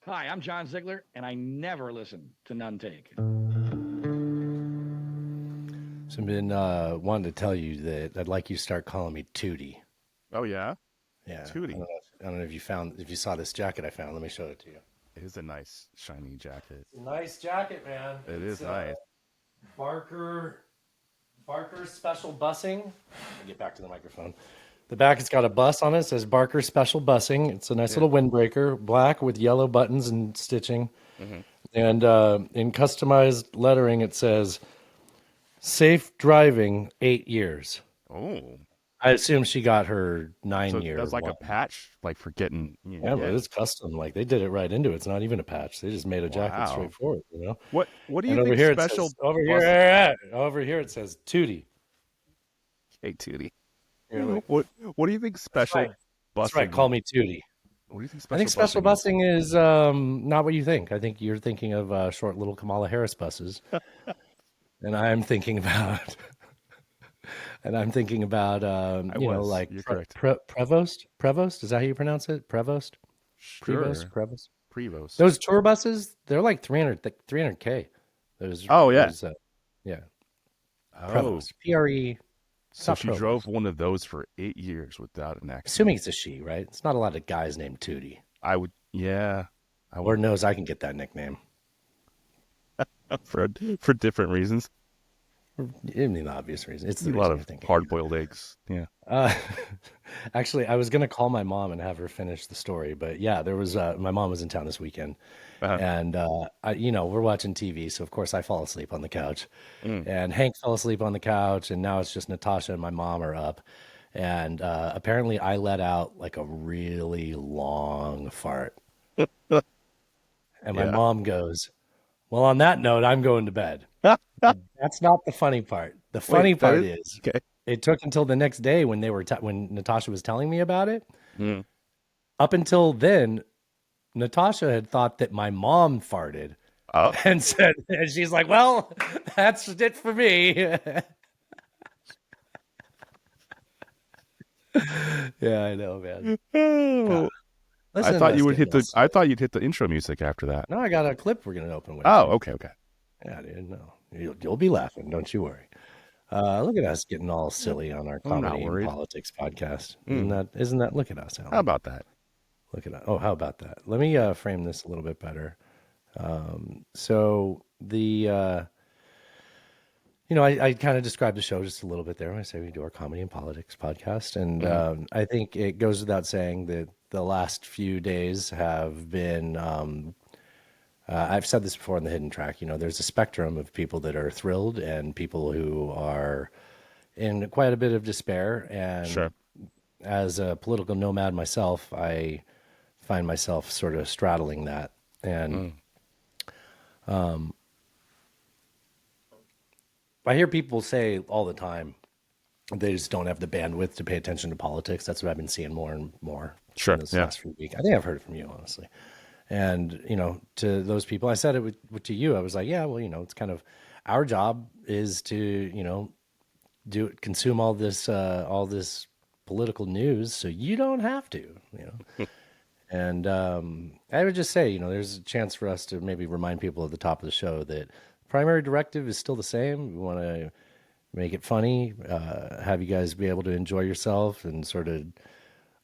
Hi, I'm John Ziegler, and I never listen to None Take. So I've been wanting to tell you that I'd like you to start calling me Tootie. Oh yeah, Yeah, Tootie. I don't know if you saw this jacket I found. Let me show it to you. It is a nice shiny jacket. It's a nice jacket, man. It It's is nice. Barker Special Busing. Let me get back to the microphone. The back, it's got a bus on it. It says Barker Special Busing. It's a nice Yeah. little windbreaker, black with yellow buttons and stitching. Mm-hmm. And in customized lettering, it says "Safe driving 8 years." Oh, I assume she got her so 9 year that's like a one. patch, like for getting. Yeah, but it's custom. Like they did it right into it. It's not even a patch. They just made a jacket Wow. straightforward, you know. What do you And over think here it special says bus? over here it says Tootie. Hey Tootie. Here, look. What do you think That's special right. That's right. busing? Call me Tootie. What do you think I think special special busing is? busing is not what you think. I think you're thinking of short little Kamala Harris buses, and I'm thinking about I you know, was. like You're correct. Prevost. Prevost, is that how you pronounce it? Prevost. Sure. Prevost. Prevost. Those tour buses, they're like 300K. Those Oh yeah. those yeah. Oh, Prevost. PRE. It's so not she drove Provost. one of those for 8 years without an Assuming accident. it's a she, right? It's not a lot of guys named Tootie. I would. Yeah. I would Lord knows I can get that nickname. for for different reasons. In the obvious reason. It's the A lot reason you're of thinking. hard-boiled eggs. Yeah. Uh, actually, I was going to call my mom and have her finish the story, but yeah, there was my mom was in town this weekend, Uh-huh. and we're watching TV, so of course I fall asleep on the couch, Mm. and Hank fell asleep on the couch, and now it's just Natasha and my mom are up, and apparently I let out like a really long fart, and my Yeah. mom goes, "Well, on that note, I'm going to bed." That's not the funny part. The Wait, funny that part is is okay. it took until the next day when when Natasha was telling me about it. Mm. Up until then, Natasha had thought that my mom farted Oh, and and she's like, "Well, that's it for me." Yeah, I know, man. Uh, oh. I Listen to thought us you would getting hit all the. I silly. thought you'd hit the intro music after that. No, I got a clip we're gonna open with Oh, too. okay, okay. Yeah, dude. No, you'll be laughing. Don't you worry. Look at us getting all silly on our I'm not comedy and worried. politics podcast. Mm. Isn't that? Look at us, How Alan. about that? Look at that. Oh, how about that? Let me frame this a little bit better. So I kind of described the show just a little bit there when I say we do our comedy and politics podcast. And Hmm. I think it goes without saying that the last few days have been, I've said this before on the hidden track, there's a spectrum of people that are thrilled and people who are in quite a bit of despair. And Sure. as a political nomad myself, I find myself sort of straddling that. And Mm. I hear people say all the time they just don't have the bandwidth to pay attention to politics. That's what I've been seeing more and more in Sure. this Yeah. last few weeks. I think I've heard it from you, honestly. And, to those people, I said it to you. I was like, yeah, well, it's kind of our job is to, consume all this political news so you don't have to, you know. And I would just say, there's a chance for us to maybe remind people at the top of the show that primary directive is still the same. We want to make it funny, have you guys be able to enjoy yourself and sort of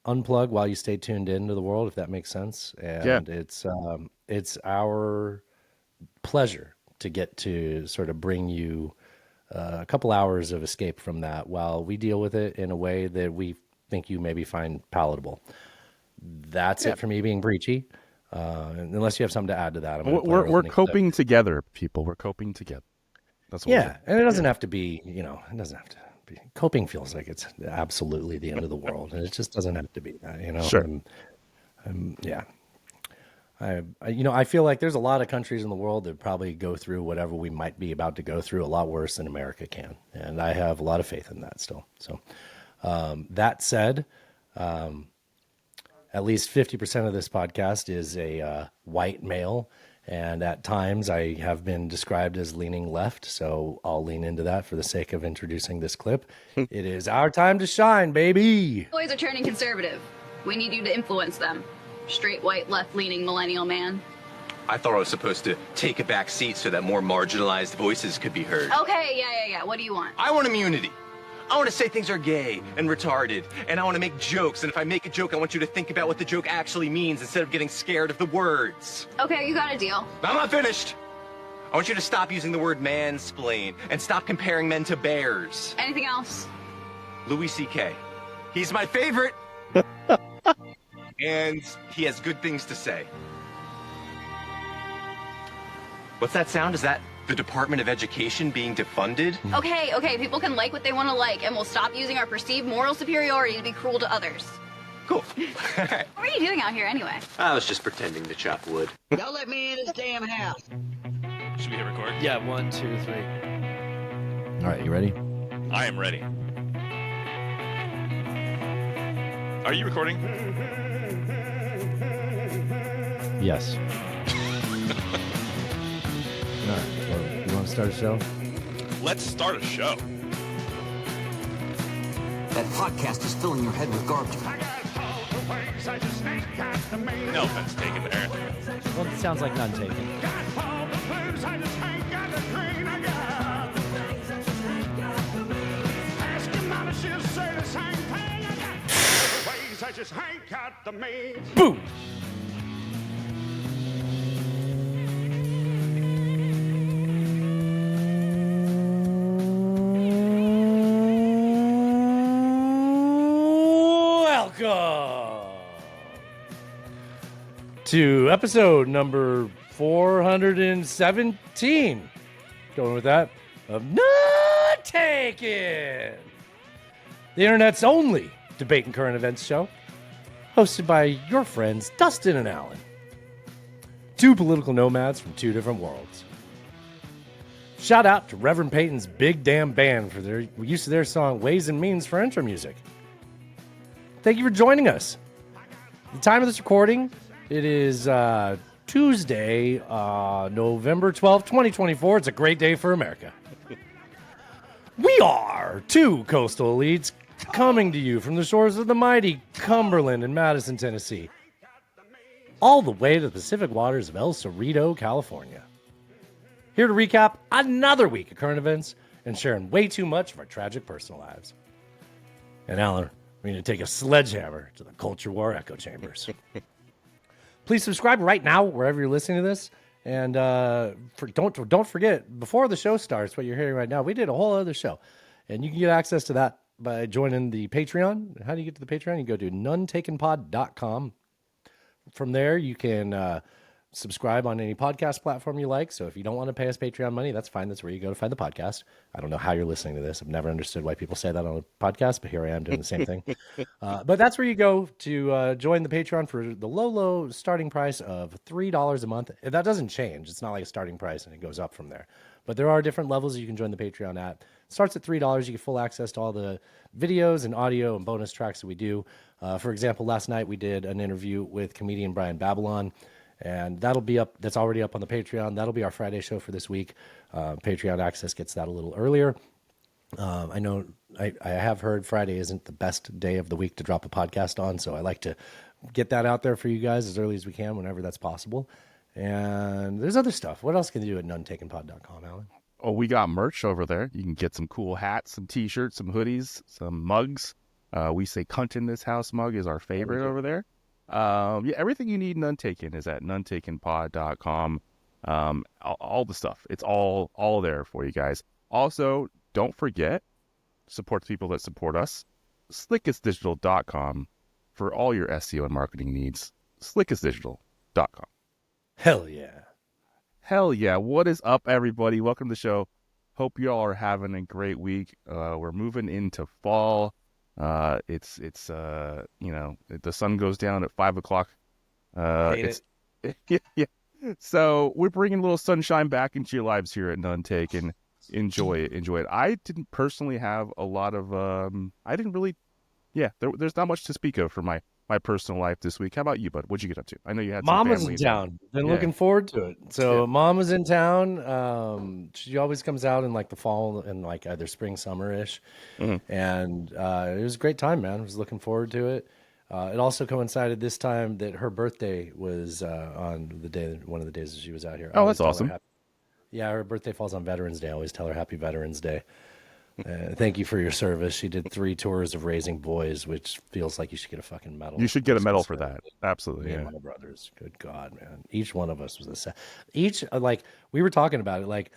unplug while you stay tuned into the world, if that makes sense. Yeah. And it's our pleasure to get to sort of bring you a couple hours of escape from that while we deal with it in a way that we think you maybe find palatable. That's Yeah. it for me being preachy. Unless you have something to add to that, I'm going to play We're our we're opening clip. coping together, people. We're coping together. That's what we're Yeah, doing. and it doesn't Yeah. have to be, it doesn't have to be. Coping feels like it's absolutely the end of the world, and it just doesn't have to be that. Sure. Yeah. I feel like there's a lot of countries in the world that probably go through whatever we might be about to go through a lot worse than America can, and I have a lot of faith in that still. So, that said, at least 50% of this podcast is a white male. And at times I have been described as leaning left. So I'll lean into that for the sake of introducing this clip. It is our time to shine, baby. Boys are turning conservative. We need you to influence them. straight, white, left-leaning millennial man. I thought I was supposed to take a back seat so that more marginalized voices could be heard. Okay, yeah. What do you want? I want immunity. I want to say things are gay and retarded, and I want to make jokes, and if I make a joke, I want you to think about what the joke actually means instead of getting scared of the words. Okay, you got a deal. I'm not finished. I want you to stop using the word mansplain and stop comparing men to bears. Anything else? Louis C.K. He's my favorite. And he has good things to say. What's that sound? Is that the Department of Education being defunded? Okay, people can like what they want to like, and we'll stop using our perceived moral superiority to be cruel to others. Cool. What are you doing out here anyway? I was just pretending to chop wood. Don't let me in this damn house. Should we hit record? Yeah, 1, 2, 3. All right, you ready? I am ready. Are you recording? Yes. All right. Well, you want to start a show? Let's start a show. That podcast is filling your head with garbage. No offense taken there. Well, it sounds like none taken. Boom! Welcome to episode number 417. Going with that of Not Taken, the internet's only debate and current events show, hosted by your friends Dustin and Allan, two political nomads from two different worlds. Shout out to Reverend Peyton's Big Damn Band for their use of their song Ways and Means for intro music. Thank you for joining us. At the time of this recording, it is Tuesday, November 12th, 2024. It's a great day for America. We are two coastal elites coming to you from the shores of the mighty Cumberland in Madison, Tennessee, all the way to the Pacific waters of El Cerrito, California. Here to recap another week of current events and sharing way too much of our tragic personal lives. And Alan, we're going to take a sledgehammer to the culture war echo chambers. Please subscribe right now wherever you're listening to this. And don't forget, before the show starts, what you're hearing right now, we did a whole other show. And you can get access to that by joining the Patreon. How do you get to the Patreon? You go to nonetakenpod.com. From there, you can subscribe on any podcast platform you like. So if you don't want to pay us Patreon money, that's fine. That's where you go to find the podcast. I don't know how you're listening to this. I've never understood why people say that on a podcast, but here I am doing the same thing. But that's where you go to join the Patreon for the low starting price of $3 a month. That doesn't change. It's not like a starting price and it goes up from there. But there are different levels you can join the Patreon at. It starts at $3. You get full access to all the videos and audio and bonus tracks that we do. For example, last night we did an interview with comedian Brian Babylon. And that'll be up. That's already up on the Patreon. That'll be our Friday show for this week. Patreon access gets that a little earlier. I know I have heard Friday isn't the best day of the week to drop a podcast on, so I like to get that out there for you guys as early as we can, whenever that's possible. And there's other stuff. What else can you do at nonetakenpod.com, Alan? Oh, we got merch over there. You can get some cool hats, some T-shirts, some hoodies, some mugs. We say "cunt in this house" mug is our favorite over there. Yeah, everything you need in Untaken is at nonetakenpod.com. All the stuff. It's all there for you guys. Also, don't forget, support the people that support us. Slickestdigital.com for all your SEO and marketing needs. Slickestdigital.com. Hell yeah. Hell yeah. What is up, everybody? Welcome to the show. Hope you all are having a great week. We're moving into fall. It's the sun goes down at 5 o'clock. Yeah. So we're bringing a little sunshine back into your lives here at None Taken. Enjoy it. I didn't personally have a lot of, there's not much to speak of for my personal life this week. How about you, bud? What'd you get up to? I know you had some Mom was family in town. Been looking forward to it. So Mom was in town. She always comes out in like the fall and like either spring, summer-ish. Mm-hmm. And it was a great time, man. I was looking forward to it. It also coincided this time that her birthday was on one of the days that she was out here. I Oh, always that's tell her awesome. yeah, her birthday falls on Veterans Day. I always tell her Happy Veterans Day. Thank you for your service. She did 3 tours of raising boys, which feels like you should get a fucking medal. You should get a Just medal 'cause for that. Absolutely. me and Yeah. my brothers. Good God, man. Each one of us was each like we were talking about it. Like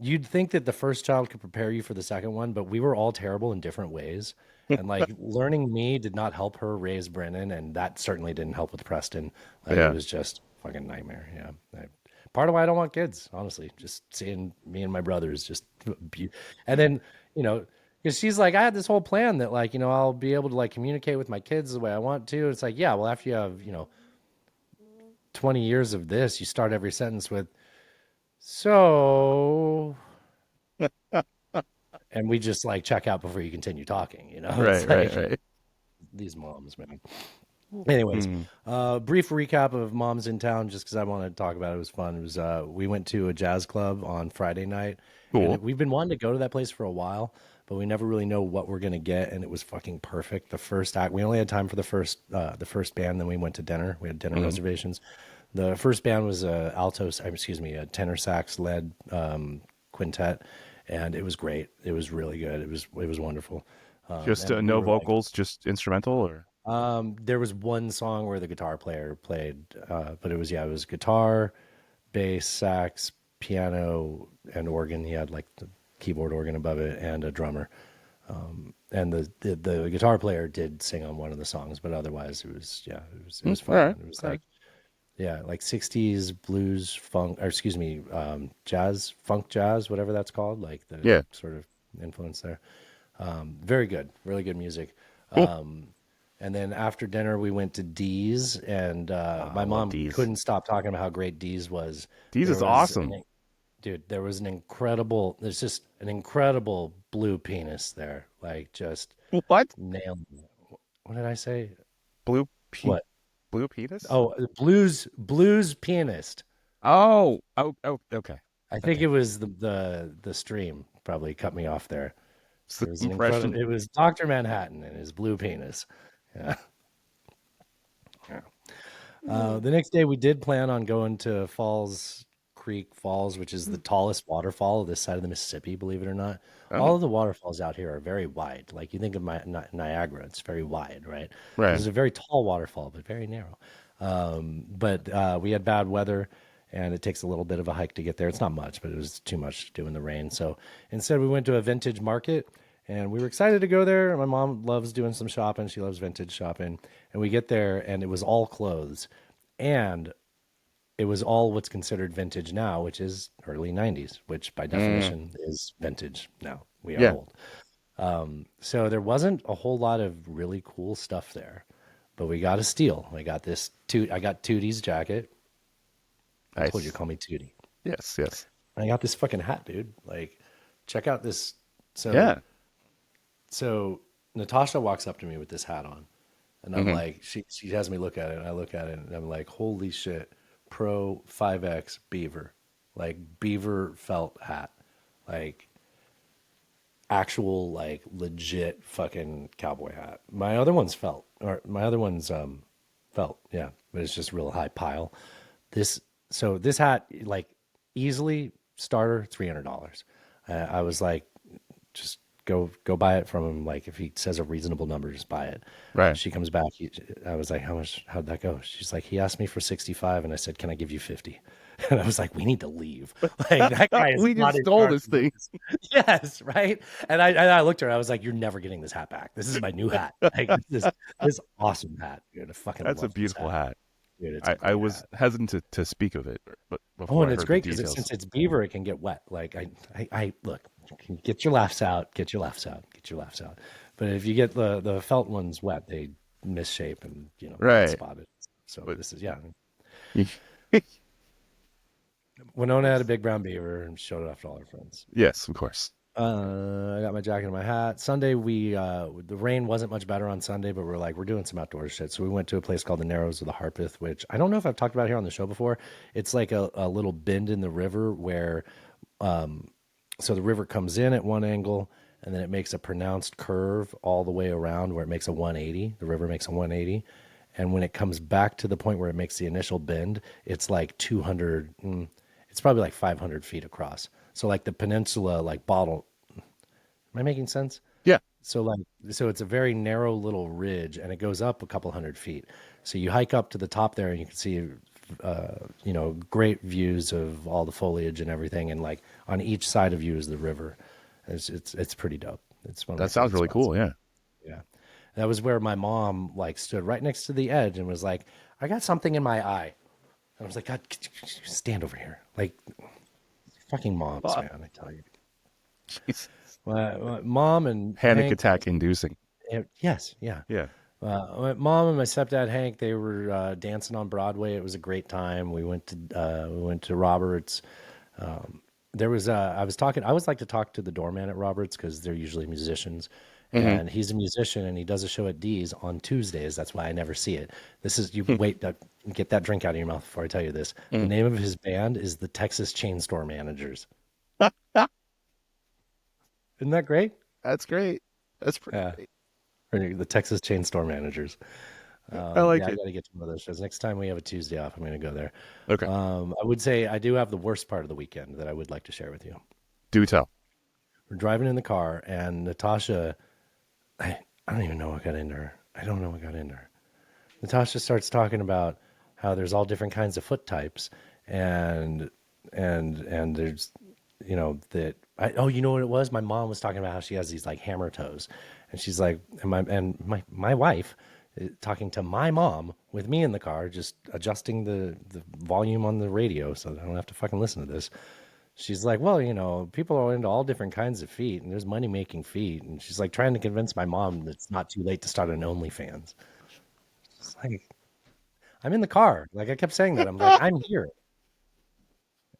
you'd think that the first child could prepare you for the second one, but we were all terrible in different ways. And like learning me did not help her raise Brennan, and that certainly didn't help with Preston. Like Yeah. it was just fucking nightmare. Yeah. Part of why I don't want kids, honestly, just seeing me and my brothers just, and then because she's like, I had this whole plan that like I'll be able to like communicate with my kids the way I want to. It's like, yeah, well, after you have 20 years of this, you start every sentence with so, and we just like check out before you continue talking. It's like Right. these moms, man. Anyways, brief recap of Moms in Town, just because I want to talk about it. It was fun. It was we went to a jazz club on Friday night. Cool. And we've been wanting to go to that place for a while, but we never really know what we're gonna get, and it was fucking perfect. The first act, we only had time for the first band, then we went to dinner. We had dinner reservations. The first band was a tenor sax led quintet, and it was great. It was really good. It was wonderful. Just And we no were like, vocals, just instrumental, or there was one song where the guitar player played, but it was guitar, bass, sax, piano, and organ. He had like the keyboard organ above it and a drummer. And the guitar player did sing on one of the songs, but otherwise it was fun. all right, It was all right. like 60s blues, funk, or excuse me, jazz, funk jazz, whatever that's called, like the sort of influence there. Very good, really good music. Cool. And then after dinner, we went to Dee's, and my mom Dee's. couldn't stop talking about how great Dee's was. Dee's There is was awesome. dude. There's just an incredible blue penis there. Like just What? nailed it. What did I say? Blue What? Blue penis? Oh, blues pianist. Oh, okay. I think it was the stream probably cut me off there. It's It the was impression. It was Dr. Manhattan and his blue penis. Yeah. The next day, we did plan on going to Falls Creek Falls, which is the tallest waterfall this side of the Mississippi, believe it or not. All of the waterfalls out here are very wide. Like you think of Niagara, it's very wide, right? Right. This is a very tall waterfall, but very narrow. But we had bad weather, and it takes a little bit of a hike to get there. It's not much, but it was too much to do in the rain. So instead, we went to a vintage market. And we were excited to go there. My mom loves doing some shopping. She loves vintage shopping. And we get there, and it was all clothes. And it was all what's considered vintage now, which is early 90s, which by definition is vintage now. We are old. So there wasn't a whole lot of really cool stuff there. But we got a steal. I got Tootie's jacket. I told you to call me Tootie. Yes. I got this fucking hat, dude. Like, check out this. So Natasha walks up to me with this hat on, and I'm like, she has me look at it, and I look at it, and I'm like, holy shit, Pro 5X Beaver, like beaver felt hat, like actual like legit fucking cowboy hat. My other one's felt, yeah, but it's just real high pile. This hat like easily starter $300. I was like, just go buy it from him. Like if he says a reasonable number, just buy it. Right. She comes back. I was like, how'd that go? She's like, he asked me for 65, and I said, can I give you 50? And I was like, we need to leave. Like that guy is We not just in stole charge this of thing. Yes, right. And I looked at her. I was like, you're never getting this hat back. This is my new hat. Like this awesome hat, dude. I fucking That's a love this beautiful hat. Dude, it's a I great was hat. hesitant to speak of it, but before Oh, and I it's heard great the because details. since it's beaver, it can get wet. Like I look, get your laughs out. But if you get the felt ones wet, they misshape and Right. spot it. So But- this is Winona had a big brown beaver and showed it off to all her friends. Yes, of course. I got my jacket and my hat. Sunday, the rain wasn't much better on Sunday, but we're doing some outdoor shit. So we went to a place called the Narrows of the Harpeth, which I don't know if I've talked about here on the show before. It's like a little bend in the river where, so the river comes in at one angle, and then it makes a pronounced curve all the way around where it makes a 180. The river makes a 180. And when it comes back to the point where it makes the initial bend, it's like 200, it's probably like 500 feet across. So like the peninsula, like bottle, am I making sense? Yeah. So it's a very narrow little ridge, and it goes up a couple hundred feet. So you hike up to the top there, and you can see, great views of all the foliage and everything. And like on each side of you is the river. It's pretty dope. It's one of That my sounds favorite really spots. cool. Yeah. Yeah. That was where my mom like stood right next to the edge and was like, I got something in my eye. And I was like, God, stand over here. Like, fucking moms, man, I tell you. Jeez. My mom and Panic Hank, attack inducing. yes, yeah. Yeah. My mom and my stepdad Hank, they were dancing on Broadway. It was a great time. We went to Roberts. I always like to talk to the doorman at Roberts because they're usually musicians. And he's a musician, and he does a show at D's on Tuesdays. That's why I never see it. This is, you wait, get that drink out of your mouth before I tell you this. The name of his band is the Texas Chain Store Managers. Isn't that great? That's great. That's pretty great. Or the Texas Chain Store Managers. I like I it. got to get to one of those shows. Next time we have a Tuesday off, I'm going to go there. Okay. I would say I do have the worst part of the weekend that I would like to share with you. Do tell. We're driving in the car, and Natasha, I don't even know what got into her. I don't know what got into her. Natasha starts talking about how there's all different kinds of foot types, and there's, you know, that you know what it was? My mom was talking about how she has these like hammer toes, and she's like, my wife talking to my mom with me in the car, just adjusting the volume on the radio so that I don't have to fucking listen to this. She's like, well, you know, people are into all different kinds of feet, and there's money making feet. And she's like trying to convince my mom that it's not too late to start an OnlyFans. It's like, I'm in the car. Like I kept saying that. I'm like, I'm here.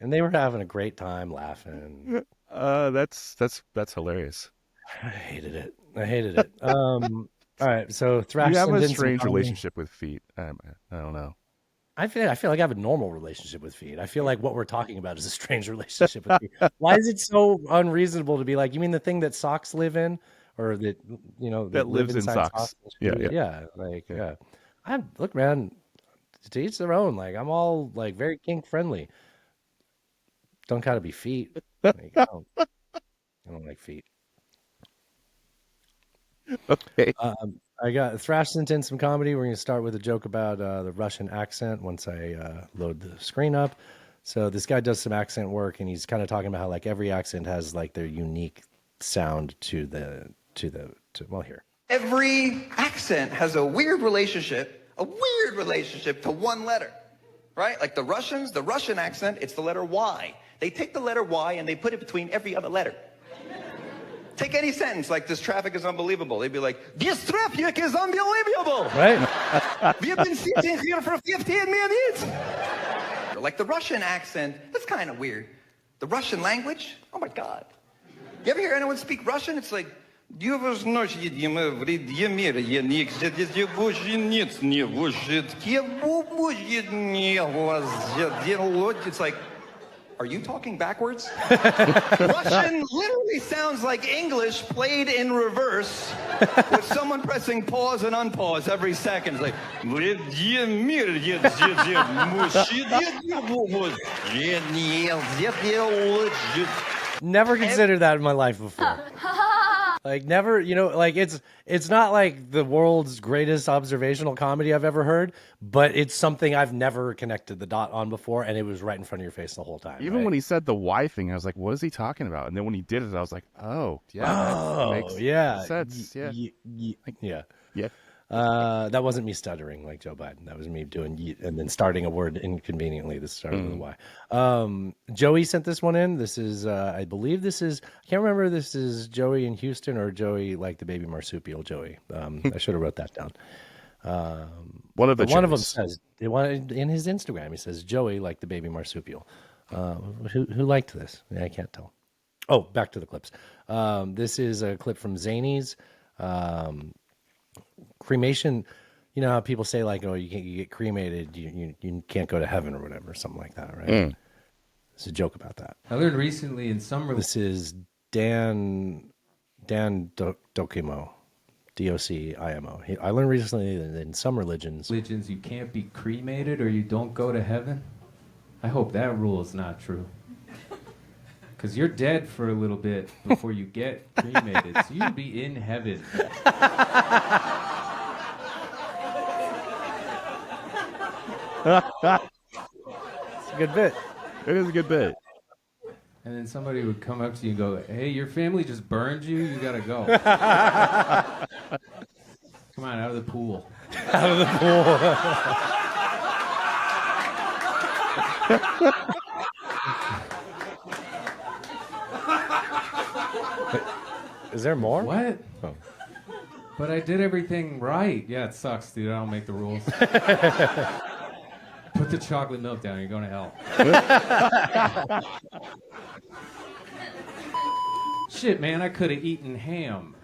And they were having a great time laughing. That's hilarious. I hated it. All right. So Thrash You have sent a in some strange comedy. relationship with feet. I don't know. I feel like I have a normal relationship with feet. I feel like what we're talking about is a strange relationship with feet. Why is it so unreasonable to be like, you mean the thing that socks live in, or that, you know, That lives in inside socks? and Yeah, shoes? yeah. Yeah. Look, man, to each their own. Like I'm all like very kink friendly. Don't gotta be feet. Like, I don't like feet. Okay. I got Thrash sent in some comedy. We're going to start with a joke about the Russian accent once I load the screen up. So this guy does some accent work, and he's kind of talking about how like every accent has like their unique sound to here. Every accent has a weird relationship to one letter, right? Like the Russian accent, it's the letter Y. They take the letter Y and they put it between every other letter. Take any sentence like this traffic is unbelievable. They'd be like, this traffic is unbelievable. Right? We've been sitting here for 15 minutes. Like the Russian accent, that's kind of weird. The Russian language, oh my God. You ever hear anyone speak Russian? It's like, it's like, are you talking backwards? Russian literally sounds like English played in reverse with someone pressing pause and unpause every second. It's like, Never considered that in my life before. Like never, you know, like it's not like the world's greatest observational comedy I've ever heard, but it's something I've never connected the dot on before, and it was right in front of your face the whole time. Even when he said the Y thing, I was like, what is he talking about? And then when he did it, I was like, oh, yeah. That makes sense. Yeah. Yeah. That wasn't me stuttering like Joe Biden. That was me doing yeet and then starting a word inconveniently. This started with a Y. Joey sent this one in. This is, I believe this is, I can't remember if this is Joey in Houston or Joey like the baby marsupial Joey. I should have wrote that down. One of them says, in his Instagram, he says, Joey like the baby marsupial. Who liked this? I can't tell. Oh, back to the clips. This is a clip from Zany's. Cremation, you know how people say like, oh, you get cremated, you can't go to heaven or whatever, something like that, right? It's a joke about that. I learned recently in some This is Dan Docimo. D-O-C-I-M-O. I learned recently that in some religions you can't be cremated or you don't go to heaven. I hope that rule is not true. Because you're dead for a little bit before you get cremated, so you'll be in heaven. It's a good bit. It is a good bit. And then somebody would come up to you and go, hey, your family just burned you? You gotta go. Come on, out of the pool. Out of the pool. Is there more? What? Oh. But I did everything right. Yeah, it sucks, dude. I don't make the rules. Put the chocolate milk down. You're going to hell. Shit, man, I could have eaten ham.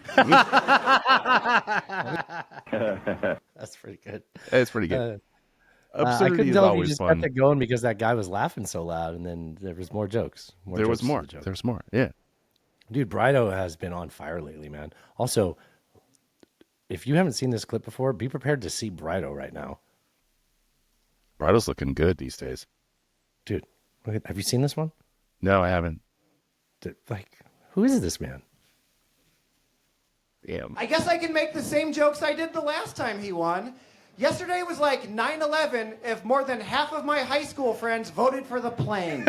That's pretty good. It's pretty good. I couldn't tell if you just kept it going because that guy was laughing so loud, and then there was more jokes. There was more. There's more. Yeah. Dude, Brido has been on fire lately, man. Also, if you haven't seen this clip before, be prepared to see Brido right now. Brido's looking good these days. Dude, have you seen this one? No, I haven't. Who is this man? Yeah. I guess I can make the same jokes I did the last time he won. Yesterday was like 9/11 if more than half of my high school friends voted for the planes.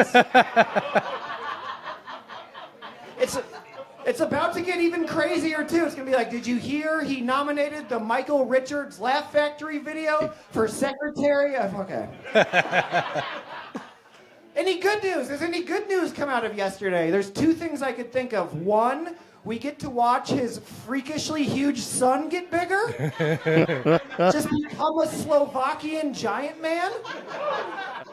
It's about to get even crazier, too. It's going to be like, did you hear he nominated the Michael Richards Laugh Factory video for secretary of... Okay. Any good news? Has any good news come out of yesterday? There's two things I could think of. One, we get to watch his freakishly huge son get bigger. Just become a Slovakian giant man.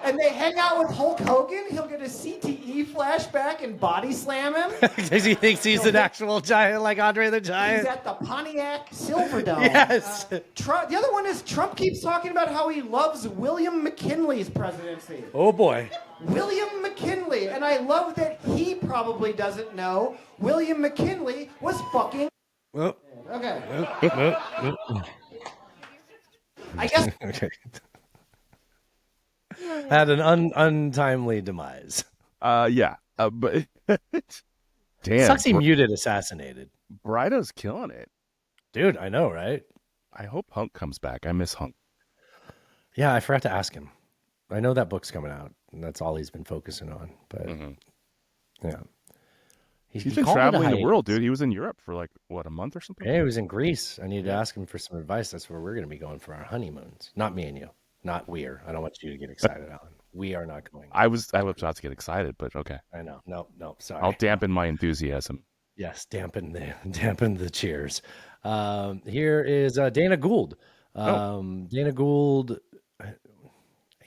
And they hang out with Hulk Hogan. He'll get a CTE flashback and body slam him. Because he thinks he's an actual giant like Andre the Giant. He's at the Pontiac Silverdome. Yes. The other one is Trump keeps talking about how he loves William McKinley's presidency. Oh, boy. William McKinley. And I love that he probably doesn't know William McKinley was fucking... Oh. Okay. Oh. I guess... Okay. Had an untimely demise. Yeah. But damn. Sucks he muted assassinated. Brido's killing it. Dude, I know, right? I hope Hunk comes back. I miss Hunk. Yeah, I forgot to ask him. I know that book's coming out, and that's all he's been focusing on. But yeah. He's been traveling the world, dude. He was in Europe for like, what, a month or something? Yeah, he was in Greece. I need to ask him for some advice. That's where we're going to be going for our honeymoons. Not me and you. Not we're. I don't want you to get excited, Alan. We are not going. I was about to get excited, but okay. I know. No, sorry. I'll dampen my enthusiasm. Yes, dampen the cheers. Here is Dana Gould. Dana Gould. I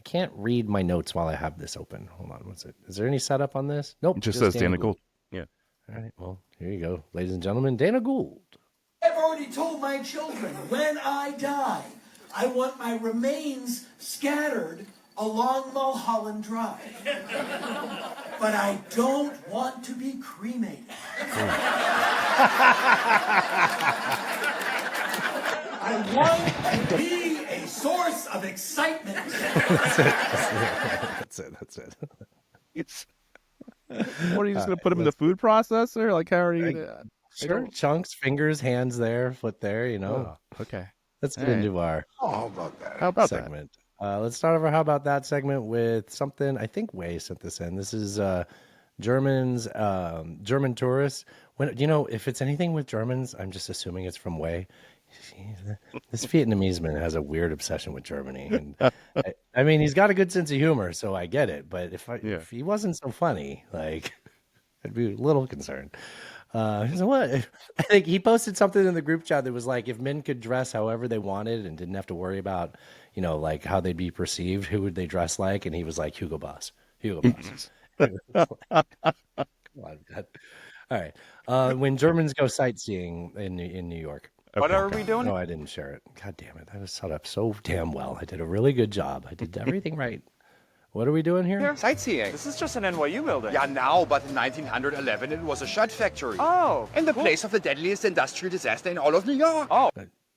can't read my notes while I have this open. Hold on, what's it? Is there any setup on this? Nope. It just says Dana Gould. Yeah. All right. Well, here you go, ladies and gentlemen. Dana Gould. I've already told my children when I die, I want my remains scattered along Mulholland Drive. But I don't want to be cremated. I want to be a source of excitement. That's it. It's. What are you just going to put him in the food processor? Like, how are you? Sure, chunks, fingers, hands there, foot there, you know. Oh, okay. Let's get into our how about that segment. Let's start over How About That segment with something. I think Wei sent this in. This is German tourists. When if it's anything with Germans, I'm just assuming it's from Wei. This Vietnamese man has a weird obsession with Germany, and I mean, he's got a good sense of humor, so I get it. But if he wasn't so funny, like, I'd be a little concerned. So what? I think he posted something in the group chat that was like, if men could dress however they wanted and didn't have to worry about, like how they'd be perceived, who would they dress like? And he was like, Hugo Boss. Come on, God. All right. When Germans go sightseeing in New York. What are we doing? No, I didn't share it. God damn it. I was set up so damn well. I did a really good job. I did everything right. What are we doing here? Sightseeing. This is just an NYU building. Yeah, now, but in 1911 it was a shot factory. Oh. And the place of the deadliest industrial disaster in all of New York. Oh.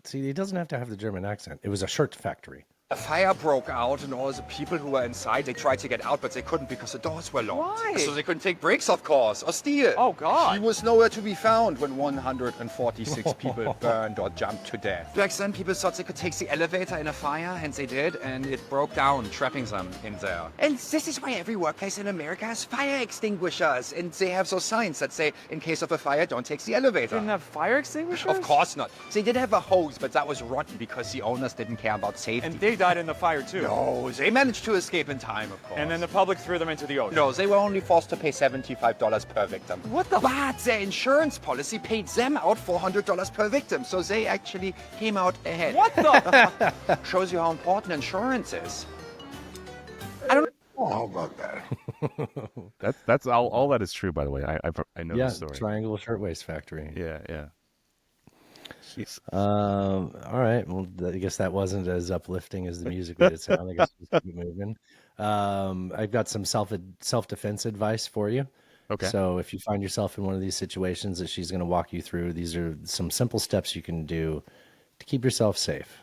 See, he doesn't have to have the German accent. It was a shirt factory. A fire broke out and all the people who were inside, they tried to get out, but they couldn't because the doors were locked. Why? So they couldn't take breaks, of course, or steal. Oh, God. He was nowhere to be found when 146 people burned or jumped to death. Back then, people thought they could take the elevator in a fire, and they did, and it broke down, trapping them in there. And this is why every workplace in America has fire extinguishers, and they have those signs that say, in case of a fire, don't take the elevator. Didn't have fire extinguishers? Of course not. They did have a hose, but that was rotten because the owners didn't care about safety. And they died in the fire, too. No, they managed to escape in time, of course. And then the public threw them into the ocean. No, they were only forced to pay $75 per victim. What the? But their insurance policy paid them out $400 per victim, so they actually came out ahead. What the? Shows you how important insurance is. I don't know. How about that? That's all that is true, by the way. I know the story. Triangle Shirtwaist Factory. Yeah. Jeez. All right. Well, I guess that wasn't as uplifting as the music made it sound. I guess we'll keep moving. I've got some self-defense advice for you. Okay. So if you find yourself in one of these situations that she's going to walk you through, these are some simple steps you can do to keep yourself safe.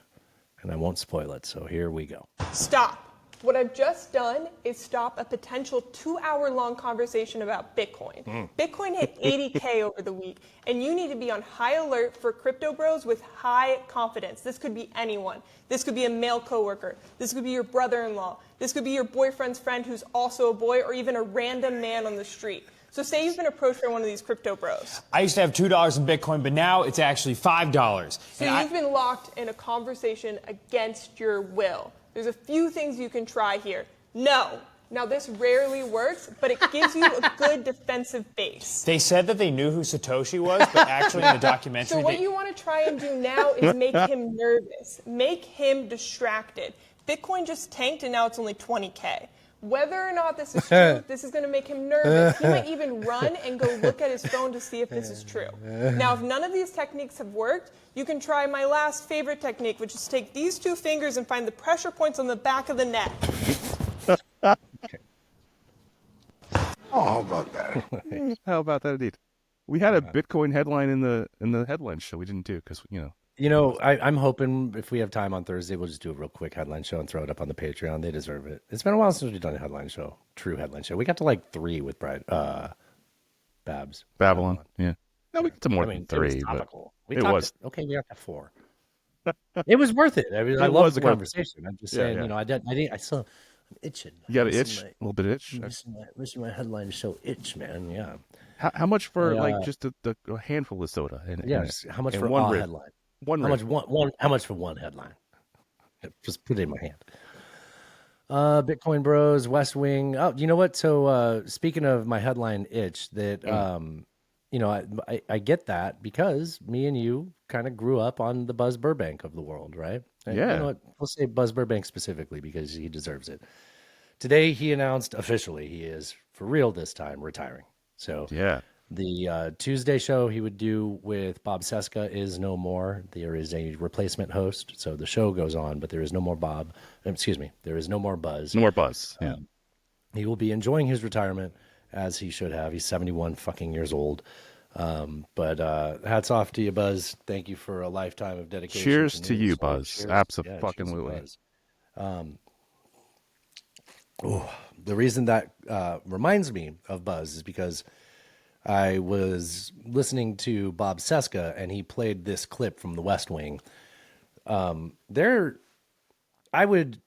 And I won't spoil it. So here we go. Stop. What I've just done is stop a potential 2-hour-long conversation about Bitcoin. Bitcoin hit 80K over the week, and you need to be on high alert for crypto bros with high confidence. This could be anyone. This could be a male coworker. This could be your brother-in-law. This could be your boyfriend's friend who's also a boy, or even a random man on the street. So say you've been approached by one of these crypto bros. I used to have $2 in Bitcoin, but now it's actually $5. So you've been locked in a conversation against your will. There's a few things you can try here. No. Now, this rarely works, but it gives you a good defensive base. They said that they knew who Satoshi was, but actually in the documentary... So what you want to try and do now is make him nervous. Make him distracted. Bitcoin just tanked, and now it's only 20K. Whether or not this is true, this is going to make him nervous. He might even run and go look at his phone to see if this is true. Now, if none of these techniques have worked, you can try my last favorite technique, which is take these two fingers and find the pressure points on the back of the neck. Okay. Oh, how about that? How about that, indeed? We had a Bitcoin headline in the headline show. We didn't do because I'm hoping if we have time on Thursday, we'll just do a real quick headline show and throw it up on the Patreon. They deserve it. It's been a while since we've done a headline show, true headline show. We got to like 3 with Babylon. Yeah. No, we got to more than 3. It was topical. We got to 4. It was worth it. I mean, I love the conversation. I'm just saying, I still I'm itching. You got an itch? A little bit of itch? Missing my headline show itch, man. Yeah. How much for just a handful of soda? How much for one headline? One how much for one headline? Just put it in my hand. Bitcoin Bros, West Wing. Oh, you know what? So speaking of my headline itch, that I get that because me and you kind of grew up on the Buzz Burbank of the world, right? And yeah. You know what? We'll say Buzz Burbank specifically because he deserves it. Today he announced officially he is for real this time retiring. So yeah. The Tuesday show he would do with Bob Cesca is no more. There is a replacement host. So the show goes on, but there is no more Bob. Excuse me. There is no more Buzz. No more Buzz. Yeah. He will be enjoying his retirement as he should have. He's 71 fucking years old. But hats off to you, Buzz. Thank you for a lifetime of dedication. Cheers to you, Buzz. Absolutely. The reason that reminds me of Buzz is because I was listening to Bob Cesca and he played this clip from The West Wing. I would,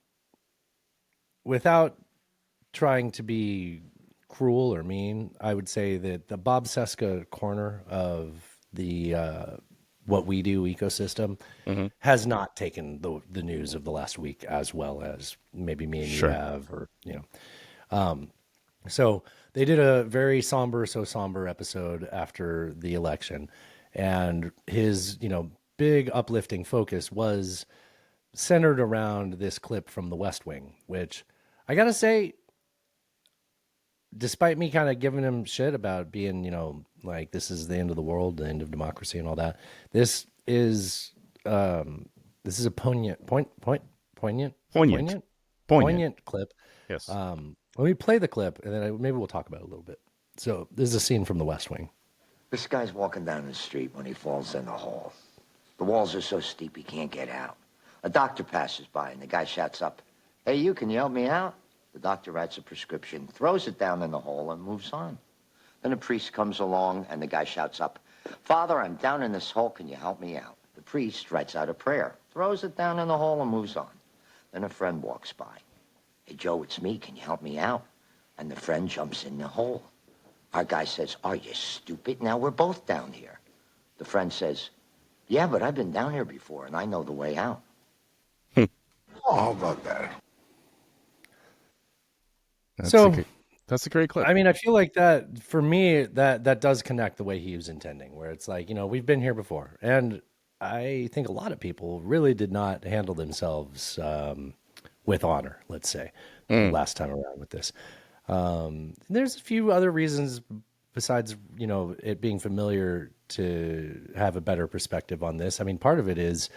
without trying to be cruel or mean, I would say that the Bob Cesca corner of the What We Do ecosystem has not taken the news of the last week as well as maybe me and you have, or so they did a very somber episode after the election, and his big uplifting focus was centered around this clip from The West Wing, which I gotta say, despite me kind of giving him shit about being, like this is the end of the world, the end of democracy and all that, this is a poignant clip Yes. Let me play the clip, and then maybe we'll talk about it a little bit. So this is a scene from The West Wing. This guy's walking down the street when he falls in the hole. The walls are so steep he can't get out. A doctor passes by, and the guy shouts up, "Hey, you, can you help me out?" The doctor writes a prescription, throws it down in the hole, and moves on. Then a priest comes along, and the guy shouts up, "Father, I'm down in this hole. Can you help me out?" The priest writes out a prayer, throws it down in the hole, and moves on. Then a friend walks by. "Hey, Joe, it's me. Can you help me out?" And the friend jumps in the hole. Our guy says, "Are you stupid? Now we're both down here." The friend says, "Yeah, but I've been down here before, and I know the way out." Oh, how about that? That's a great clip. I mean, I feel like that, for me, that does connect the way he was intending, where it's like, we've been here before. And I think a lot of people really did not handle themselves with honor, let's say, last time around with this. There's a few other reasons besides, it being familiar to have a better perspective on this. I mean, part of it is,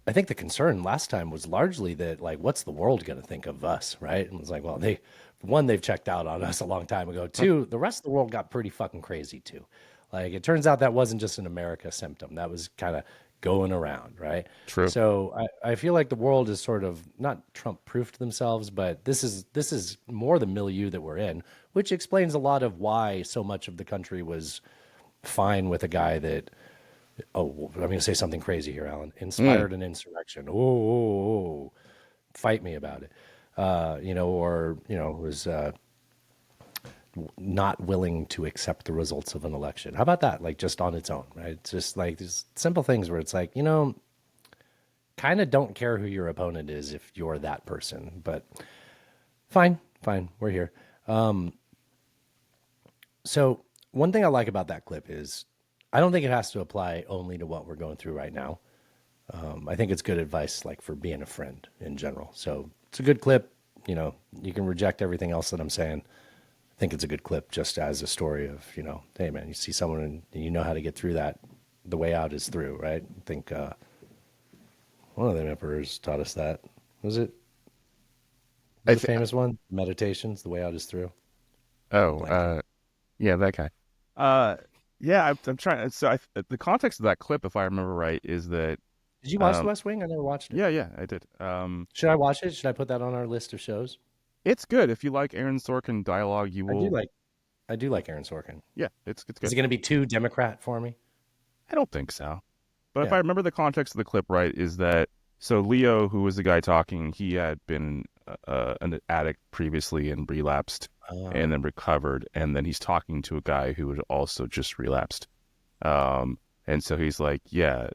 I think the concern last time was largely that, like, what's the world going to think of us, right? And it's like, well, they've checked out on us a long time ago. Two, the rest of the world got pretty fucking crazy too. Like, it turns out that wasn't just an America symptom. That was kind of going around, right? True. So I feel like the world is sort of not Trump-proofed themselves, but this is more the milieu that we're in, which explains a lot of why so much of the country was fine with a guy that, I'm going to say something crazy here, Alan, inspired an insurrection. Oh, fight me about it. Was not willing to accept the results of an election. How about that? Like, just on its own, right? It's just like these simple things where it's like, kind of don't care who your opponent is if you're that person, but fine, we're here. So one thing I like about that clip is I don't think it has to apply only to what we're going through right now. I think it's good advice, like, for being a friend in general. So it's a good clip. You can reject everything else that I'm saying. I think it's a good clip just as a story of, hey, man, you see someone and you know how to get through that. The way out is through, right? I think one of the emperors taught us that. Was it the famous one? Meditations, the way out is through. Oh, yeah, that guy. Yeah, I'm trying. So the context of that clip, if I remember right, is that. Did you watch The West Wing? I never watched it. Yeah, I did. Should I watch it? Should I put that on our list of shows? It's good. If you like Aaron Sorkin dialogue, you will. I do like Aaron Sorkin. Yeah, it's good. Is it going to be too Democrat for me? I don't think so. But if I remember the context of the clip right, is that so Leo, who was the guy talking, he had been an addict previously and relapsed, and then recovered, and then he's talking to a guy who had also just relapsed, and so he's like, yeah,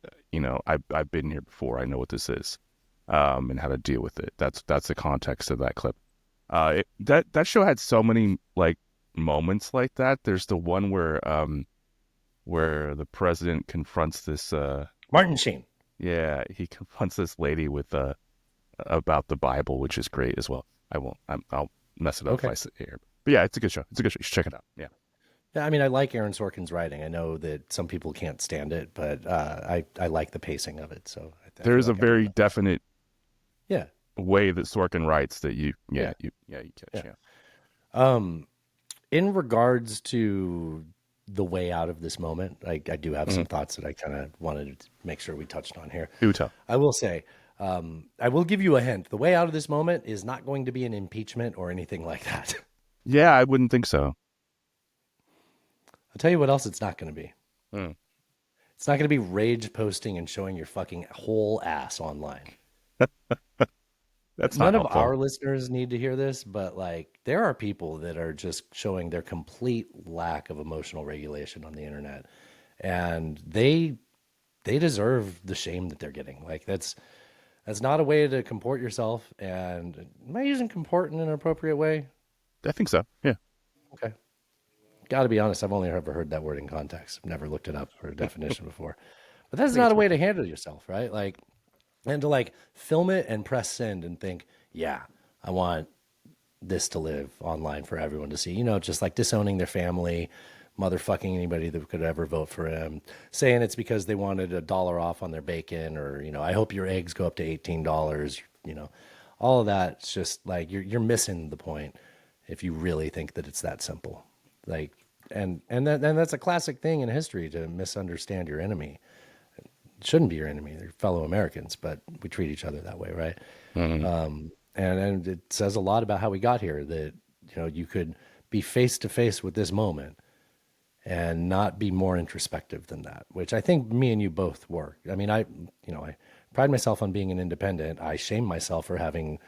I've been here before. I know what this is, and how to deal with it. That's the context of that clip. That show had so many like moments like that. There's the one where the president confronts this Martin Sheen. Yeah, he confronts this lady with about the Bible, which is great as well. I'll mess it up if I sit here. But yeah, it's a good show. You should check it out. Yeah. Yeah, I mean, I like Aaron Sorkin's writing. I know that some people can't stand it, but I like the pacing of it. So there's a very definite way that Sorkin writes that you catch. Yeah. In regards to the way out of this moment, I do have some thoughts that I kind of wanted to make sure we touched on here. Do tell. I will say, I will give you a hint. The way out of this moment is not going to be an impeachment or anything like that. Yeah, I wouldn't think so. I'll tell you what else it's not going to be. It's not going to be rage posting and showing your fucking whole ass online. That's none not of our listeners need to hear this, but like there are people that are just showing their complete lack of emotional regulation on the internet, and they deserve the shame that they're getting. Like that's not a way to comport yourself. And am I using comport in an appropriate way? I think so. Yeah. Okay. Got to be honest, I've only ever heard that word in context. I've never looked it up for a definition before. But that's not a way to handle yourself, right? Like, and to like film it and press send and think, yeah, I want this to live online for everyone to see. Just like disowning their family, motherfucking anybody that could ever vote for him, saying it's because they wanted $1 off on their bacon, or I hope your eggs go up to $18. all of that's just like you're missing the point if you really think that it's that simple. Like, and that's a classic thing in history, to misunderstand your enemy. It shouldn't be your enemy; they're fellow Americans, but we treat each other that way, right? And it says a lot about how we got here. That you could be face to face with this moment and not be more introspective than that, which I think me and you both were. I mean, I pride myself on being an independent. I shame myself for having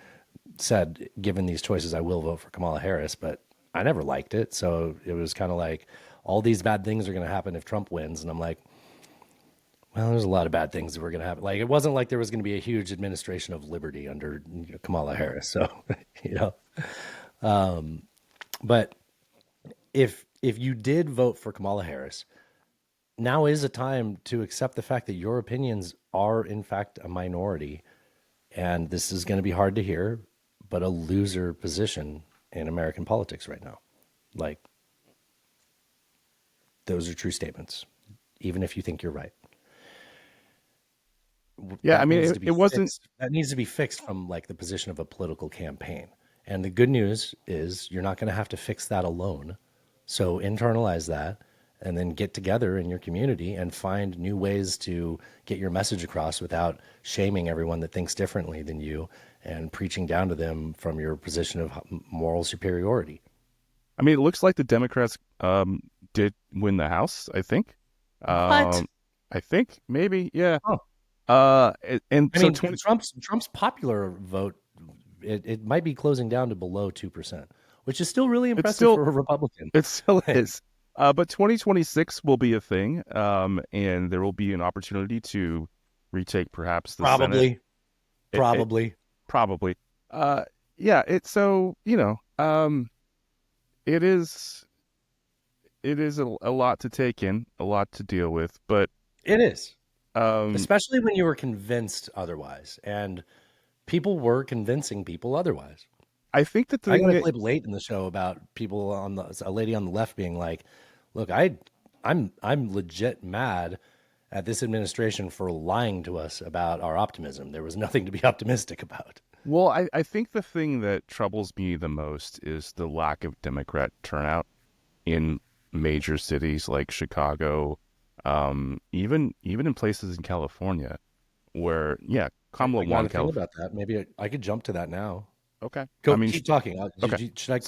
said, given these choices, I will vote for Kamala Harris, but I never liked it. So it was kind of like, all these bad things are going to happen if Trump wins. And I'm like, well, there's a lot of bad things that were going to happen. Like, it wasn't like there was going to be a huge administration of liberty under Kamala Harris. So, but if you did vote for Kamala Harris, now is a time to accept the fact that your opinions are in fact a minority, and this is going to be hard to hear, but a loser position in American politics right now. Like, those are true statements, even if you think you're right. Yeah, That I mean, needs to be it wasn't. fixed. That needs to be fixed from like the position of a political campaign. And the good news is you're not going to have to fix that alone. So internalize that, and then get together in your community and find new ways to get your message across without shaming everyone that thinks differently than you and preaching down to them from your position of moral superiority. I mean, it looks like the Democrats did win the House, I think. What? I think, maybe, yeah. Oh. And I so mean, Trump's popular vote, it might be closing down to below 2%, which is still really impressive for a Republican. It still is. But 2026 will be a thing, and there will be an opportunity to retake perhaps the Senate. Probably. Yeah, it's so, it is a lot to take in, a lot to deal with, but it is. Especially when you were convinced otherwise, and people were convincing people otherwise. I think that I got a clip late in the show about people a lady on the left being like, "Look, I'm legit mad at this administration for lying to us about our optimism. There was nothing to be optimistic about." Well, I think the thing that troubles me the most is the lack of Democrat turnout in major cities like Chicago, even in places in California, where Kamala won California. About that, maybe I could jump to that now. Okay, keep talking. Okay, should I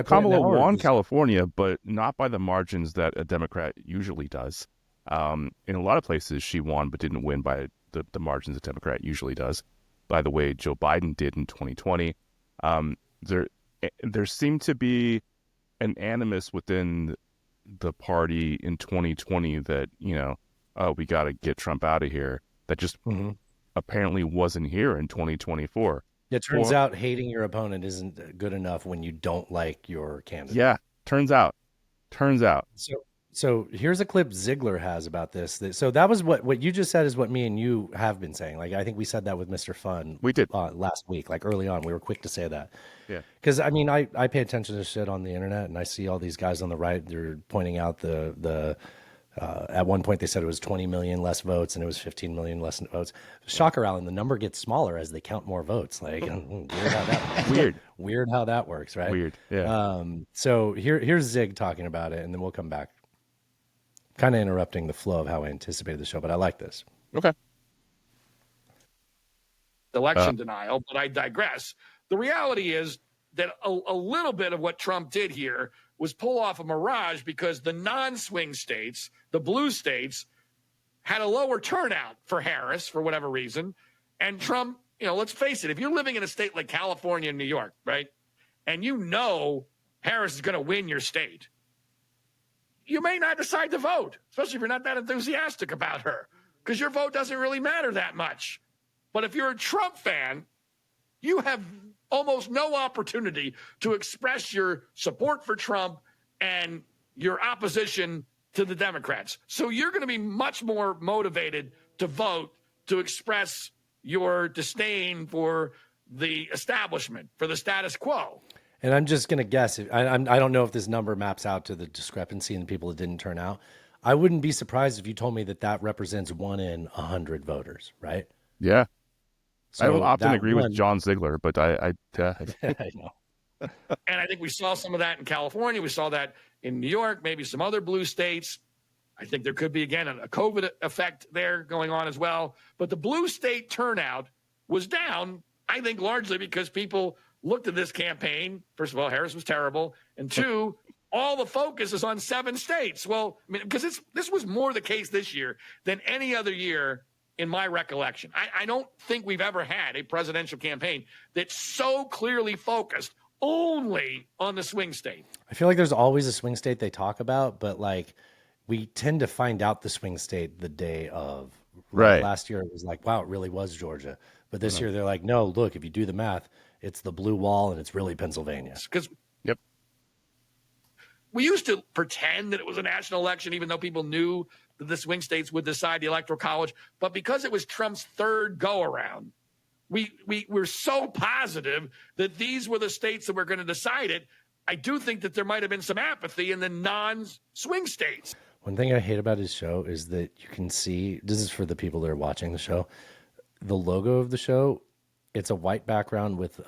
Kamala won California, but not by the margins that a Democrat usually does. In a lot of places, she won, but didn't win by the margins a Democrat usually does. By the way, Joe Biden did in 2020. There seemed to be an animus within the party in 2020 that, we got to get Trump out of here. That just apparently wasn't here in 2024. It turns out hating your opponent isn't good enough when you don't like your candidate. Yeah, turns out. So here's a clip Ziegler has about this. So that was what you just said is what me and you have been saying. Like, I think we said that with Mr. Fun. We did last week. Like, early on, we were quick to say that. Yeah. Because I mean, I pay attention to shit on the internet, and I see all these guys on the right. They're pointing out the at one point they said it was 20 million less votes and it was 15 million less votes. Shocker, Allan, the number gets smaller as they count more votes. Like, weird how that works, right? Weird. Yeah. So here's Zig talking about it, and then we'll come back. Kind of interrupting the flow of how I anticipated the show, but I like this. Okay. Election denial, but I digress. The reality is that a little bit of what Trump did here was pull off a mirage because the non-swing states, the blue states, had a lower turnout for Harris for whatever reason. And Trump, let's face it, if you're living in a state like California and New York, right, and Harris is going to win your state, you may not decide to vote, especially if you're not that enthusiastic about her, because your vote doesn't really matter that much. But if you're a Trump fan, you have almost no opportunity to express your support for Trump and your opposition to the Democrats. So you're going to be much more motivated to vote, to express your disdain for the establishment, for the status quo. And I'm just going to guess. I don't know if this number maps out to the discrepancy in the people that didn't turn out. I wouldn't be surprised if you told me that represents 1 in 100 voters, right? Yeah. I will often that agree with John Ziegler, but I I know. And I think we saw some of that in California. We saw that in New York, maybe some other blue states. I think there could be, again, a COVID effect there going on as well. But the blue state turnout was down, I think, largely because people looked at this campaign. First of all, Harris was terrible. And two, all the focus is on 7 states. Well, I mean, because this was more the case this year than any other year in my recollection. I don't think we've ever had a presidential campaign that's so clearly focused only on the swing state. I feel like there's always a swing state they talk about, but like we tend to find out the swing state the day of. Right. Last year it was like, wow, it really was Georgia. But this year they're like, no, look, if you do the math, it's the blue wall and it's really Pennsylvania. Because we used to pretend that it was a national election, even though people knew that the swing states would decide the electoral college. But because it was Trump's third go-around, we were so positive that these were the states that were going to decide it. I do think that there might have been some apathy in the non-swing states. One thing I hate about his show is that you can see, this is for the people that are watching the show, the logo of the show, it's a white background with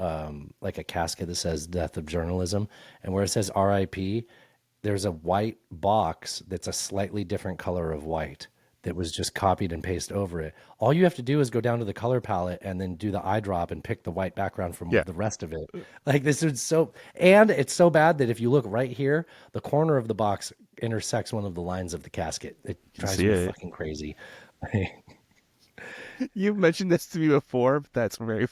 like a casket that says Death of Journalism. And where it says RIP, there's a white box that's a slightly different color of white that was just copied and pasted over it. All you have to do is go down to the color palette and then do the eyedrop and pick the white background from the rest of it. Like this is so, and it's so bad that if you look right here, the corner of the box intersects one of the lines of the casket. It drives me fucking crazy. You've mentioned this to me before, but that's very,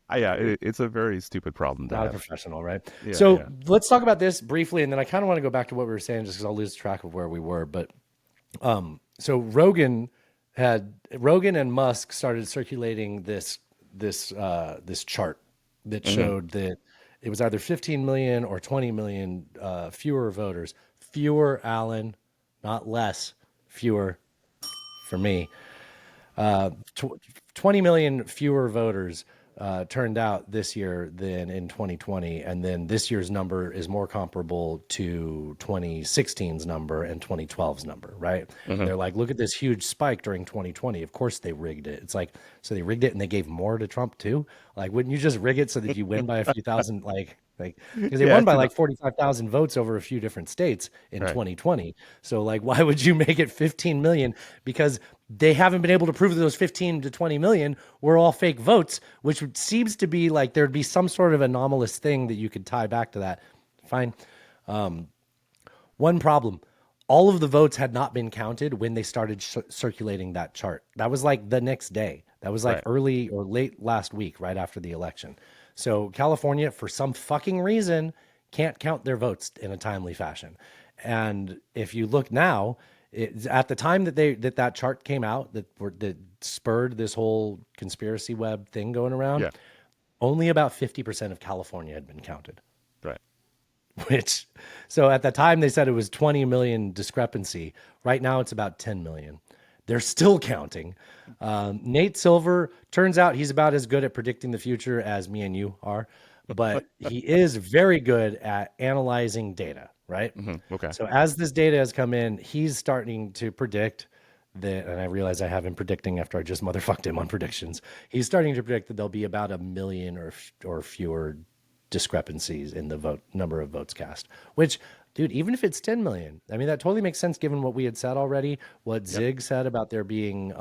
it's a very stupid problem. Not a professional, right? So let's talk about this briefly, and then I kind of want to go back to what we were saying, just because I'll lose track of where we were. But so Rogan and Musk started circulating this chart that showed that it was either 15 million or 20 million fewer voters. Fewer, Allan, not less. Fewer for me. 20 million fewer voters turned out this year than in 2020. And then this year's number is more comparable to 2016's number and 2012's number, right? They're like, look at this huge spike during 2020. Of course they rigged it. It's like, so they rigged it and they gave more to Trump too? Like, wouldn't you just rig it so that you win by a few thousand, because they won by like 45,000 votes over a few different states in 2020. So like, why would you make it 15 million? Because they haven't been able to prove that those 15 to 20 million were all fake votes, which seems to be like there'd be some sort of anomalous thing that you could tie back to that. Fine. One problem. All of the votes had not been counted when they started circulating that chart. That was like the next day. That was like early or late last week, right after the election. So California, for some fucking reason, can't count their votes in a timely fashion. And if you look now, at the time that that chart came out, that spurred this whole conspiracy web thing going around, only about 50% of California had been counted. Right. So at the time they said it was 20 million discrepancy. Right now it's about 10 million. They're still counting. Nate Silver, turns out he's about as good at predicting the future as me and you are, but he is very good at analyzing data, right? Okay. So as this data has come in, he's starting to predict that, and I realize I have him predicting after I just motherfucked him on predictions. He's starting to predict that there'll be about 1 million or fewer discrepancies in the number of votes cast, which, dude, even if it's 10 million, I mean, that totally makes sense given what we had said already, what Zig said about there being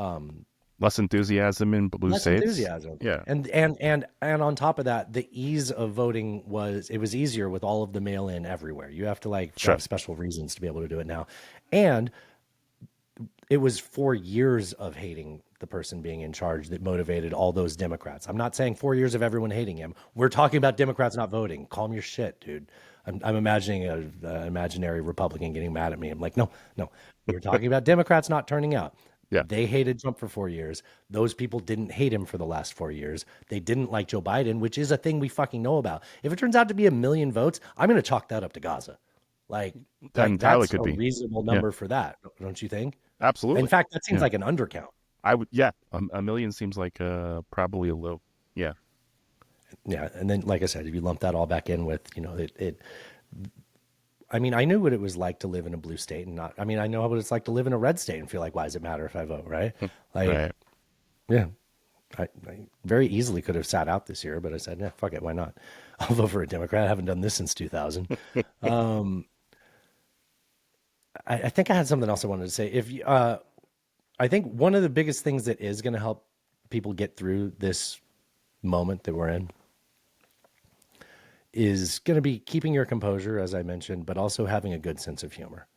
less enthusiasm in blue states. Enthusiasm. Yeah. And on top of that, the ease of voting was easier with all of the mail in everywhere. You have to have special reasons to be able to do it now. And it was 4 years of hating the person being in charge that motivated all those Democrats. I'm not saying 4 years of everyone hating him. We're talking about Democrats not voting. Calm your shit, dude. I'm imagining an imaginary Republican getting mad at me. I'm like, no. We're talking about Democrats not turning out. Yeah. They hated Trump for 4 years. Those people didn't hate him for the last 4 years. They didn't like Joe Biden, which is a thing we fucking know about. If it turns out to be 1 million votes, I'm going to chalk that up to Gaza. That's could a be reasonable number for that, don't you think? Absolutely. In fact, that seems like an undercount. I would, 1 million seems like probably a low. Yeah. Yeah, and then like I said, if you lump that all back in with, I mean, I knew what it was like to live in a blue state and I know what it's like to live in a red state and feel like, why does it matter if I vote, right? Right. Yeah. I very easily could have sat out this year, but I said, yeah, fuck it, why not? I'll vote for a Democrat. I haven't done this since 2000. I think I had something else I wanted to say. I think one of the biggest things that is going to help people get through this moment that we're in is going to be keeping your composure, as I mentioned, but also having a good sense of humor.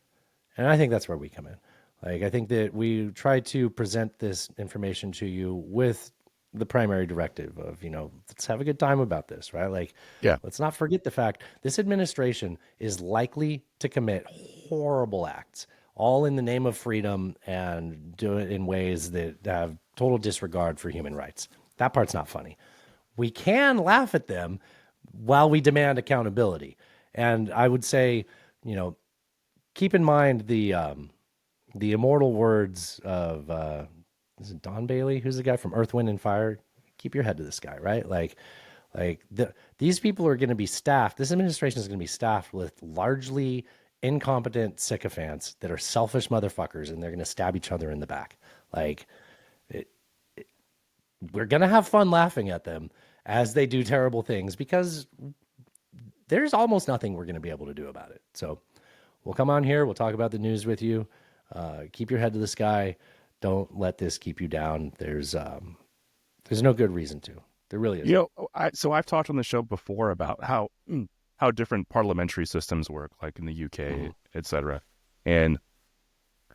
And I think that's where we come in. Like, I think that we try to present this information to you with the primary directive of, let's have a good time about this, right? Like, let's not forget the fact this administration is likely to commit horrible acts, all in the name of freedom and do it in ways that have total disregard for human rights. That part's not funny. We can laugh at them while we demand accountability. And I would say, keep in mind the immortal words of, is it Don Bailey? Who's the guy from Earth, Wind, and Fire? Keep your head to the sky, right? These people are going to be staffed. This administration is going to be staffed with largely incompetent sycophants that are selfish motherfuckers, and they're going to stab each other in the back. We're going to have fun laughing at them as they do terrible things because there's almost nothing we're going to be able to do about it. So we'll come on here. We'll talk about the news with you. Keep your head to the sky. Don't let this keep you down. There's no good reason to. There really is. So I've talked on the show before about how different parliamentary systems work, like in the UK, et cetera, and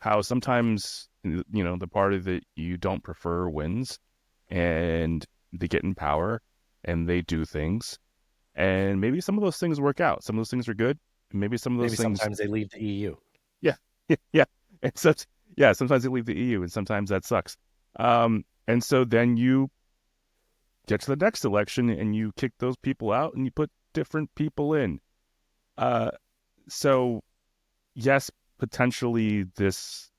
how sometimes, the party that you don't prefer wins and they get in power and they do things, and maybe some of those things work out. Some of those things are good. And maybe some of those things. Sometimes they leave the EU. Yeah. And sometimes they leave the EU, and sometimes that sucks. And so then you get to the next election and you kick those people out and you put different people in. So yes, potentially this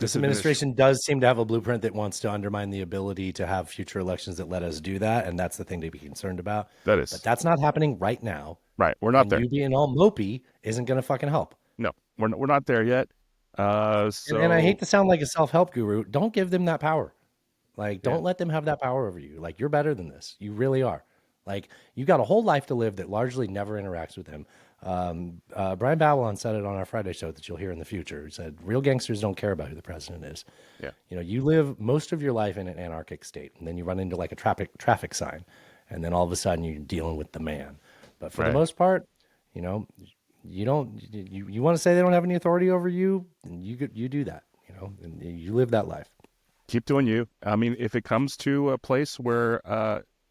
administration does seem to have a blueprint that wants to undermine the ability to have future elections that let us do that, and that's the thing to be concerned about. That is. But that's not happening right now. Right, we're not there. You being all mopey isn't going to fucking help. No, we're not there yet. And I hate to sound like a self-help guru. Don't give them that power. Don't let them have that power over you. You're better than this. You really are. You got a whole life to live that largely never interacts with them. Brian Babylon said it on our Friday show that you'll hear in the future. He said, real gangsters don't care about who the president is. Yeah. You live most of your life in an anarchic state, and then you run into a traffic sign, and then all of a sudden you're dealing with the man. But for the most part, you want to say they don't have any authority over you, and you do that, and you live that life. Keep doing you. I mean, if it comes to a place where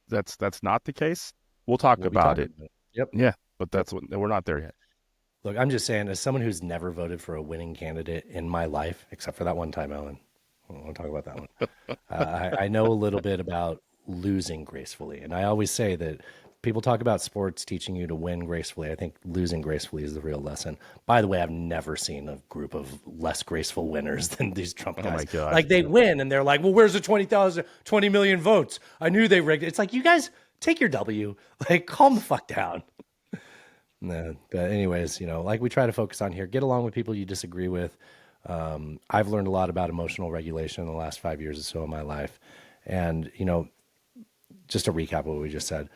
that's not the case, we'll talk about it. Yep. Yeah, but we're not there yet. Look, I'm just saying, as someone who's never voted for a winning candidate in my life, except for that one time, Ellen, I don't want to talk about that one. I know a little bit about losing gracefully, and I always say that people talk about sports teaching you to win gracefully. I think losing gracefully is the real lesson. By the way, I've never seen a group of less graceful winners than these Trump guys. Oh my God. They win and they're like, well, where's the 20 million votes? I knew they rigged it. It's like, you guys take your W, calm the fuck down. No, but anyways, we try to focus on here, get along with people you disagree with. I've learned a lot about emotional regulation in the last 5 years or so of my life. And, just to recap what we just said,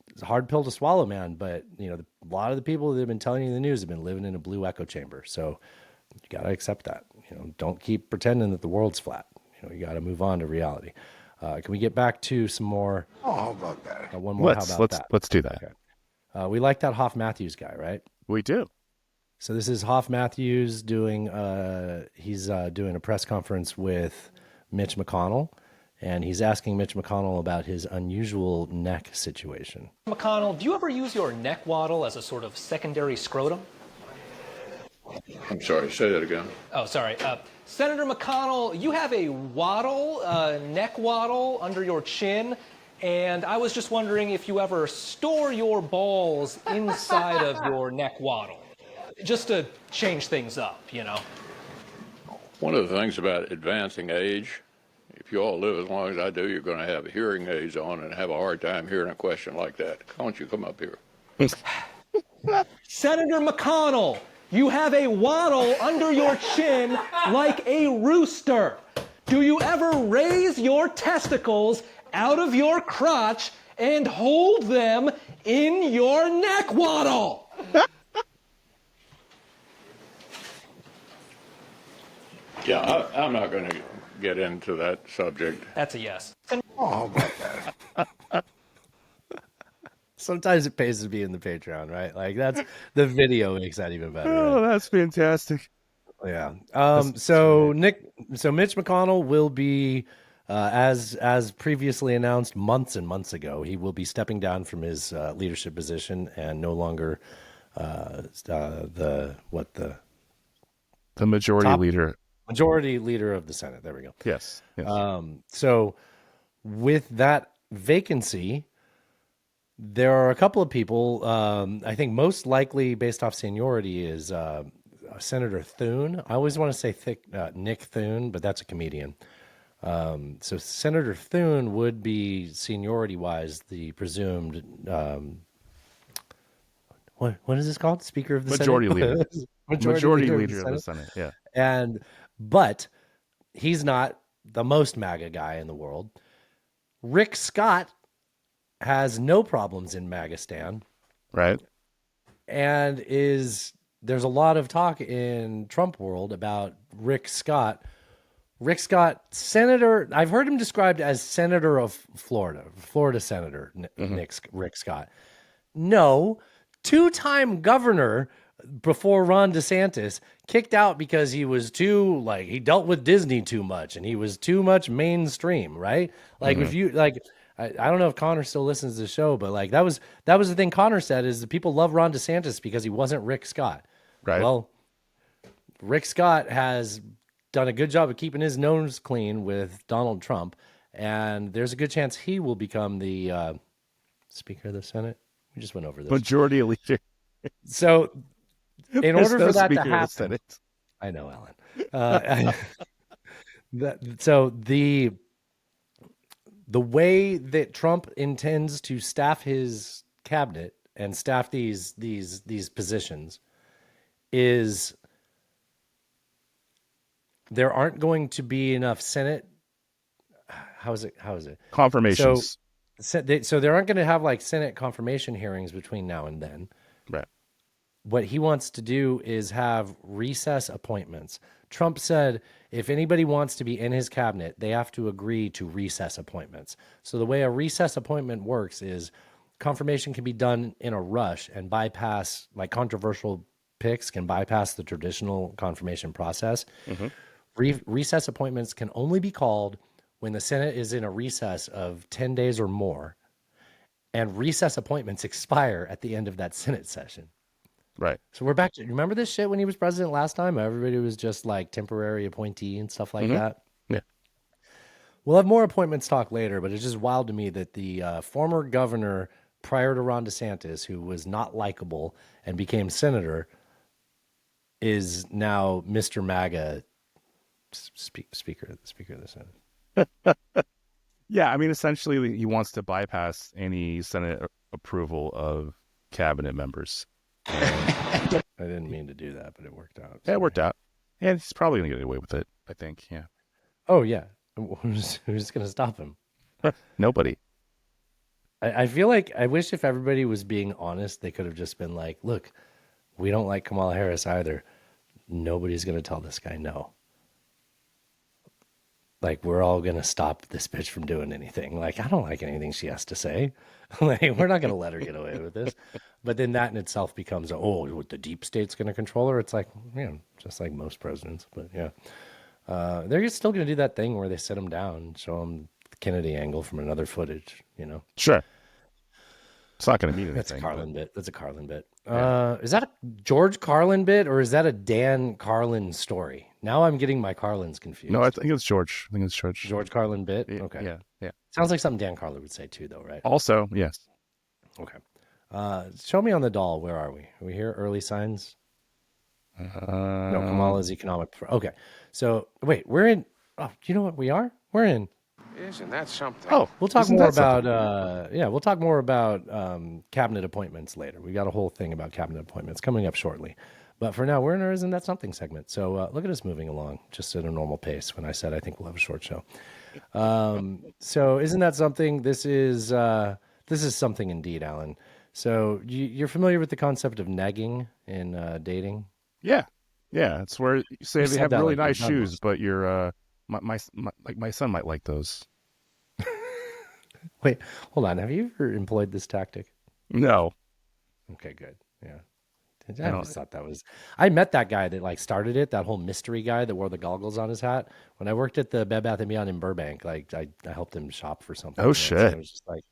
it's a hard pill to swallow, man. But, a lot of the people that have been telling you the news have been living in a blue echo chamber. So you got to accept that. Don't keep pretending that the world's flat. You got to move on to reality. Can we get back to some more? Oh, how about that? One more. How about that? Let's do that. Okay. We like that Hoff Matthews guy, right? We do. So this is Hoff Matthews doing a press conference with Mitch McConnell. And he's asking Mitch McConnell about his unusual neck situation. McConnell, do you ever use your neck waddle as a sort of secondary scrotum? I'm sorry, say that again. Oh, sorry. Senator McConnell, you have a waddle, neck waddle under your chin, and I was just wondering if you ever store your balls inside of your neck waddle, just to change things up, One of the things about advancing age, if you all live as long as I do, you're going to have hearing aids on and have a hard time hearing a question like that. Why don't you come up here? Senator McConnell, you have a waddle under your chin like a rooster. Do you ever raise your testicles out of your crotch and hold them in your neck waddle? Yeah, I'm not going to get into that subject. That's a yes. Oh, Sometimes it pays to be in the Patreon, right? Like that's the video makes that even better. Oh, Right? that's fantastic. Yeah. So Mitch McConnell will be, as previously announced months and months ago, he will be stepping down from his leadership position and no longer the majority leader. Majority leader of the Senate. There we go. Yes. So with that vacancy, there are a couple of people. I think most likely, based off seniority, is Senator Thune. I always want to say Nick Thune, but that's a comedian. So Senator Thune would be seniority-wise the presumed what is this called? Speaker of the Majority Senate? leader. Majority leader of the Senate. Yeah. But he's not the most MAGA guy in the world. Rick Scott has no problems in MAGAstan. Right. And there's a lot of talk in Trump world about Rick Scott. Rick Scott, senator, I've heard him described as senator of Florida senator, Rick Scott. No, two-time governor before Ron DeSantis, kicked out because he was he dealt with Disney too much and he was too much mainstream, right? Like if you I don't know if Connor still listens to the show, but like that was the thing Connor said is that people love Ron DeSantis because he wasn't Rick Scott. Right. Well, Rick Scott has done a good job of keeping his nose clean with Donald Trump, and there's a good chance he will become the Speaker of the Senate. We just went over this. Majority leader. So in order for that to Speaker of the happen, Senate. I know, Alan. So the way that Trump intends to staff his cabinet and staff these positions is there aren't going to be enough Senate. How is it? Confirmations. So there aren't going to have like Senate confirmation hearings between now and then. Right. What he wants to do is have recess appointments. Trump said if anybody wants to be in his cabinet, they have to agree to recess appointments. So the way a recess appointment works is confirmation can be done in a rush and bypass, like controversial picks can bypass the traditional confirmation process. Recess appointments can only be called when the Senate is in a recess of 10 days or more, and recess appointments expire at the end of that Senate session. Right. So we're back to, remember this shit when he was president last time? Everybody was just like temporary appointee and stuff like that. Yeah. We'll have more appointments talk later, but it's just wild to me that the former governor prior to Ron DeSantis, who was not likable and became senator, is now Mr. MAGA, Speaker of the Senate. Yeah, I mean, essentially, he wants to bypass any Senate approval of cabinet members. I didn't mean to do that, but it worked out. Yeah, it worked out. And he's probably going to get away with it, I think. Yeah. Oh, yeah. Who's going to stop him? Nobody. I feel like I wish if everybody was being honest, they could have just been like, look, we don't like Kamala Harris either. Nobody's going to tell this guy no. Like, we're all going to stop this bitch from doing anything. Like, I don't like anything she has to say. Like, we're not going to let her get away with this. But then that in itself becomes, the deep state's going to control her. It's like, just like most presidents. But yeah, they're still going to do that thing where they sit him down and show him the Kennedy angle from another footage, Sure. It's not going to mean anything. That's a Carlin bit. That's a Carlin bit. Yeah. Is that a George Carlin bit or is that a Dan Carlin story? Now I'm getting my Carlins confused. No, I think it's George. I think it's George. George Carlin bit? Okay. Yeah. Sounds like something Dan Carlin would say too, though, right? Also, yes. Okay. Show me on the doll. Where are we? Are we here? Early signs? No, Kamala's economic. Okay. So, wait, we're in. Oh, you know what we are? We're in. Isn't that something? Oh, we'll talk more about we'll talk more about cabinet appointments later. We got a whole thing about cabinet appointments coming up shortly. But for now, we're in our Isn't That Something segment. So look at us moving along just at a normal pace when I said I think we'll have a short show. So Isn't That Something? This is something indeed, Alan. So you're familiar with the concept of negging in dating? Yeah. It's where you say they have really nice shoes, most. but you're my son might like those. Wait, hold on. Have you ever employed this tactic? No. Okay, good. Yeah. I always thought that was. I met that guy that like started it. That whole mystery guy that wore the goggles on his hat. When I worked at the Bed Bath & Beyond in Burbank, like I helped him shop for something. Oh shit! So I was just like,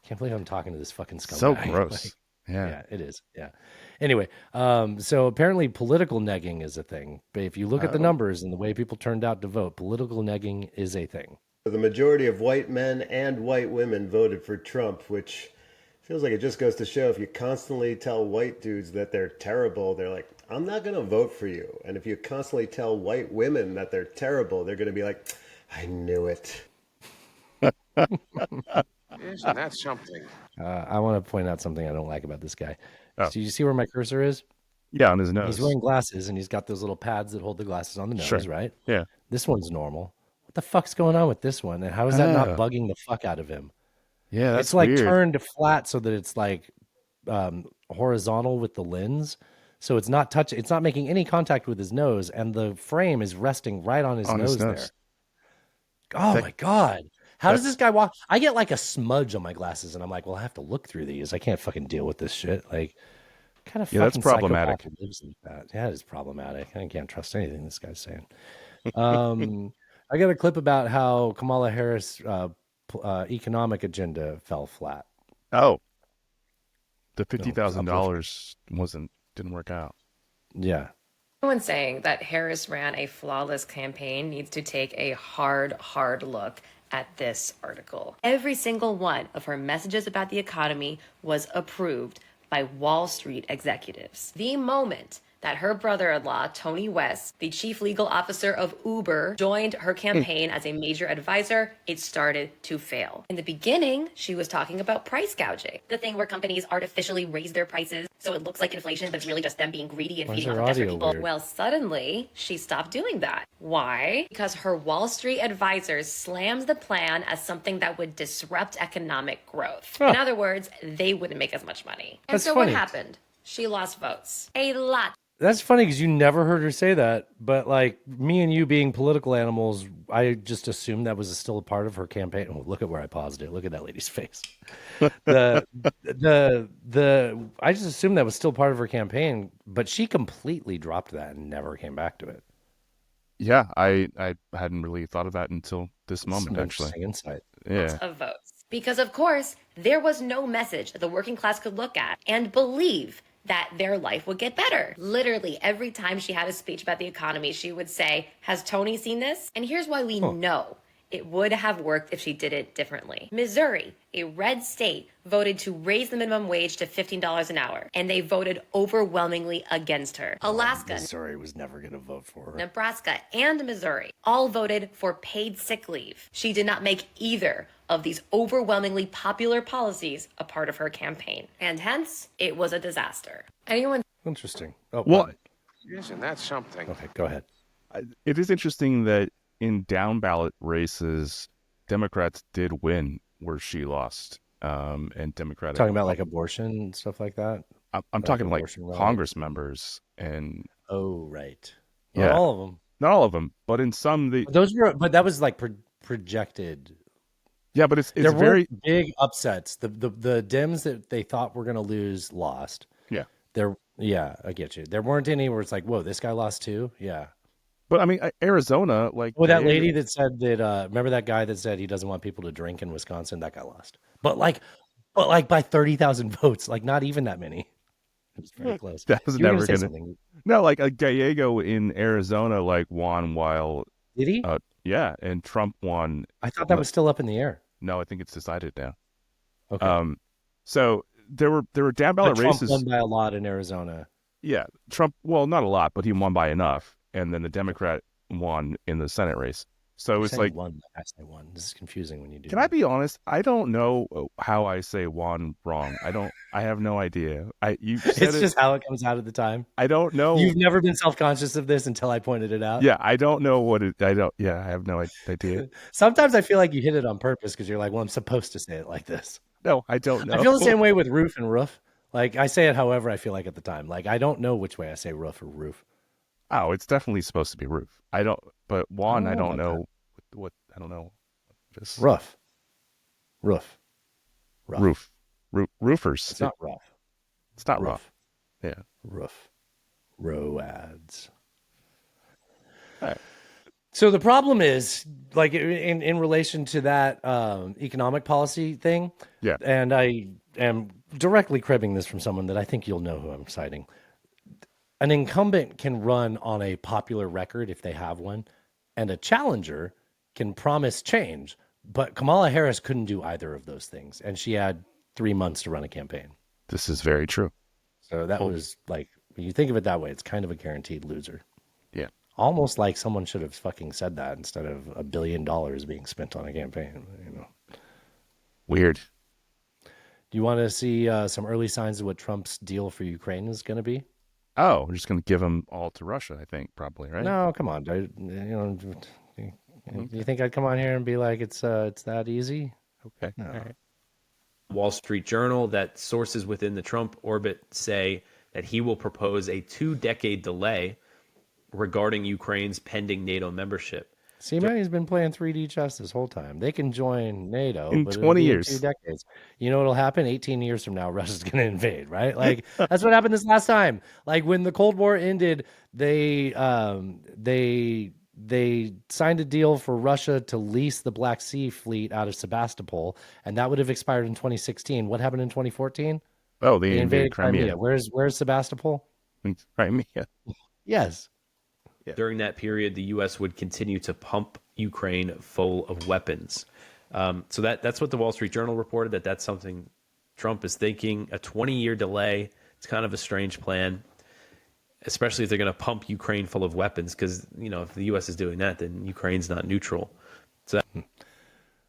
can't believe I'm talking to this fucking scumbag. So gross. Like, yeah. Yeah, it is. Yeah. Anyway, so apparently political negging is a thing. But if you look at the numbers and the way people turned out to vote, political negging is a thing. The majority of white men and white women voted for Trump, which feels like it just goes to show if you constantly tell white dudes that they're terrible, they're like, I'm not going to vote for you. And if you constantly tell white women that they're terrible, they're going to be like, I knew it. Isn't that something? I want to point out something I don't like about this guy. Oh. So you see where my cursor is? Yeah, on his nose. He's wearing glasses, and he's got those little pads that hold the glasses on the nose, Sure. right? Yeah. This one's normal. What the fuck's going on with this one? And how is that not bugging the fuck out of him? Yeah, that's it's like weird. turned flat so that it's like horizontal with the lens. So it's not it's not making any contact with his nose, and the frame is resting right on his nose there. Oh my God. How does this guy walk? I get like a smudge on my glasses, and I'm like, well, I have to look through these. I can't fucking deal with this shit. Like, kind of that's fucking problematic. psychopath lives like that. Yeah, it is problematic. I can't trust anything this guy's saying. I got a clip about how Kamala Harris' economic agenda fell flat. Oh, the $50,000 didn't work out. Yeah. Everyone saying that Harris ran a flawless campaign needs to take a hard look at this article. Every single one of her messages about the economy was approved by Wall Street executives. The moment that her brother-in-law, Tony West, the chief legal officer of Uber, joined her campaign as a major advisor, it started to fail. In the beginning, she was talking about price gouging, the thing where companies artificially raise their prices so it looks like inflation, but it's really just them being greedy and feeding off of desperate people. Weird? Well, suddenly, she stopped doing that. Why? Because her Wall Street advisors slammed the plan as something that would disrupt economic growth. In other words, they wouldn't make as much money. And so what happened? She lost votes. A lot. That's funny because you never heard her say that. But like me and you being political animals, I just assumed that was still a part of her campaign. Oh, look at where I paused it. Look at that lady's face. I just assumed that was still part of her campaign, but she completely dropped that and never came back to it. Yeah, I hadn't really thought of that until this moment, Some actually. interesting insight. Yeah. Of votes. Because of course, there was no message that the working class could look at and believe that their life would get better. Literally every time she had a speech about the economy, she would say, has Tony seen this? And here's why we know it would have worked if she did it differently. Missouri, a red state, voted to raise the minimum wage to $15 an hour, and they voted overwhelmingly against her. Alaska, Missouri was never going to vote for her. Nebraska, and Missouri all voted for paid sick leave. She did not make either of these overwhelmingly popular policies a part of her campaign, and hence, it was a disaster. Anyone? Interesting. Oh, Well, Isn't that something? okay, go ahead. it is interesting that in down ballot races, Democrats did win where she lost. And Democratic Talking about like abortion and stuff like that. I'm talking like abortion rights. Congress members and Right. yeah, Not all of them. Not all of them, but in some But that was like projected. Yeah, but it's there very were big upsets. The Dems that they thought were going to lose lost. Yeah, I get you. There weren't any where it's like, whoa, this guy lost too. Yeah. But I mean, Arizona, like that lady that said that. Remember that guy that said he doesn't want people to drink in Wisconsin? That guy lost, but like by 30,000 votes. Like not even that many. It was very close. That was You were never say gonna. something. No, like a Gallego in Arizona, like won while Did he? Yeah, and Trump won. I thought that was still up in the air. No, I think it's decided now. Okay. So there were down ballot But Trump races. won by a lot in Arizona. Yeah, Trump. Well, not a lot, but he won by enough, and then the Democrat won in the Senate race. So You're it's saying like, one, like I say one. This is confusing when you do can I be honest? I don't know how I say one wrong. I have no idea. You said It's it. just how it comes out at the time. I don't know. You've never been self-conscious of this until I pointed it out. Yeah, I don't know what it. Yeah, I have no idea. Sometimes I feel like you hit it on purpose because you're like, well, I'm supposed to say it like this. No, I don't know. I feel the same way with roof and roof. Like I say it however I feel like at the time. Like I don't know which way I say roof or roof. Oh, it's definitely supposed to be roof. I don't, but one, I don't know what. I don't know. Just roof. Roofers. It's not rough. It's not roof. rough. Yeah. Roof. Roads. All right. So the problem is, like, in relation to that economic policy thing, yeah, and I am directly cribbing this from someone that I think you'll know who I'm citing. An incumbent can run on a popular record if they have one, and a challenger can promise change. But Kamala Harris couldn't do either of those things, and she had 3 months to run a campaign. This is very true. So that was like, when you think of it that way, it's kind of a guaranteed loser. Yeah. Almost like someone should have fucking said that instead of $1 billion being spent on a campaign. Weird. Do you want to see some early signs of what Trump's deal for Ukraine is going to be? Oh, we're just going to give them all to Russia, I think, probably, right? No, come on. Do you think I'd come on here and be like, it's that easy? Okay. No. All right. Wall Street Journal that sources within the Trump orbit say that he will propose a 2-decade delay regarding Ukraine's pending NATO membership. See, man, he's been playing 3D chess this whole time. They can join NATO in but 20 years. 2 decades. You know what'll happen? 18 years from now, Russia's going to invade, right? Like that's what happened this last time. Like when the Cold War ended, they signed a deal for Russia to lease the Black Sea fleet out of Sebastopol, and that would have expired in 2016. What happened in 2014? Oh, they invaded Crimea. Where's Sebastopol? Crimea. Yes. Yeah. During that period, the U.S. would continue to pump Ukraine full of weapons. So that's what the Wall Street Journal reported, that's something Trump is thinking. A 20-year delay. It's kind of a strange plan, especially if they're going to pump Ukraine full of weapons, because, if the U.S. is doing that, then Ukraine's not neutral. So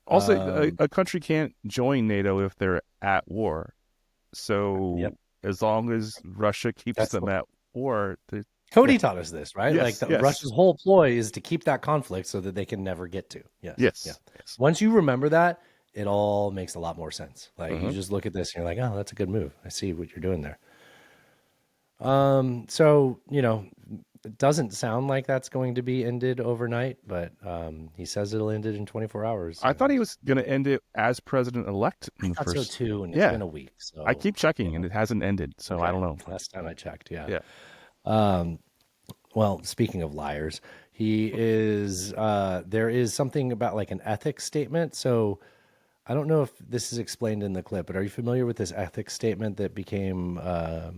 also, a country can't join NATO if they're at war. So as long as Russia keeps them at war... Cody taught us this, right? Yes, like Russia's whole ploy is to keep that conflict so that they can never get to. Yes. Once you remember that, it all makes a lot more sense. Like you just look at this and you're like, oh, that's a good move. I see what you're doing there. So, it doesn't sound like that's going to be ended overnight, but he says it'll end it in 24 hours. I thought he was going to end it as president-elect. I thought so too, and it's been a week. So I keep checking, and it hasn't ended, so okay. I don't know. Last time I checked, Yeah. Well, speaking of liars, he is. There is something about like an ethics statement. So I don't know if this is explained in the clip, but are you familiar with this ethics statement that became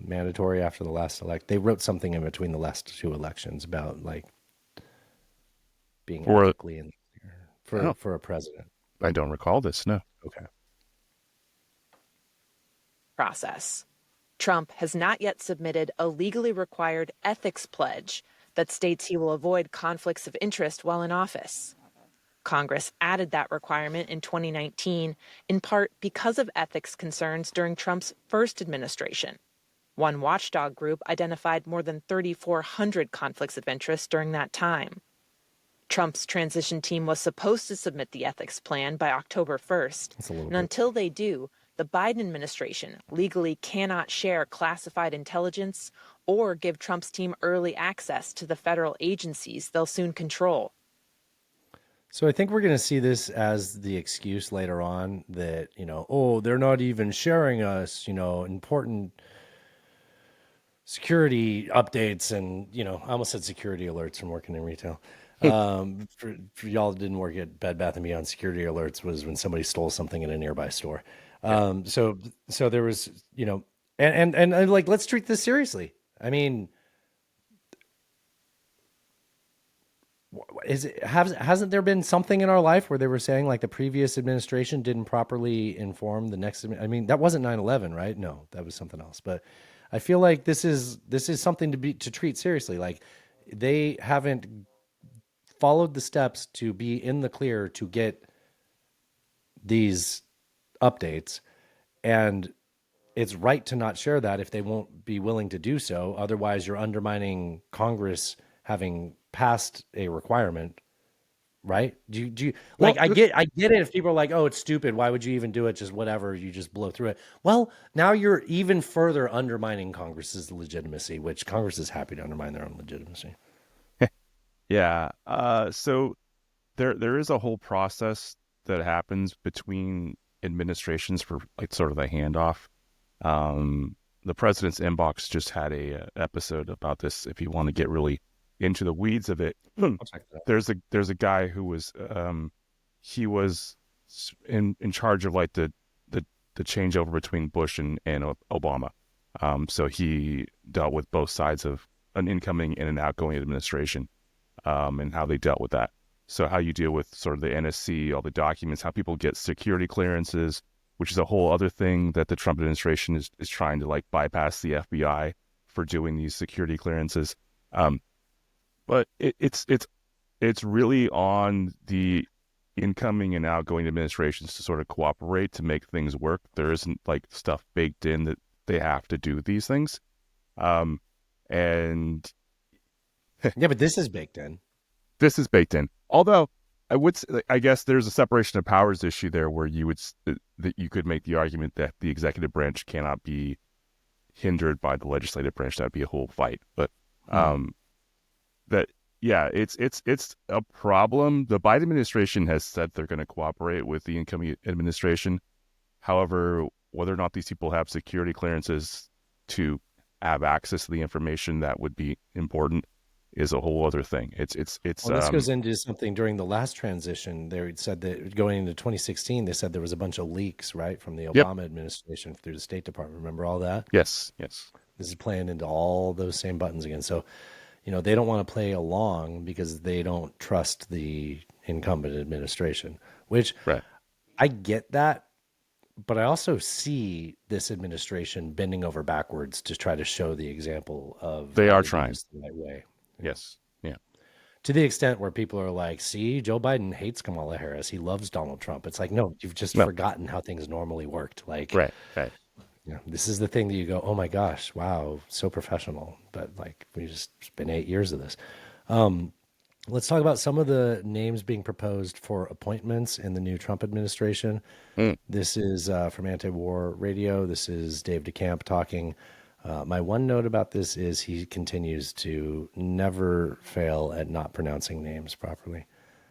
mandatory after the last elect? They wrote something in between the last 2 elections about like being ethically in for a president. I don't recall this. No. Okay. Process. Trump has not yet submitted a legally required ethics pledge that states he will avoid conflicts of interest while in office. Congress added that requirement in 2019, in part because of ethics concerns during Trump's first administration. One watchdog group identified more than 3,400 conflicts of interest during that time. Trump's transition team was supposed to submit the ethics plan by October 1st, and until they do, the Biden administration legally cannot share classified intelligence or give Trump's team early access to the federal agencies they'll soon control. So I think we're going to see this as the excuse later on that, they're not even sharing us, important security updates and, I almost said security alerts from working in retail. For y'all that didn't work at Bed Bath & Beyond, security alerts was when somebody stole something in a nearby store. So there was, and like, let's treat this seriously. I mean, hasn't there been something in our life where they were saying like the previous administration didn't properly inform the next? I mean, that wasn't 9/11, right? No, that was something else. But I feel like this is something to treat seriously. Like they haven't followed the steps to be in the clear to get these updates, and it's right to not share that if they won't be willing to do so. Otherwise, you're undermining Congress having passed a requirement, right? Do you like? Well, I get it. If people are like, "Oh, it's stupid. Why would you even do it? Just whatever. You just blow through it." Well, now you're even further undermining Congress's legitimacy, which Congress is happy to undermine their own legitimacy. Yeah. So there is a whole process that happens between administrations for like sort of the handoff. The president's inbox just had a episode about this. If you want to get really into the weeds of it, there's a guy who was he was in charge of like the changeover between Bush and Obama. So he dealt with both sides of an incoming and an outgoing administration, and how they dealt with that. So how you deal with sort of the NSC, all the documents, how people get security clearances, which is a whole other thing that the Trump administration is trying to like bypass the FBI for doing these security clearances. But it's really on the incoming and outgoing administrations to sort of cooperate to make things work. There isn't like stuff baked in that they have to do these things. And yeah, but this is baked in. This is baked in. Although I guess there's a separation of powers issue there where that you could make the argument that the executive branch cannot be hindered by the legislative branch. That'd be a whole fight. But it's a problem. The Biden administration has said they're going to cooperate with the incoming administration. However, whether or not these people have security clearances to have access to the information that would be important is a whole other thing. It's well, this goes into something during the last transition. They said that going into 2016, they said there was a bunch of leaks, right, from the Obama administration through the State Department. Remember all that? Yes. This is playing into all those same buttons again. So, they don't want to play along because they don't trust the incumbent administration, which I get that. But I also see this administration bending over backwards to try to show the example of they are trying the right way. Yes. Yeah. To the extent where people are like, see, Joe Biden hates Kamala Harris. He loves Donald Trump. It's like, no, you've just forgotten how things normally worked. Like, right. This is the thing that you go, oh my gosh, wow, so professional. But like, it's been 8 years of this. Let's talk about some of the names being proposed for appointments in the new Trump administration. This is from Anti-War Radio. This is Dave DeCamp talking. My one note about this is he continues to never fail at not pronouncing names properly.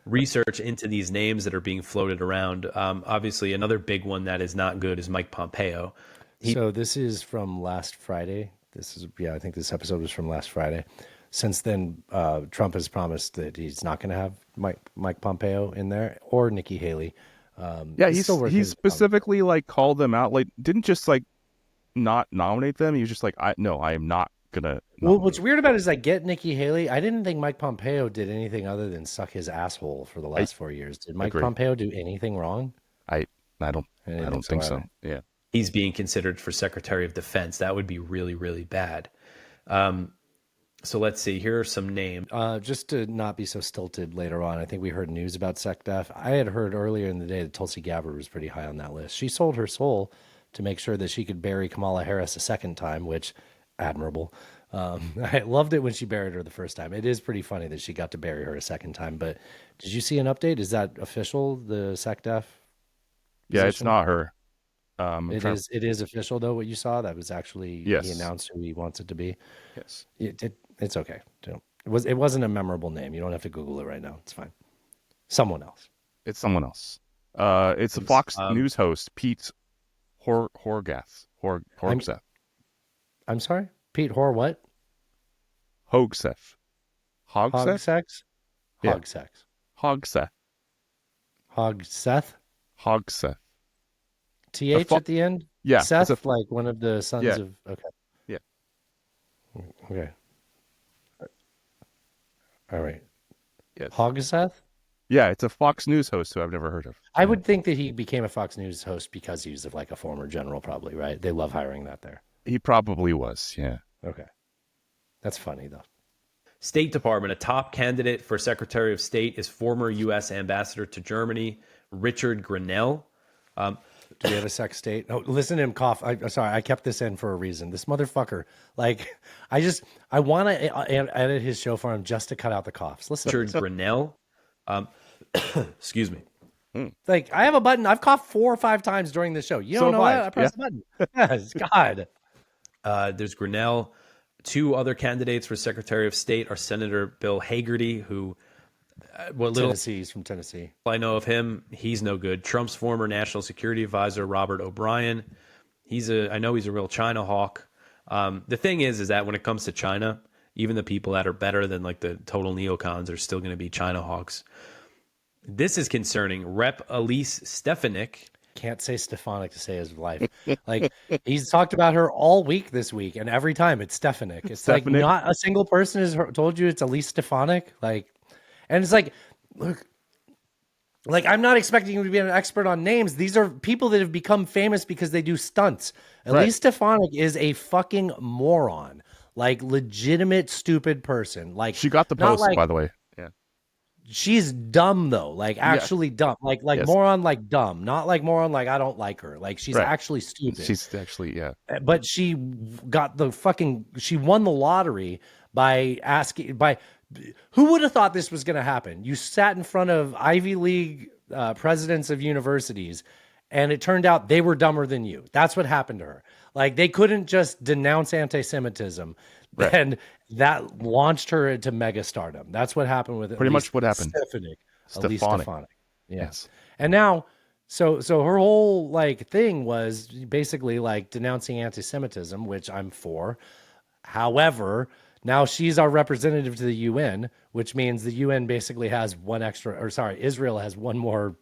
Research into these names that are being floated around. Obviously, another big one that is not good is Mike Pompeo. So this is from last Friday. I think this episode was from last Friday. Since then, Trump has promised that he's not going to have Mike Pompeo in there or Nikki Haley. He's specifically like called them out. Like, didn't just like not nominate them. He was just like, I am not gonna. Well, what's weird about it is I get Nikki Haley. I didn't think Mike Pompeo did anything other than suck his asshole for the last 4 years. Did Mike Pompeo do anything wrong? I don't think so. Yeah, he's being considered for Secretary of Defense. That would be really, really bad. So let's see. Here are some names. Just to not be so stilted later on, I think we heard news about SecDef. I had heard earlier in the day that Tulsi Gabbard was pretty high on that list. She sold her soul to make sure that she could bury Kamala Harris a second time, which, admirable. I loved it when she buried her the first time. It is pretty funny that she got to bury her a second time. But did you see an update? Is that official, the SecDef? Yeah, it's not her. It is official, though, what you saw? That was actually he announced who he wants it to be? Yes. It's okay. It wasn't a memorable name. You don't have to Google it right now. It's fine. Someone else. It's someone else. It's a Fox News host, Pete Horgath. I'm sorry? Pete what? Hogseth. Hogseth? Yeah. Hogseth. Hogseth. Hogseth? Hogseth. TH at the end? Yeah. Seth, like one of the sons of... Okay. Yeah. Okay. All right. Yes. Hogseth? Yeah, it's a Fox News host who I've never heard of. I would think that he became a Fox News host because he was like a former general, probably, right? They love hiring that there. He probably was, yeah. Okay. That's funny, though. State Department, a top candidate for Secretary of State is former U.S. Ambassador to Germany, Richard Grenell. Do we have a sex state? Oh, listen to him cough. Sorry, I kept this in for a reason. This motherfucker, like, I want to edit his show for him just to cut out the coughs. Listen, Richard Grenell. Excuse me. Like, I have a button. I've coughed 4 or 5 times during the show. You don't know that? I pressed the button. Yes, God. There's Grenell. 2 other candidates for Secretary of State are Senator Bill Hagerty, who, what little Tennessee's from Tennessee I know of him, he's no good. Trump's former National Security Advisor, Robert O'Brien. I know he's a real China hawk. The thing is that when it comes to China, even the people that are better than like the total neocons are still going to be China hawks. This is concerning. Rep. Elise Stefanik. Can't say Stefanik to say his life. Like, he's talked about her all week this week, and every time it's Stefanik. It's Stefanik. like not a single person has told you it's Elise Stefanik. Like, and it's like, look, like, I'm not expecting you to be an expert on names. These are people that have become famous because they do stunts. Elise Stefanik is a fucking moron. Like, legitimate stupid person. Like, she got the post, by the way. Yeah. She's dumb though, like actually dumb, like Yes. moron, like dumb, not like moron, like I don't like her. Like, she's actually stupid. She's actually, yeah. But she got she won the lottery by who would have thought this was going to happen? You sat in front of Ivy League presidents of universities, and it turned out they were dumber than you. That's what happened to her. Like, they couldn't just denounce anti-Semitism. Right. And that launched her into mega stardom. That's what happened with Pretty much what happened. Elise Stefanik. Yes. And now, so her whole like thing was basically like denouncing anti-Semitism, which I'm for. However, now she's our representative to the UN, which means the UN basically has Israel has one more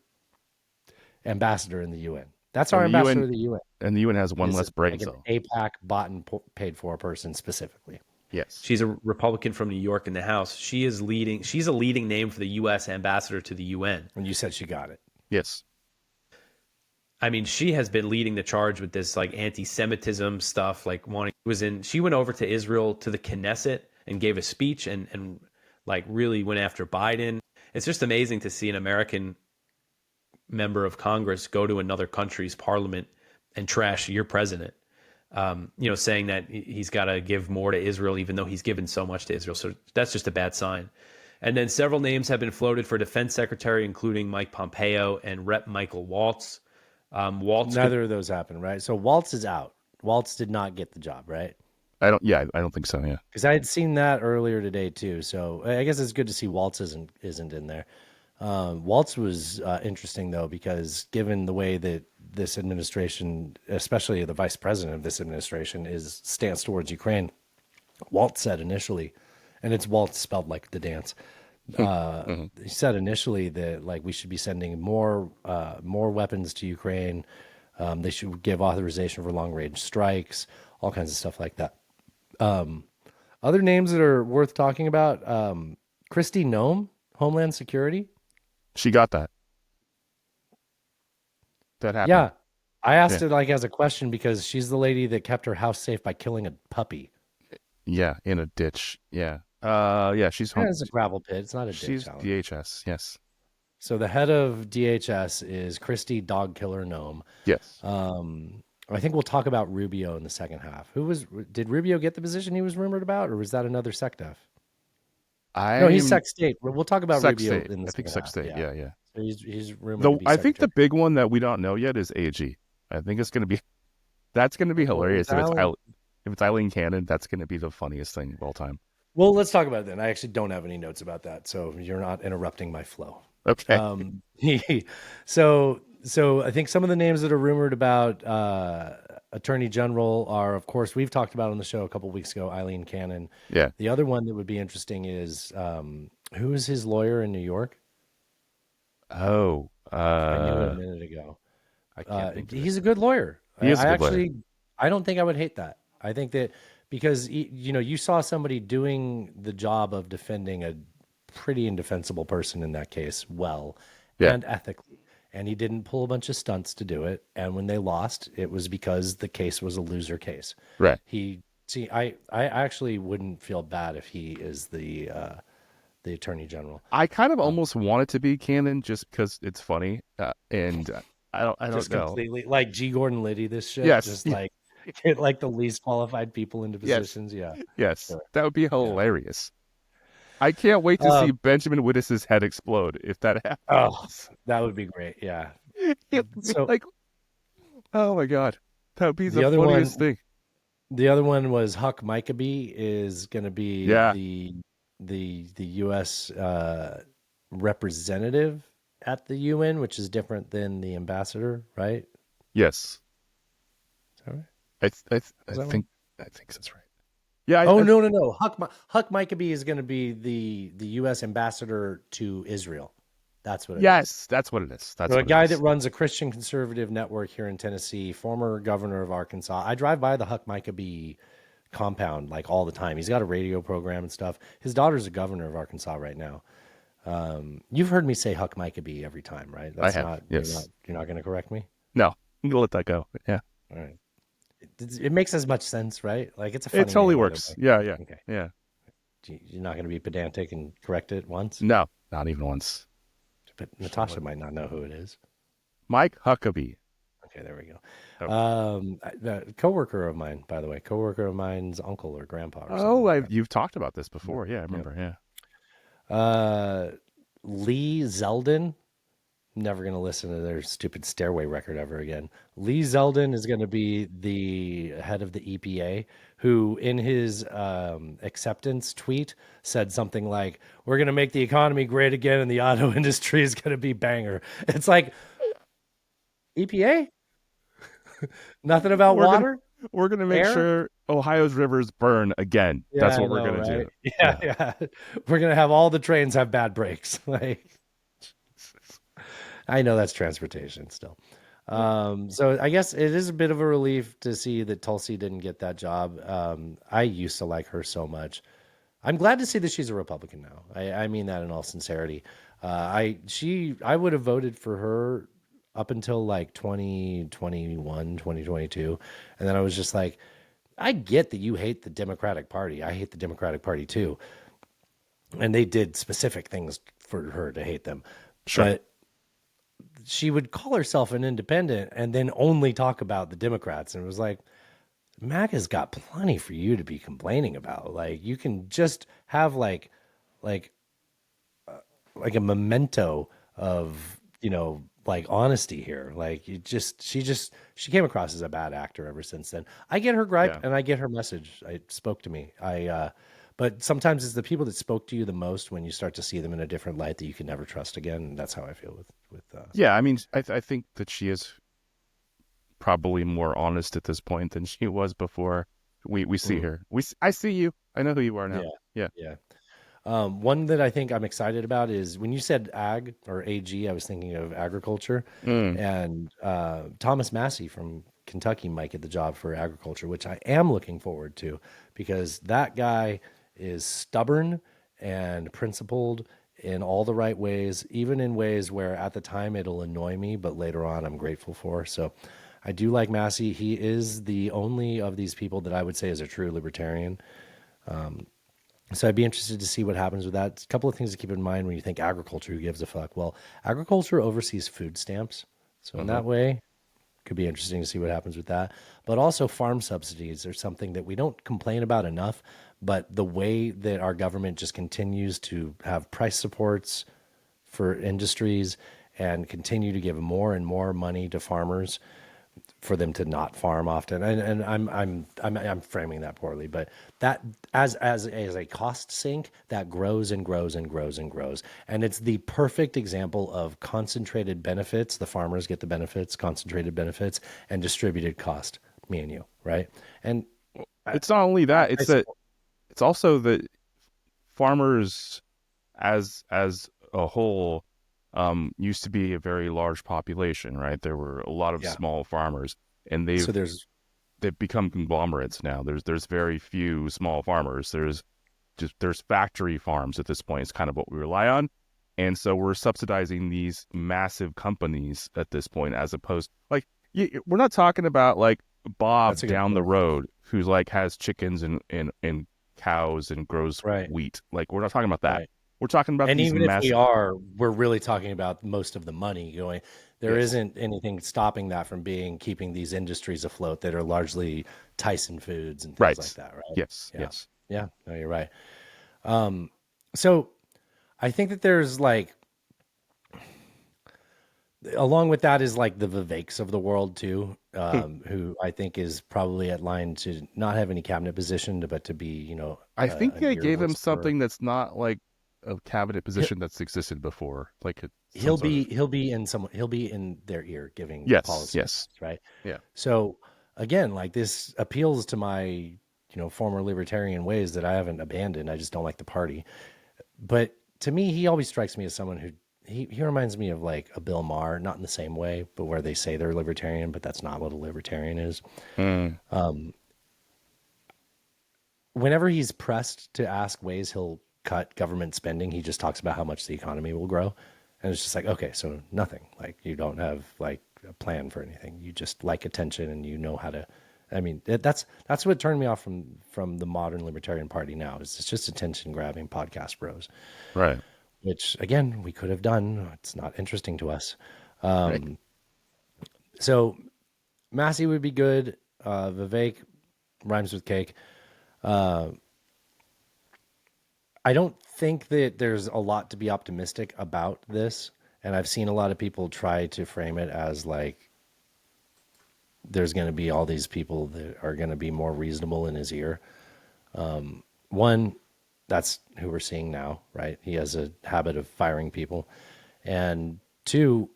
ambassador in the UN. That's our ambassador to the UN. And the UN has one less brain cell. Like an APAC bought and paid for person specifically. Yes. She's a Republican from New York in the House. She's a leading name for the U.S. ambassador to the UN. And you said she got it. Yes. I mean, she has been leading the charge with this like anti-Semitism stuff. Like she went over to Israel to the Knesset and gave a speech and like really went after Biden. It's just amazing to see an American member of Congress go to another country's parliament and trash your president. Saying that he's got to give more to Israel, even though he's given so much to Israel. So that's just a bad sign. And then several names have been floated for defense secretary, including Mike Pompeo and Rep. Michael Waltz. Neither of those happened, right? So Waltz is out. Waltz did not get the job, right? I don't think so. Yeah. Because I had seen that earlier today too. So I guess it's good to see Waltz isn't in there. Waltz was interesting though, because given the way that this administration, especially the vice president of this administration, stance towards Ukraine, Waltz said initially, and it's Waltz spelled like the dance. He said initially that like we should be sending more weapons to Ukraine. They should give authorization for long range strikes, all kinds of stuff like that. Other names that are worth talking about: Kristi Noem, Homeland Security. She got that. That happened. Yeah. I asked it like as a question because she's the lady that kept her house safe by killing a puppy. Yeah, in a ditch. Yeah. She's home. Yeah, it's a gravel pit. It's not a ditch. She's DHS, yes. So the head of DHS is Kristi Dog Killer Noem. Yes. I think we'll talk about Rubio in the second half. Did Rubio get the position he was rumored about, or was that another SecDef? No, he's Sec State. We'll talk about Rubio in the second half. I think Sec State, yeah. So he's rumored to be I think the big one that we don't know yet is AG. I think it's going to be hilarious. If it's Eileen Cannon, that's going to be the funniest thing of all time. Well, let's talk about it then. I actually don't have any notes about that, so you're not interrupting my flow. Okay. So I think some of the names that are rumored about Attorney General are, of course, we've talked about on the show a couple of weeks ago, Eileen Cannon. Yeah. The other one that would be interesting is who is his lawyer in New York? Oh, I knew it a minute ago. I can't think of he's a good lawyer. He is a good lawyer. I don't think I would hate that. I think that because you saw somebody doing the job of defending a pretty indefensible person in that case and ethically, and he didn't pull a bunch of stunts to do it. And when they lost, it was because the case was a loser case. Right. He See, I actually wouldn't feel bad if he is the attorney general. I kind of almost want it to be canon just because it's funny, and I don't Just know. completely like G. Gordon Liddy, this shit. Yes, Just like get like the least qualified people into yes, positions. Yeah. yes, Sure. that would be hilarious. I can't wait to see Benjamin Wittes's head explode if that happens. Oh, that would be great. Yeah. So, like, oh my god, that would be the other funniest one, thing. The other one was Huck Micabee is going to be the U.S. Representative at the UN, which is different than the ambassador, right? Yes. Is that right? I think that's right. Yeah. No. Huck Micabee is going to be the U.S. ambassador to Israel. That's what it is. Yes, that's what it is. That's a guy that runs a Christian conservative network here in Tennessee, former governor of Arkansas. I drive by the Huck Micabee compound like all the time. He's got a radio program and stuff. His daughter's a governor of Arkansas right now. You've heard me say Huck Micabee every time, right? I have. Yes. You're not going to correct me? No, I'm gonna let that go. Yeah. All right. It makes as much sense, right? Like it's a funny It totally name, works. Yeah. Okay. Yeah. You're not going to be pedantic and correct it once? No, not even once. But Natasha might not know who it is. Mike Huckabee. Okay, there we go. A coworker of mine, by the way, coworker of mine's uncle or grandpa. Or You've talked about this before. Yeah, I remember. Yeah. Lee Zeldin. Never going to listen to their stupid Stairway record ever again. Lee Zeldin is going to be the head of the EPA, who in his acceptance tweet said something like, "We're going to make the economy great again and the auto industry is going to be banger." It's like, EPA? Nothing about water? We're going to make sure Ohio's rivers burn again. Yeah, that's what we're going to do. Yeah. We're going to have all the trains have bad brakes. Like, I know that's transportation still. So I guess it is a bit of a relief to see that Tulsi didn't get that job. I used to like her so much. I'm glad to see that she's a Republican now. I mean that in all sincerity. I would have voted for her up until like 2021, 2022. And then I was just like, I get that you hate the Democratic Party. I hate the Democratic Party too. And they did specific things for her to hate them. Sure. But she would call herself an independent and then only talk about the Democrats. And it was like, MAGA's got plenty for you to be complaining about. Like, you can just have like a memento of, like honesty here. Like she came across as a bad actor ever since then. I get her gripe and I get her message. It spoke to me. But sometimes it's the people that spoke to you the most when you start to see them in a different light that you can never trust again. And that's how I feel with yeah, I mean, I think that she is probably more honest at this point than she was before we see her. I see you. I know who you are now. Yeah. One that I think I'm excited about is when you said ag or AG, I was thinking of agriculture. And Thomas Massey from Kentucky might get the job for agriculture, which I am looking forward to because that guy is stubborn and principled in all the right ways, even in ways where at the time it'll annoy me, but later on I'm grateful for. So I do like Massey. He is the only of these people that I would say is a true libertarian. So I'd be interested to see what happens with that. A couple of things to keep in mind when you think agriculture, who gives a fuck? Well, agriculture oversees food stamps. So in that way, could be interesting to see what happens with that. But also farm subsidies are something that we don't complain about enough. But the way that our government just continues to have price supports for industries and continue to give more and more money to farmers for them to not farm often, and I'm framing that poorly, but that as a cost sink that grows and grows and grows and grows, and it's the perfect example of concentrated benefits. The farmers get the benefits, concentrated benefits, and distributed cost. Me and you, right? And it's not only that; it's also that farmers, as a whole, used to be a very large population, right? There were a lot of small farmers, and they've become conglomerates now. There's very few small farmers. There's factory farms at this point. It's kind of what we rely on, and so we're subsidizing these massive companies at this point, as opposed we're not talking about like Bob down the road who like has chickens and cows and grows wheat. Like, we're not talking about that. Right. We're talking about And these even if we massive. are, we're really talking about most of the money going. There Yes. not anything stopping that from keeping these industries afloat that are largely Tyson foods and things like that, right? Yes. Yeah. Yes. Yeah. No, you're right. So I think that there's like, along with that is like the Viveks of the world too, who I think is probably at line to not have any cabinet position, but to be, I think they gave him whisperer. something that's not like a cabinet position that's existed before. Like He'll be in their ear giving policy. Yes. Right. Yeah. So again, like this appeals to my, former libertarian ways that I haven't abandoned. I just don't like the party. But to me, he always strikes me as someone who he reminds me of like a Bill Maher, not in the same way, but where they say they're libertarian, but that's not what a libertarian is. Whenever he's pressed to ask ways he'll cut government spending, he just talks about how much the economy will grow. And it's just like, okay, so nothing. Like, you don't have like a plan for anything. You just like attention and you know how to. I mean, that's what turned me off from the modern libertarian party now. Is it's just attention grabbing podcast bros, right? Which again we could have done. It's not interesting to us. Right. So Massey would be good. Vivek rhymes with cake. I don't think that there's a lot to be optimistic about this, and I've seen a lot of people try to frame it as like there's going to be all these people that are going to be more reasonable in his ear. One, that's who we're seeing now, right? He has a habit of firing people. And two,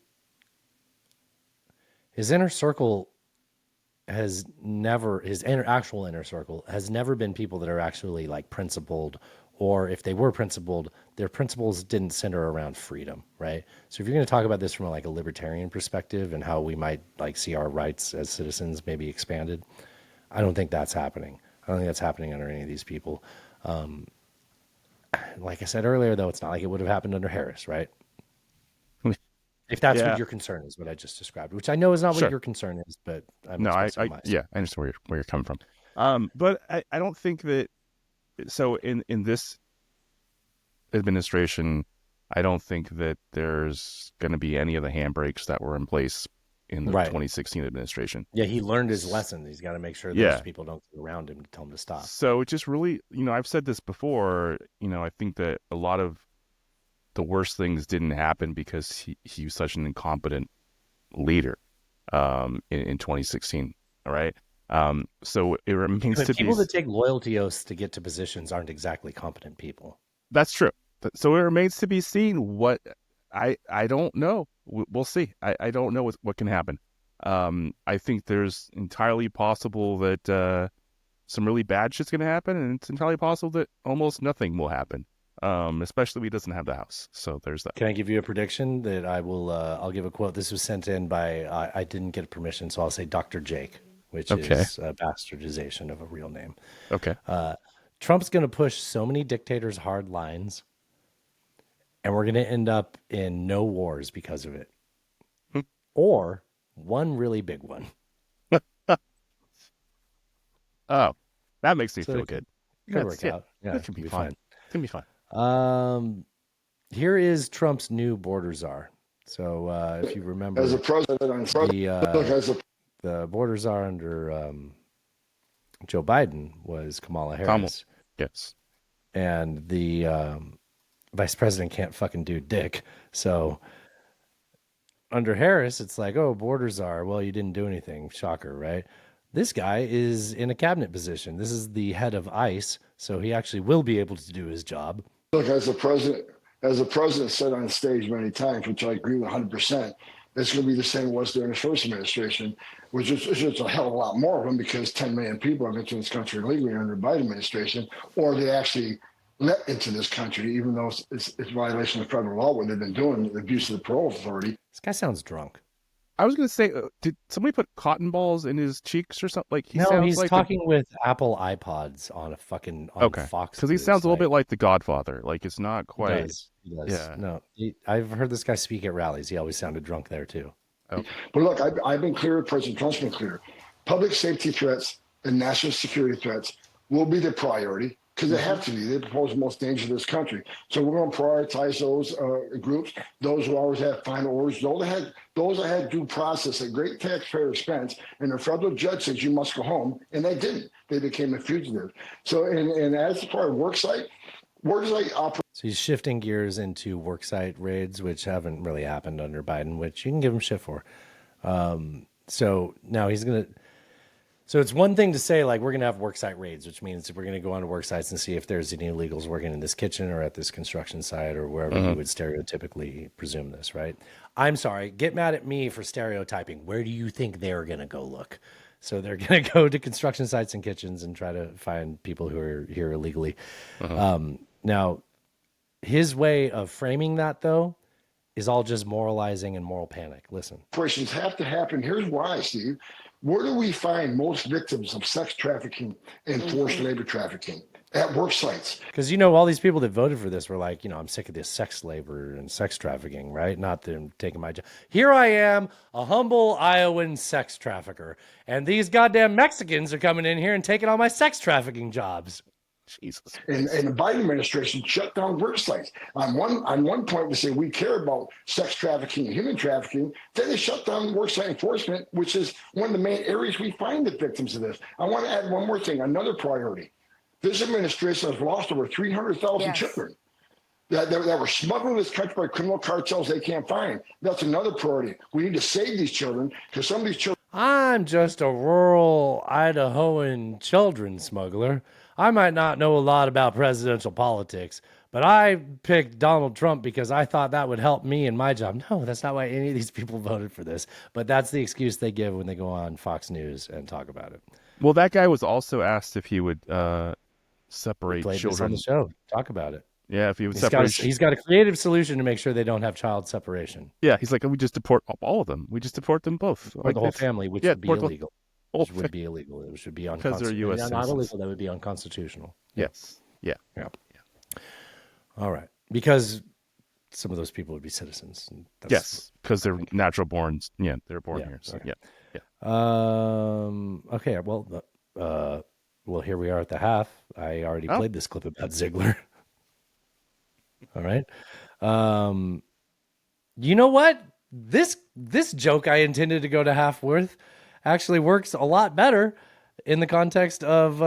his inner circle his actual inner circle has never been people that are actually like principled, or if they were principled, their principles didn't center around freedom, right? So if you're going to talk about this from like a libertarian perspective and how we might like see our rights as citizens maybe expanded, I don't think that's happening. I don't think that's happening under any of these people. Like I said earlier, though, it's not like it would have happened under Harris, right? If that's what your concern is, what I just described, which I know is not what your concern is, but I understand where you're coming from. But I don't think that. So in this administration, I don't think that there's going to be any of the handbrakes that were in place in the 2016 administration. Yeah, he learned his lesson. He's got to make sure those people don't get around him to tell him to stop. So it just really, I've said this before, I think that a lot of the worst things didn't happen because he was such an incompetent leader in 2016. All right. So it remains to be. People that take loyalty oaths to get to positions aren't exactly competent people. That's true. So it remains to be seen what I don't know. We'll see. I don't know what can happen. I think there's entirely possible that some really bad shit's going to happen, and it's entirely possible that almost nothing will happen. Especially if he doesn't have the house. So there's that. Can I give you a prediction that I will? I'll give a quote. This was sent in by I didn't get permission, so I'll say Dr. Jake, which is a bastardization of a real name. Okay. Trump's going to push so many dictators' hard lines, and we're going to end up in no wars because of it, or one really big one. Oh, that makes me feel good. Could work out. Yeah, that can be fun. It can be fun. Here is Trump's new border czar. So if you remember, as a president, the border czar under Joe Biden was Kamala Harris. Yes, and the vice president can't fucking do dick. So under Harris, it's like, oh, border czar. Well, you didn't do anything. Shocker, right? This guy is in a cabinet position. This is the head of ICE, so he actually will be able to do his job. Look, as the president said on stage many times, which I agree with 100%, it's going to be the same it was during the first administration, which is just a hell of a lot more of them because 10 million people have entered this country illegally under the Biden administration, or they actually let into this country, even though it's violation of federal law, what they've been doing, the abuse of the parole authority. This guy sounds drunk. I was going to say, did somebody put cotton balls in his cheeks or something? Like he's talking with Apple iPods on a fucking Fox. Because he sounds a little bit like the Godfather. Like it's not quite. He does. Yeah. No, I've heard this guy speak at rallies. He always sounded drunk there too. Oh. But look, I've been clear. President Trump's been clear. Public safety threats and national security threats will be the priority because they have to be. They pose the most danger to this country. So we're going to prioritize those groups, those who always have final orders, those that had due process at great taxpayer expense, and the federal judge says you must go home, and they didn't. They became a fugitive. So, and as far as worksite operations. So he's shifting gears into worksite raids, which haven't really happened under Biden, which you can give him shit for. So now he's going to. So it's one thing to say, like, we're going to have worksite raids, which means we're going to go onto work sites and see if there's any illegals working in this kitchen or at this construction site or wherever you would stereotypically presume this, right? I'm sorry. Get mad at me for stereotyping. Where do you think they're going to go look? So they're going to go to construction sites and kitchens and try to find people who are here illegally. Now, his way of framing that, though, is all just moralizing and moral panic. Listen. Operations have to happen. Here's why, Steve. Where do we find most victims of sex trafficking and forced labor trafficking? At work sites. Because, you know, all these people that voted for this were like, you know, I'm sick of this sex labor and sex trafficking, right? Not them taking my job. Here I am, a humble Iowan sex trafficker, and these goddamn Mexicans are coming in here and taking all my sex trafficking jobs. Jesus. And the Biden administration shut down work sites. On one point, they say we care about sex trafficking and human trafficking. Then they shut down worksite enforcement, which is one of the main areas we find the victims of this. I want to add one more thing, another priority. This administration has lost over 300,000 children that were smuggled in this country by criminal cartels they can't find. That's another priority. We need to save these children because some of these children. I'm just a rural Idahoan children smuggler. I might not know a lot about presidential politics, but I picked Donald Trump because I thought that would help me in my job. No, that's not why any of these people voted for this. But that's the excuse they give when they go on Fox News and talk about it. Well, that guy was also asked if he would separate Played children. this on the show. Talk about it. Yeah, if he would He's got a creative solution to make sure they don't have child separation. Yeah, he's like, we just deport all of them. We just deport them both. Or Like the whole this. family, which Yeah, would be deport the illegal. whole Which would be illegal. It should be Because they're US not citizens. illegal. That would be unconstitutional. Yes. Yeah. Yeah. All right. Because some of those people would be citizens. And Yes, because they're natural born. Yeah, they're born here. So, okay. yeah. Okay. Well, here we are at the half. I already played this clip about Ziegler. All right. You know what? This joke I intended to go to half worth actually works a lot better in the context of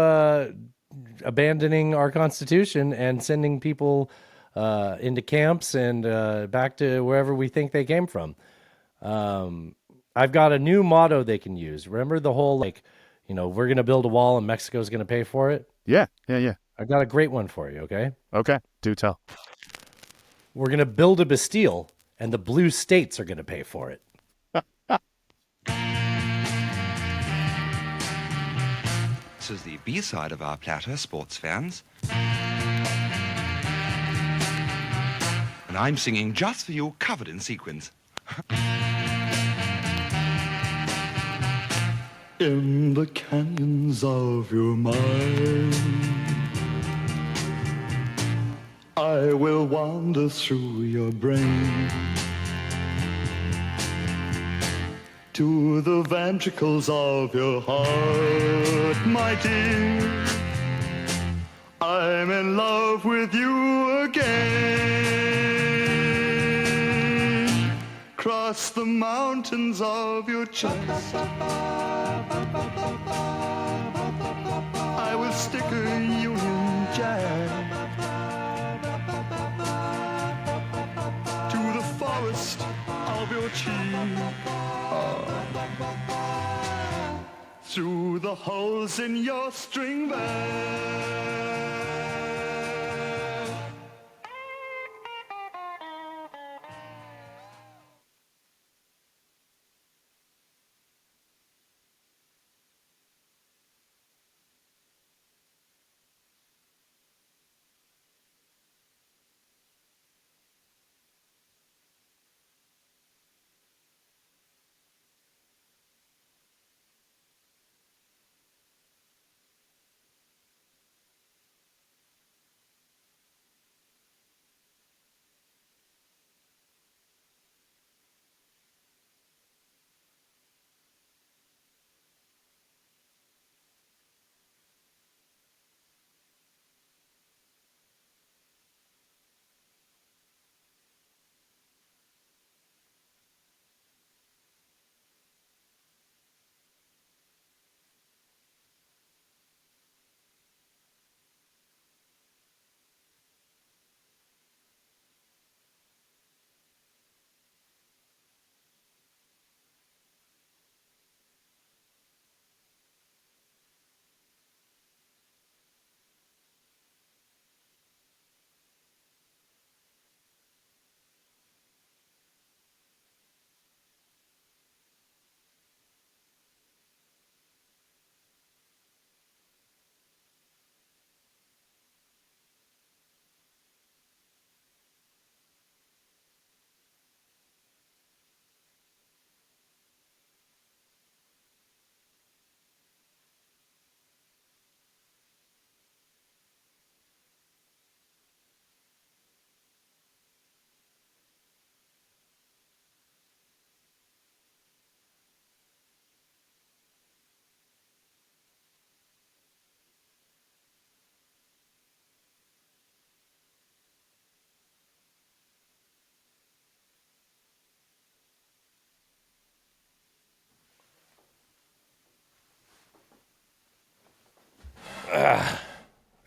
abandoning our Constitution and sending people into camps and back to wherever we think they came from. I've got a new motto they can use. Remember the whole, like, you know, we're going to build a wall and Mexico's going to pay for it? Yeah. I've got a great one for you, okay? Okay, do tell. We're going to build a Bastille and the blue states are going to pay for it. This is the B-side of our platter, sports fans. And I'm singing just for you, covered in sequins. In the canyons of your mind, I will wander through your brain to the ventricles of your heart, my dear. I'm in love with you again. Cross the mountains of your chest, I will stick a Union Jack to the forest of your cheek, through the holes in your string bag.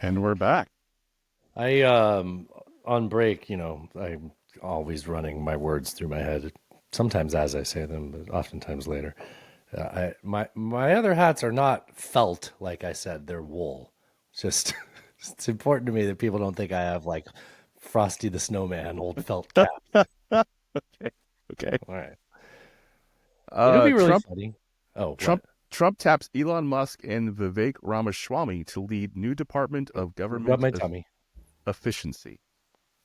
And we're back. I on break, I'm always running my words through my head. Sometimes as I say them, but oftentimes later. My other hats are not felt, like I said, they're wool. Just it's important to me that people don't think I have like Frosty the Snowman old felt cap. Okay. All right. It'll be really funny. Oh, Trump taps Elon Musk and Vivek Ramaswamy to lead new Department of Government Efficiency.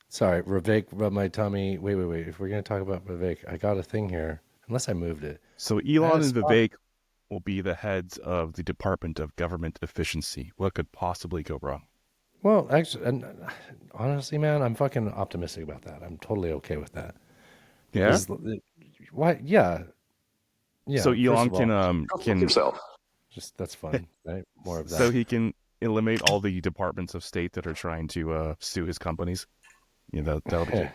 Sorry, Vivek, rub my tummy. Wait. If we're going to talk about Vivek, I got a thing here. Unless I moved it. So Elon and Vivek will be the heads of the Department of Government Efficiency. What could possibly go wrong? Well, actually, and honestly, man, I'm fucking optimistic about that. I'm totally okay with that. Yeah. Why? Yeah. So Elon can himself. Just that's fun, right? More of that. So he can eliminate all the departments of state that are trying to sue his companies. That'll be good.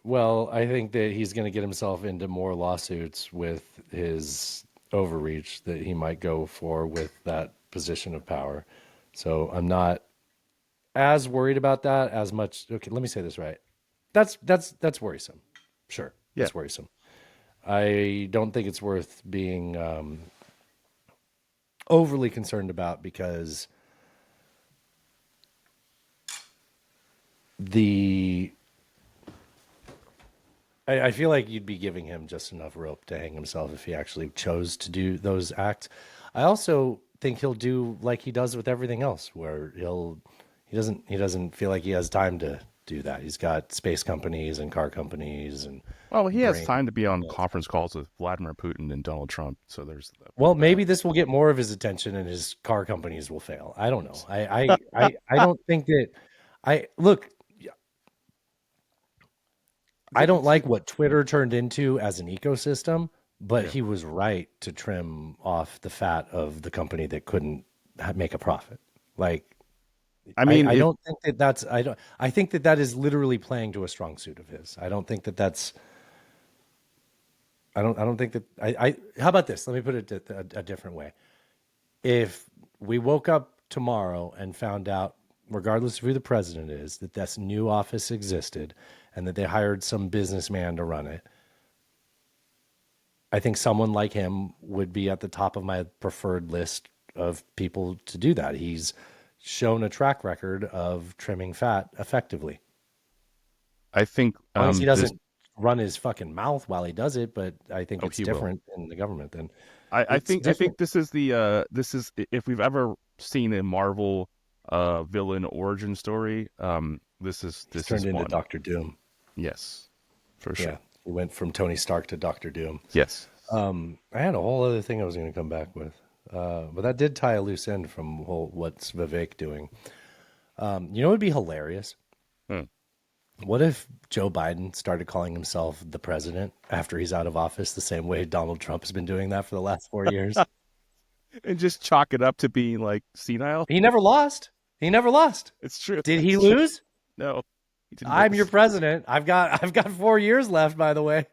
Well, I think that he's going to get himself into more lawsuits with his overreach that he might go for with that position of power. So I'm not as worried about that as much. Okay, let me say this right. That's worrisome. Sure, it's worrisome. I don't think it's worth being overly concerned about because I feel like you'd be giving him just enough rope to hang himself if he actually chose to do those acts. I also think he'll do like he does with everything else, where he doesn't feel like he has time to do that. He's got space companies and car companies and he has time to be on conference calls with Vladimir Putin and Donald Trump. So there's maybe this will get more of his attention and his car companies will fail. I don't know. I don't think that I don't like what Twitter turned into as an ecosystem, but he was right to trim off the fat of the company that couldn't make a profit. Like, I don't think that's. I think that is literally playing to a strong suit of his. I don't think that that's. I don't think that. How about this? Let me put it a different way. If we woke up tomorrow and found out, regardless of who the president is, that this new office existed and that they hired some businessman to run it, I think someone like him would be at the top of my preferred list of people to do that. He's shown a track record of trimming fat effectively. I think as long as he doesn't run his fucking mouth while he does it, but I think it's different in the government than I think this is if we've ever seen a Marvel villain origin story, this turned into Dr. Doom. Yes, for sure. Yeah, he went from Tony Stark to Dr. Doom. Yes. I had a whole other thing I was going to come back with, but that did tie a loose end from what's Vivek doing. What would be hilarious? What if Joe Biden started calling himself the president after he's out of office, the same way Donald Trump has been doing that for the last 4 years? And just chalk it up to being like senile? He never lost. It's true. Did he lose? No. I'm your president. I've got 4 years left, by the way.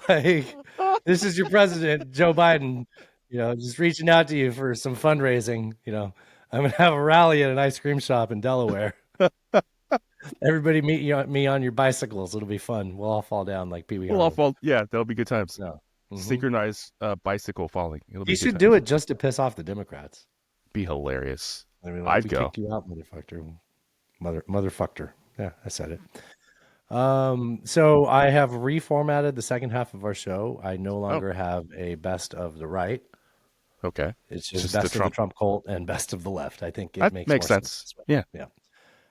Like, this is your president, Joe Biden. Just reaching out to you for some fundraising. I'm gonna have a rally at an ice cream shop in Delaware. Everybody meet me on your bicycles. It'll be fun. We'll all fall down like Pee Wee. We'll all fall. Yeah, that'll be good times. No. Synchronized bicycle falling. You should do it just to piss off the Democrats. Be hilarious. I'd go. Kick you out, motherfucker. Motherfucker. Yeah, I said it. So I have reformatted the second half of our show. I no longer have a best of the right. Okay. It's just best of the Trump cult and best of the left. I think it makes more sense. Yeah.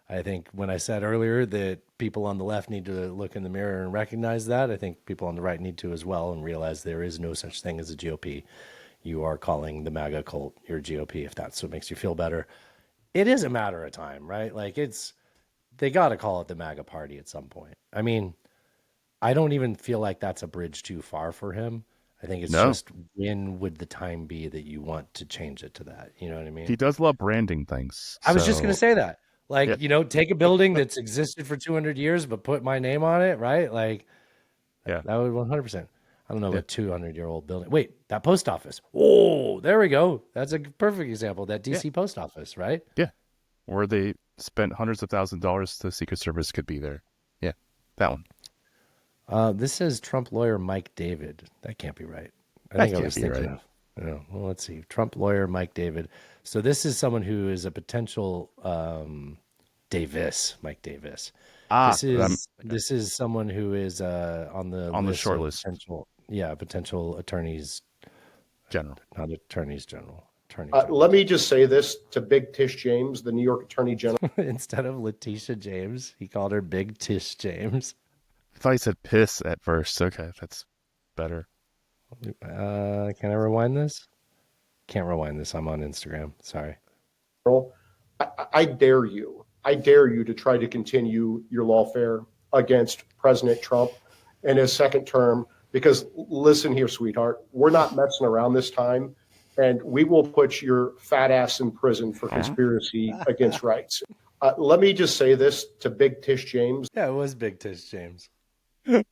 I think when I said earlier that people on the left need to look in the mirror and recognize that, I think people on the right need to as well and realize there is no such thing as a GOP. You are calling the MAGA cult your GOP if that's what makes you feel better. It is a matter of time, right? Like they got to call it the MAGA party at some point. I mean, I don't even feel like that's a bridge too far for him. I think it's just when would the time be that you want to change it to that? You know what I mean? He does love branding things. I was just going to say that. Like, take a building that's existed for 200 years, but put my name on it, right? Like, that would 100%. I don't know a 200-year-old building. Wait, that post office. Oh, there we go. That's a perfect example. That DC post office, right? Yeah. where they spent hundreds of thousands of dollars the Secret Service could be there. Yeah, that one. This says Trump lawyer Mike David. That can't be right. I That think I can't was be thinking right. of. Yeah, well, let's see. Trump lawyer Mike David. So this is someone who is a potential Mike Davis. This is someone who is on the short of list. Potential attorneys general, not attorneys general. Let me just say this to Big Tish James, the New York Attorney General. Instead of Letitia James, he called her Big Tish James. I thought he said piss at first. Okay, that's better. Can I rewind this? Can't rewind this. I'm on Instagram. Sorry. I dare you. I dare you to try to continue your lawfare against President Trump in his second term. Because listen here, sweetheart, we're not messing around this time, and we will put your fat ass in prison for conspiracy against rights. Let me just say this to Big Tish James. Yeah, it was Big Tish James. I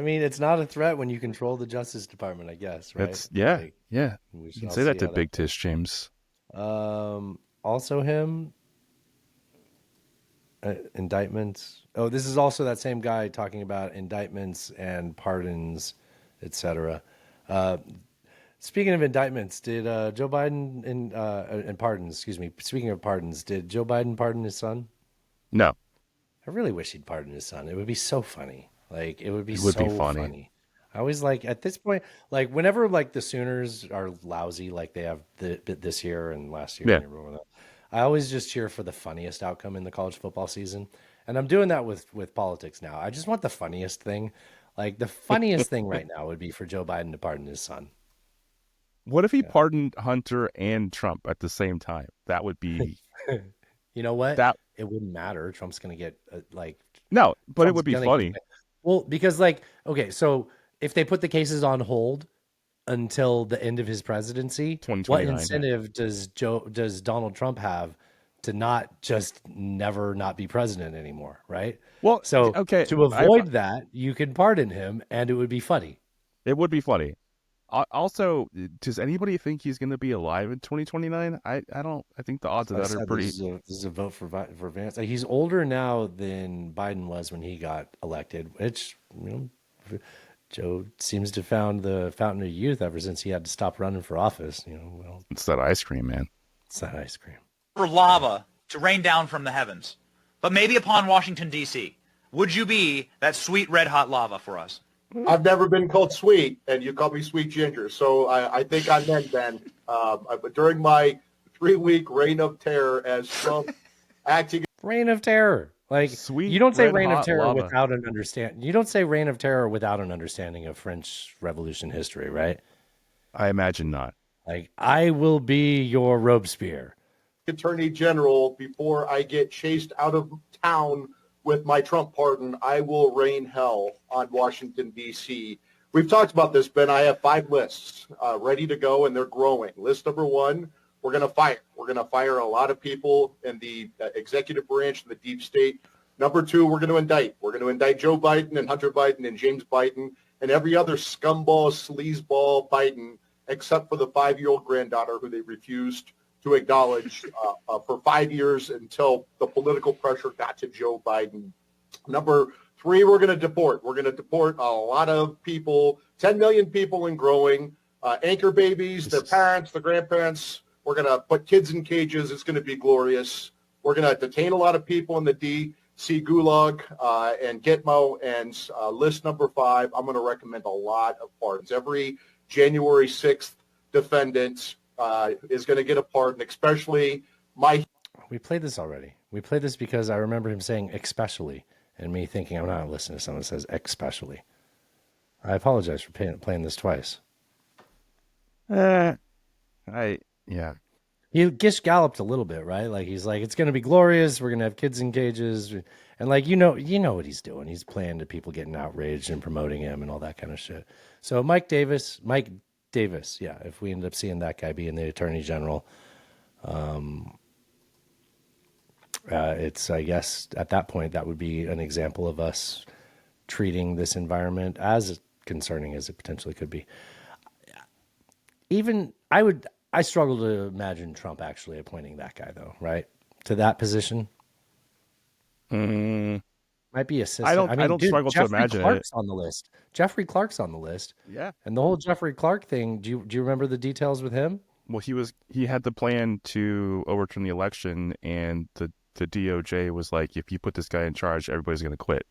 mean, it's not a threat when you control the Justice Department, I guess, right? Yeah. You We can shall say that see to how Big Tish James. Also him. Indictments. Oh, this is also that same guy talking about indictments and pardons, etc. Speaking of indictments, did Joe Biden and pardons? Excuse me. Speaking of pardons, did Joe Biden pardon his son? No. I really wish he'd pardon his son. It would be so funny. Like it would be funny. I always like at this point, like whenever like the Sooners are lousy, like they have this year and last year. Yeah. I always just cheer for the funniest outcome in the college football season. And I'm doing that with politics now. I just want the funniest thing. Like the funniest thing right now would be for Joe Biden to pardon his son. What if he pardoned Hunter and Trump at the same time? That would be... You know what? It wouldn't matter. Trump's going to get No, but Trump's it would be funny. Well, because okay, so if they put the cases on hold until the end of his presidency, what incentive does Donald Trump have to not just never not be president anymore, right? Well, so okay, to avoid that, you can pardon him, and it would be funny. It would be funny. Also, does anybody think he's going to be alive in 2029? I don't. I think the odds of that are pretty. This is a vote for Vance. He's older now than Biden was when he got elected, which Joe seems to have found the fountain of youth ever since he had to stop running for office. It's that ice cream, man. It's that ice cream. For lava to rain down from the heavens, but maybe upon Washington, D.C., would you be that sweet red hot lava for us? I've never been called sweet, and you call me Sweet Ginger, so I think I meant Ben. During my 3-week reign of terror as Trump acting... Reign of terror. Like, sweet, you don't say reign of hot terror lava. without an understand. You don't say reign of terror without an understanding of French Revolution history, right? I imagine not. Like, I will be your Robespierre. Attorney General, before I get chased out of town with my Trump pardon, I will rain hell on Washington, D.C. We've talked about this, Ben. I have 5 lists ready to go, and they're growing. List number 1, we're going to fire. We're going to fire a lot of people in the executive branch, the deep state. Number 2, we're going to indict. We're going to indict Joe Biden and Hunter Biden and James Biden and every other scumball, sleazeball Biden, except for the 5-year-old granddaughter who they refused to acknowledge for 5 years until the political pressure got to Joe Biden. Number 3, we're going to deport. We're going to deport a lot of people, 10 million people and growing, anchor babies, their parents, their grandparents. We're going to put kids in cages. It's going to be glorious. We're going to detain a lot of people in the D.C. Gulag and Gitmo. And list number 5, I'm going to recommend a lot of pardons. Every January 6th defendant is going to get a pardon, especially my... We played this already. We played this because I remember him saying especially, and me thinking I'm not listening to someone that says especially. I apologize for playing this twice. He just galloped a little bit, right? Like he's like, it's going to be glorious. We're going to have kids in cages, and like you know what he's doing. He's playing to people getting outraged and promoting him and all that kind of shit. So Mike Davis, yeah. If we end up seeing that guy being the Attorney General, it's I guess at that point that would be an example of us treating this environment as concerning as it potentially could be. Even I struggle to imagine Trump actually appointing that guy, though, right? To that position. Might be assistant. I don't struggle to imagine Clark's it. on the list. Jeffrey Clark's on the list. Yeah. And the whole Jeffrey Clark thing, do you remember the details with him? Well, he had the plan to overturn the election, and the DOJ was like, if you put this guy in charge, everybody's going to quit.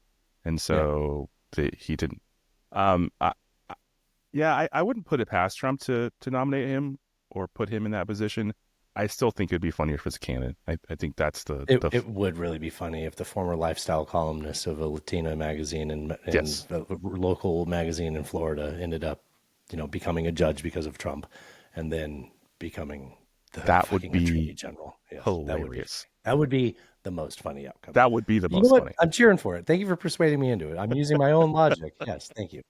And so he didn't. I wouldn't put it past Trump to nominate him or put him in that position. I still think it'd be funnier if it's a candidate. I think that's It would really be funny if the former lifestyle columnist of a Latina magazine and Yes. a local magazine in Florida ended up, becoming a judge because of Trump, and then becoming the fucking attorney general. Yes, hilarious. That would be the most funny outcome. That would be the You most know what? funny. I'm cheering for it. Thank you for persuading me into it. I'm using my own logic. Yes, thank you.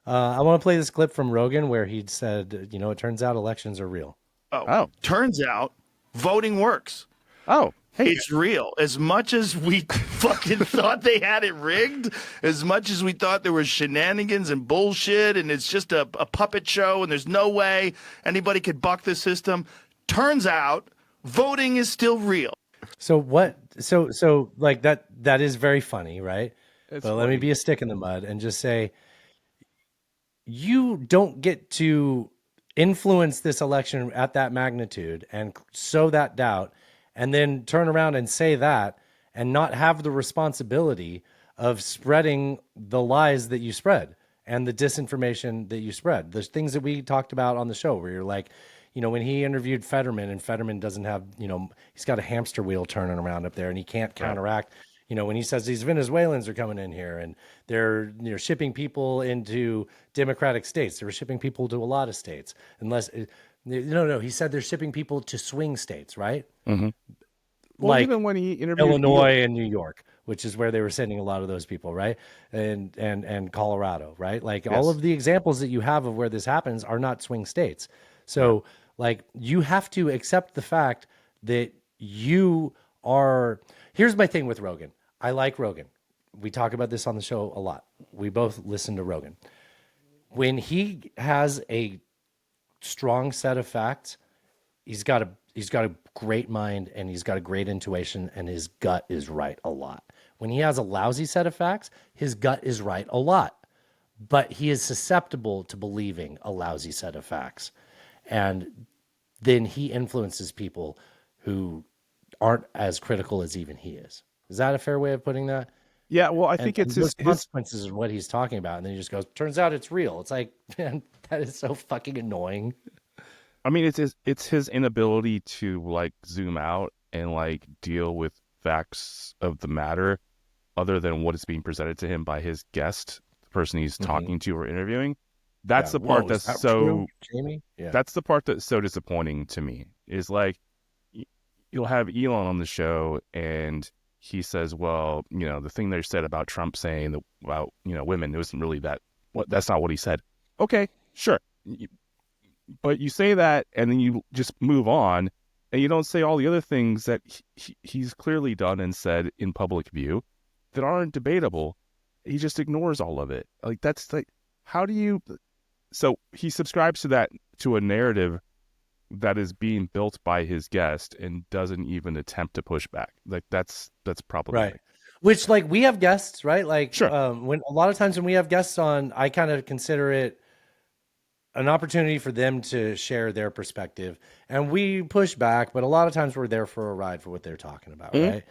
I want to play this clip from Rogan where he said, it turns out elections are real. Oh, turns out voting works. Oh, hey. It's real. As much as we fucking thought they had it rigged, as much as we thought there was shenanigans and bullshit, and it's just a puppet show, and there's no way anybody could buck the system. Turns out voting is still real. So what? So like that is very funny, right? It's but let me be a stick in the mud and just say, you don't get to influence this election at that magnitude and sow that doubt and then turn around and say that and not have the responsibility of spreading the lies that you spread and the disinformation that you spread. There's things that we talked about on the show where you're like, when he interviewed Fetterman and Fetterman doesn't have, he's got a hamster wheel turning around up there and he can't counteract. When he says these Venezuelans are coming in here and they're shipping people into democratic states, they're shipping people to a lot of states. No, he said they're shipping people to swing states, right? Mm-hmm. Well, Like even when he interviewed Illinois and New York, which is where they were sending a lot of those people, right? And Colorado, right? Like all of the examples that you have of where this happens are not swing states. So like you have to accept the fact that you are. Here's my thing with Rogan. I like Rogan. We talk about this on the show a lot. We both listen to Rogan. When he has a strong set of facts, he's got a great mind and he's got a great intuition and his gut is right a lot. When he has a lousy set of facts, his gut is right a lot. But he is susceptible to believing a lousy set of facts. And then he influences people who aren't as critical as even he is. Is that a fair way of putting that? Yeah, well, I think it's his consequences is what he's talking about. And then he just goes, turns out it's real. It's like, man, that is so fucking annoying. I mean, it's his inability to like zoom out and like deal with facts of the matter other than what is being presented to him by his guest, the person he's talking to or interviewing. That's the part that's so Jamie? Yeah. That's the part that's so disappointing to me. Is like you'll have Elon on the show and he says, well, the thing they said about Trump saying that about, women, it wasn't really that. That's not what he said. Okay, sure. But you say that and then you just move on and you don't say all the other things that he's clearly done and said in public view that aren't debatable. He just ignores all of it. Like, that's like, how do you... So he subscribes to a narrative that is being built by his guest and doesn't even attempt to push back. Like that's problematic. Right. Which like we have guests, right? Like sure. When a lot of times when we have guests on, I kind of consider it an opportunity for them to share their perspective and we push back, but a lot of times we're there for a ride for what they're talking about. Mm-hmm. Right.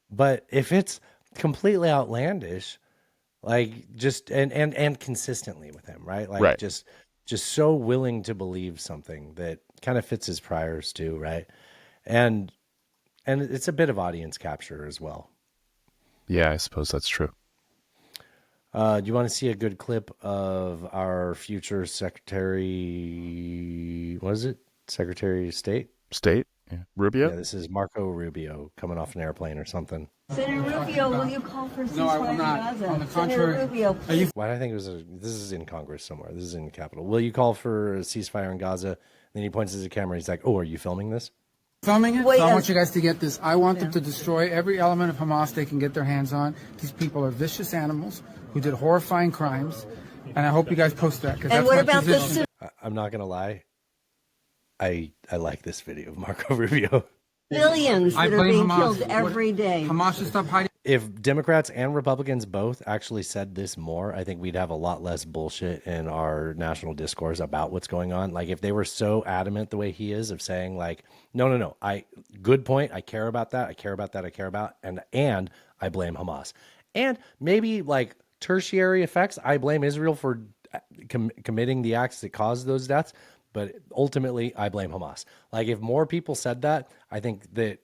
But if it's completely outlandish, like just, and consistently with him, right? Like right. just so willing to believe something that kind of fits his priors too, right? And it's a bit of audience capture as well. Yeah, I suppose that's true. Do you want to see a good clip of our future Secretary? What is it? Secretary of State? Yeah. Rubio? Yeah, this is Marco Rubio coming off an airplane or something. Senator Rubio, will you call for a ceasefire I will not. in Gaza? On the contrary. Senator Rubio. Why do I think this is in Congress somewhere? This is in the Capitol. Will you call for a ceasefire in Gaza? And then he points to the camera. He's like, "Oh, are you filming this?" Filming it. Wait, so I want you guys to get this. I want them to destroy every element of Hamas they can get their hands on. These people are vicious animals who did horrifying crimes, and I hope you guys post that. And what about the? I'm not gonna lie. I like this video of Marco Rubio. Billions I that are blame being Hamas. killed every day. Hamas should stop hiding. If Democrats and Republicans both actually said this more, I think we'd have a lot less bullshit in our national discourse about what's going on. Like if they were so adamant the way he is of saying like, no, good point. I care about that. I care about that. I care about, and I blame Hamas. And maybe like tertiary effects, I blame Israel for committing the acts that caused those deaths. But ultimately, I blame Hamas. Like if more people said that, I think that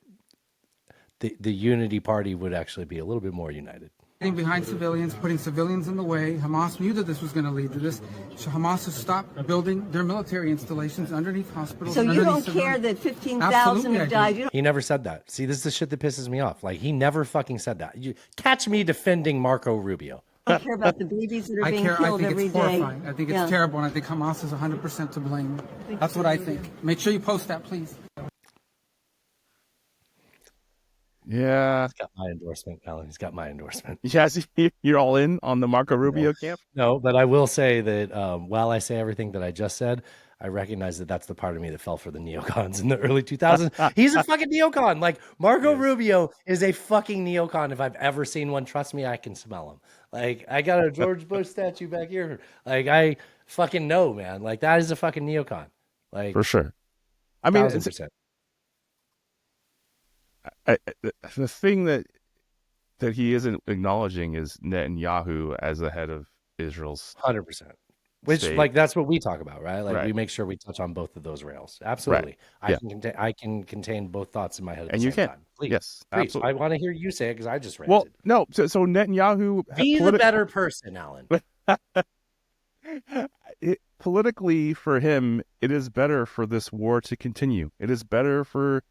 the unity party would actually be a little bit more united. Behind civilians, putting civilians in the way. Hamas knew that this was going to lead to this. So Hamas has stopped building their military installations underneath hospitals. So you don't care that 15,000 have died? He never said that. See, this is the shit that pisses me off. Like he never fucking said that. You catch me defending Marco Rubio. I care about the babies that are being killed I think every it's day. horrifying. I think it's terrible, and I think Hamas is 100% to blame. That's what I think. Make sure you post that, please. Yeah. He's got my endorsement, Alan. He's got my endorsement. Yes, you're all in on the Marco Rubio camp? No, but I will say that while I say everything that I just said, I recognize that that's the part of me that fell for the neocons in the early 2000s. He's a fucking neocon. Like Marco Rubio is a fucking neocon. If I've ever seen one, trust me, I can smell him. Like I got a George Bush statue back here. Like I fucking know, man. Like that is a fucking neocon. Like for sure. I mean, 1,000%. The thing that he isn't acknowledging is Netanyahu as the head of Israel's 100%. Which state. like that's what we talk about, right? Like Right. we make sure we touch on both of those rails. Absolutely. Right. I can contain both thoughts in my head at And the you same can. time. Please, Yes, please. absolutely. I want to hear you say it because I just ranted. Well, no. So Netanyahu Be the better person, Alan. Politically, for him, it is better for this war to continue. It is better for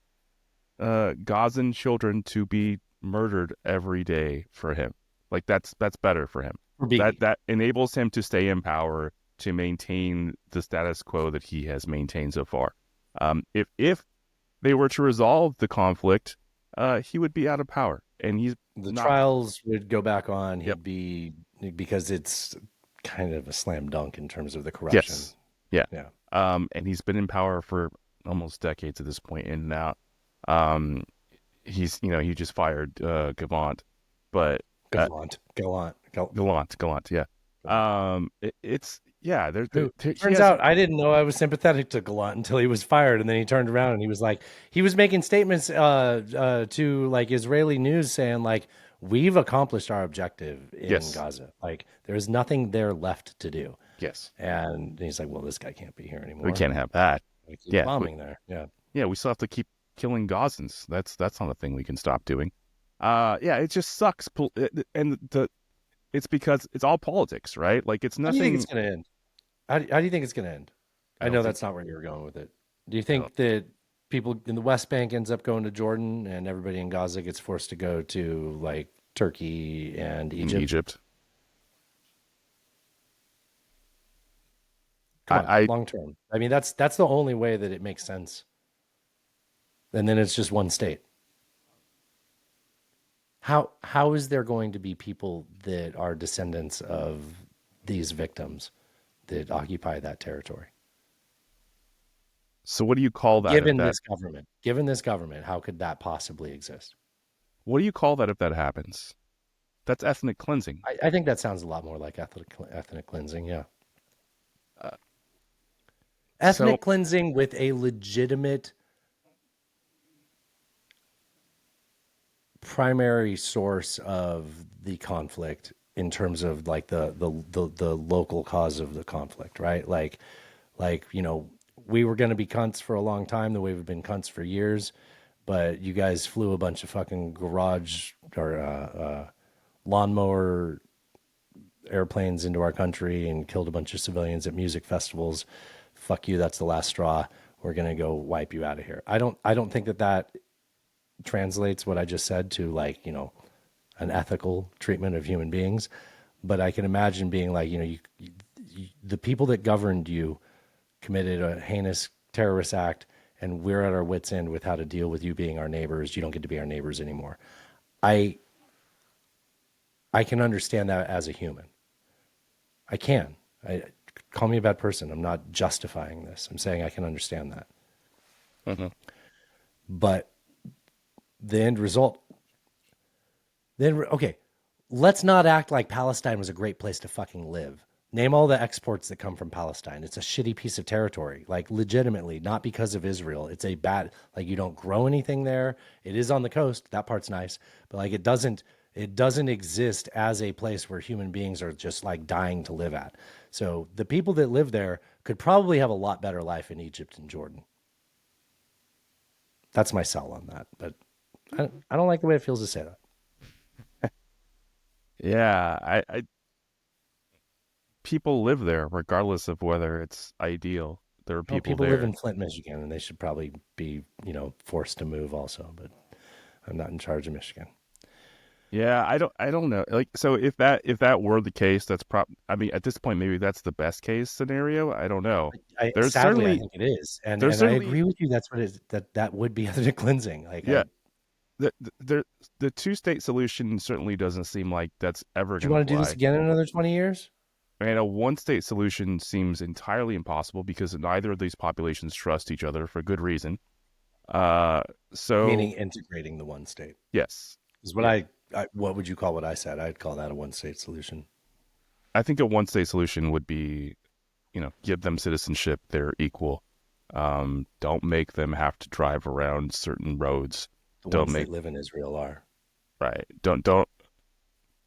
Gazan children to be murdered every day for him. Like that's better for him. That enables him to stay in power, to maintain the status quo that he has maintained so far. If they were to resolve the conflict, he would be out of power, and the trials would go back on. He'd be because it's kind of a slam dunk in terms of the corruption. Yes. Yeah. And he's been in power for almost decades at this point, and now he just fired Gallant, but Gallant. Yeah. Turns out I didn't know I was sympathetic to Gallant until he was fired, and then he turned around and he was like, he was making statements to like Israeli news saying like, we've accomplished our objective in Gaza. Like there's nothing there left to do. Yes. And he's like, well, this guy can't be here anymore. We can't have that. We keep bombing there. Yeah. Yeah, we still have to keep killing Gazans. That's not a thing we can stop doing. It just sucks. It's because it's all politics, right? Like it's nothing. How do you think it's going to end? How do you think it's going to end? I know that's not where you were going with it. Do you think that people in the West Bank ends up going to Jordan and everybody in Gaza gets forced to go to like Turkey and Egypt? Come on, long term. I mean, that's the only way that it makes sense. And then it's just one state. How is there going to be people that are descendants of these victims that occupy that territory? So what do you call that? Given this government, how could that possibly exist? What do you call that if that happens? That's ethnic cleansing. I think that sounds a lot more like ethnic cleansing, yeah. Ethnic cleansing with a legitimate primary source of the conflict in terms of like the local cause of the conflict, right? Like, we were going to be cunts for a long time, the way we've been cunts for years, but you guys flew a bunch of fucking garage or lawnmower airplanes into our country and killed a bunch of civilians at music festivals. Fuck you, that's the last straw. We're going to go wipe you out of here. I don't think that translates what I just said to like, an ethical treatment of human beings. But I can imagine being like, the people that governed you committed a heinous terrorist act and we're at our wits' end with how to deal with you being our neighbors. You don't get to be our neighbors anymore. I can understand that as a human. I can. Call me a bad person. I'm not justifying this. I'm saying I can understand that. But the end result, okay, let's not act like Palestine was a great place to fucking live. Name all the exports that come from Palestine. It's a shitty piece of territory, like legitimately, not because of Israel. It's a bad, like you don't grow anything there. It is on the coast. That part's nice, but like it doesn't exist as a place where human beings are just like dying to live at. So the people that live there could probably have a lot better life in Egypt and Jordan. That's my sell on that, but I don't like the way it feels to say that. Yeah, I people live there regardless of whether it's ideal. There are people there. Live in Flint, Michigan, and they should probably be, forced to move also, but I'm not in charge of Michigan. Yeah, I don't know. Like, so if that were the case, that's I mean, at this point, maybe that's the best case scenario. I don't know. There's Sadly, certainly, I think it is, and I agree with you. That's what it is. That would be ethnic cleansing. Like, yeah, the two-state solution certainly doesn't seem like that's ever. Do you want to do this again in another 20 years? And a one-state solution seems entirely impossible because neither of these populations trust each other for good reason. So meaning integrating the one state. Yes, is what what would you call what I said? I'd call that a one-state solution. I think a one-state solution would be, give them citizenship. They're equal. Don't make them have to drive around certain roads. The ones that live in Israel are. Right. Don't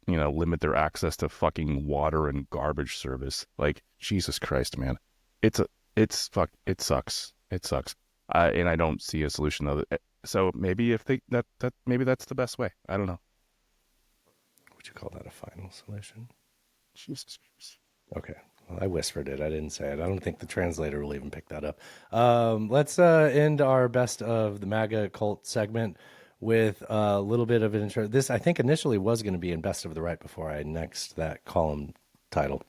limit their access to fucking water and garbage service. Like, Jesus Christ, man. It sucks. It sucks. And I don't see a solution though. So maybe if maybe that's the best way. I don't know. Would you call that a final solution? Jesus Christ. Okay. Well, I whispered it. I didn't say it. I don't think the translator will even pick that up. Let's end our best of the MAGA cult segment with a little bit of an intro. This, I think, initially was going to be in Best of the Right before I nexted that column title.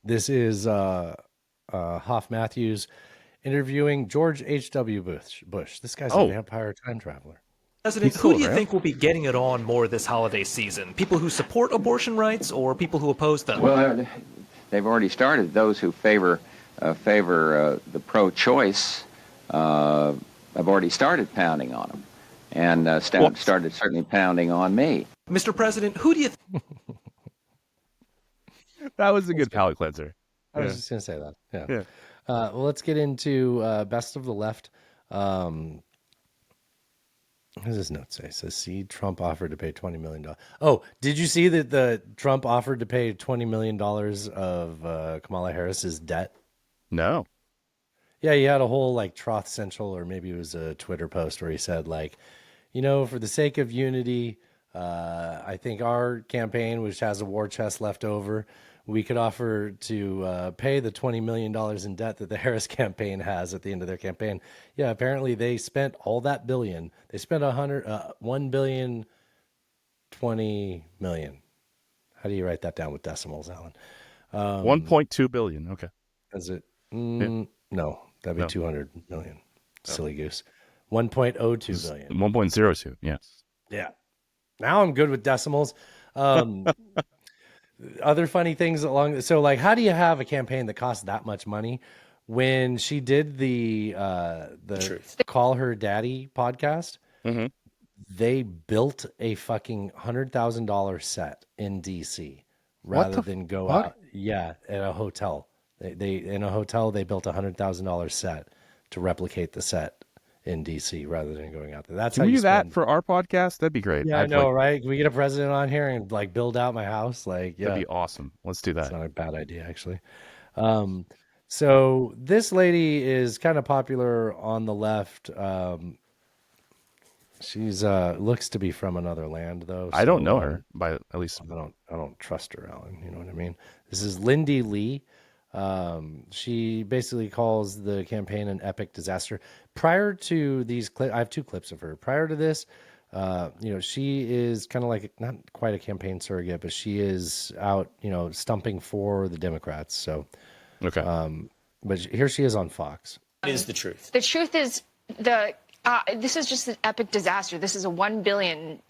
This is Hoff Matthews interviewing George H.W. Bush. This guy's a vampire time traveler. President, who do you think will be getting it on more this holiday season? People who support abortion rights or people who oppose them? Well, they've already started. Those who favor the pro-choice have already started pounding on them. And started certainly pounding on me. Mr. President, who do you That was a good palate cleanser. I was just going to say that. Yeah. Well, let's get into Best of the Left. What does this note say? It says, see, Trump offered to pay $20 million. Oh, did you see that the Trump offered to pay $20 million of Kamala Harris's debt? No. Yeah, he had a whole like Troth Central, or maybe it was a Twitter post where he said like, for the sake of unity, I think our campaign, which has a war chest left over, we could offer to pay the $20 million in debt that the Harris campaign has at the end of their campaign. Yeah, apparently they spent all that billion. They spent $1 billion, $20 million. How do you write that down with decimals, Alan? 1.2 billion. Okay. Is it? No, that'd be 200 million. Silly goose. 1.02 billion. 1.02. Yes. Yeah. Now I'm good with decimals. Other funny things so like, how do you have a campaign that costs that much money? When she did the Call Her Daddy podcast, they built a fucking $100,000 set in DC rather than go out. Yeah, at a hotel. They in a hotel they built a $100,000 set to replicate the set in DC rather than going out there. That's Can how we you do that for our podcast? That'd be great. Yeah, I know, right? Can we get a president on here and like build out my house? Like, yeah, that'd be awesome. Let's do that. It's not a bad idea, actually. So this lady is kind of popular on the left. She's looks to be from another land, though. I don't know her, by at least I don't trust her, Alan. You know what I mean? This is Lindy Lee. She basically calls the campaign an epic disaster. Prior to these clips, I have two clips of her. Prior to this, she is kind of like not quite a campaign surrogate, but she is out, stumping for the Democrats. So, okay. But here she is on Fox. What is the truth? The truth is this is just an epic disaster. This is a $1 billion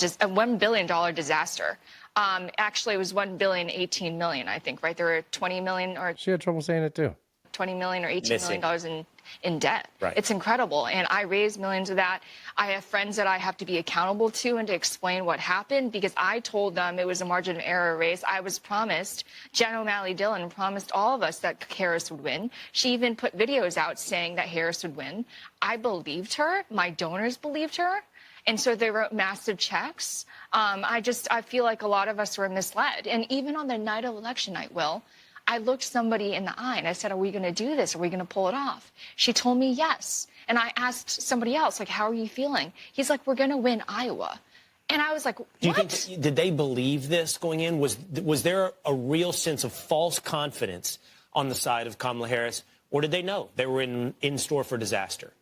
disaster. Actually, it was $1,018 million, I think, right? There were 20 million or... She had trouble saying it, too. $20 million or $18 million in debt. Right. It's incredible. And I raised millions of that. I have friends that I have to be accountable to and to explain what happened because I told them it was a margin of error race. I was promised, Jen O'Malley Dillon promised all of us that Harris would win. She even put videos out saying that Harris would win. I believed her. My donors believed her. And so they wrote massive checks. I feel like a lot of us were misled. And even on the night of election night, Will, I looked somebody in the eye and I said, are we going to do this? Are we going to pull it off? She told me yes. And I asked somebody else, like, how are you feeling? He's like, we're going to win Iowa. And I was like, what? Do you think, did they believe this going in? Was there a real sense of false confidence on the side of Kamala Harris? Or did they know they were in store for disaster?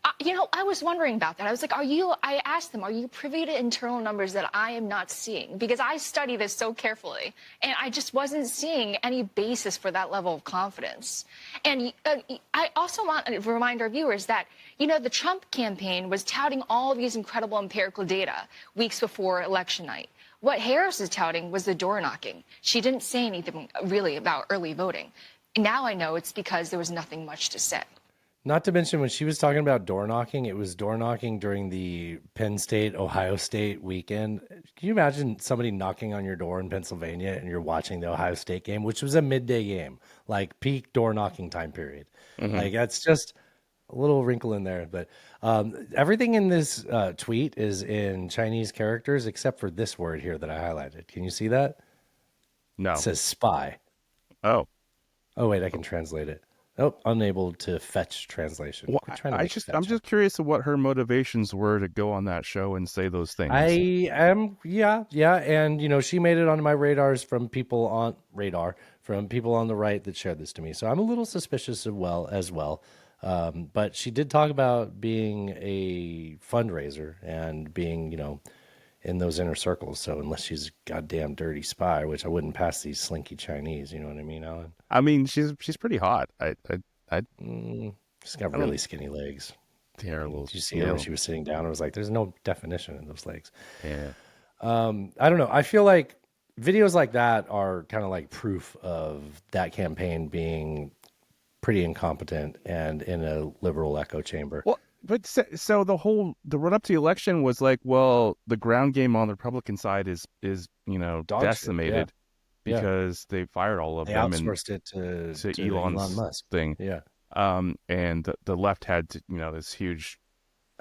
I was wondering about that. I was like, I asked them, are you privy to internal numbers that I am not seeing? Because I study this so carefully, and I just wasn't seeing any basis for that level of confidence. And I also want to remind our viewers that, the Trump campaign was touting all of these incredible empirical data weeks before election night. What Harris is touting was the door knocking. She didn't say anything really about early voting. Now I know it's because there was nothing much to say. Not to mention when she was talking about door knocking, it was door knocking during the Penn State, Ohio State weekend. Can you imagine somebody knocking on your door in Pennsylvania and you're watching the Ohio State game, which was a midday game, like peak door knocking time period? Mm-hmm. Like that's just a little wrinkle in there. But everything in this tweet is in Chinese characters except for this word here that I highlighted. Can you see that? No. It says spy. Oh, wait, I can translate it. Oh, unable to fetch translation. Well, I'm just curious of what her motivations were to go on that show and say those things. Yeah, and she made it onto my radars from people on the right that shared this to me. So I'm a little suspicious as well. But she did talk about being a fundraiser and being, in those inner circles. So unless she's a goddamn dirty spy, which I wouldn't pass these slinky Chinese, you know what I mean, Alan? I mean, she's pretty hot. She's got really skinny legs. Yeah, a little. Did you see her when she was sitting down? I was like, there's no definition in those legs. Yeah. I don't know. I feel like videos like that are kind of like proof of that campaign being pretty incompetent and in a liberal echo chamber. Well, but so the run up to the election was like, well, the ground game on the Republican side is decimated because they fired all of them and outsourced it to Elon Musk thing. Yeah. And the left had this huge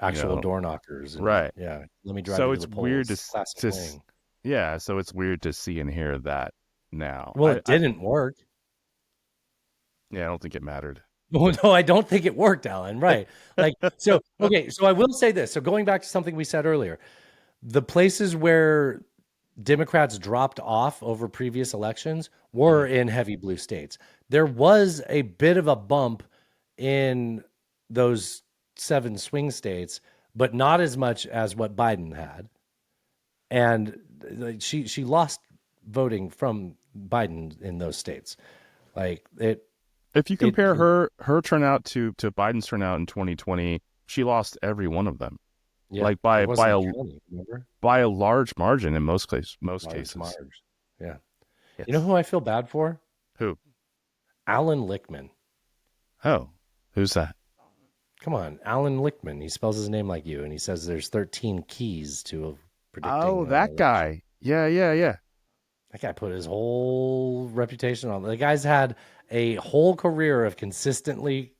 actual door knockers. Right. Yeah. Let me drive. So you it's to the weird polls. to yeah. So it's weird to see and hear that now. Well, it didn't work. Yeah, I don't think it mattered. Oh, no, I don't think it worked, Alan. Right. So I will say this. So going back to something we said earlier, the places where Democrats dropped off over previous elections were in heavy blue states. There was a bit of a bump in those 7 swing states, but not as much as what Biden had. And she lost voting from Biden in those states. If you compare her turnout to Biden's turnout in 2020, she lost every one of them. Yeah, by a large margin in most cases. Yeah. Yes. You know who I feel bad for? Who? Alan Lichtman. Oh, who's that? Come on, Alan Lichtman. He spells his name like you, and he says there's 13 keys to predicting. Oh, that guy. Yeah. That guy put his whole reputation on. The guy's had a whole career of consistently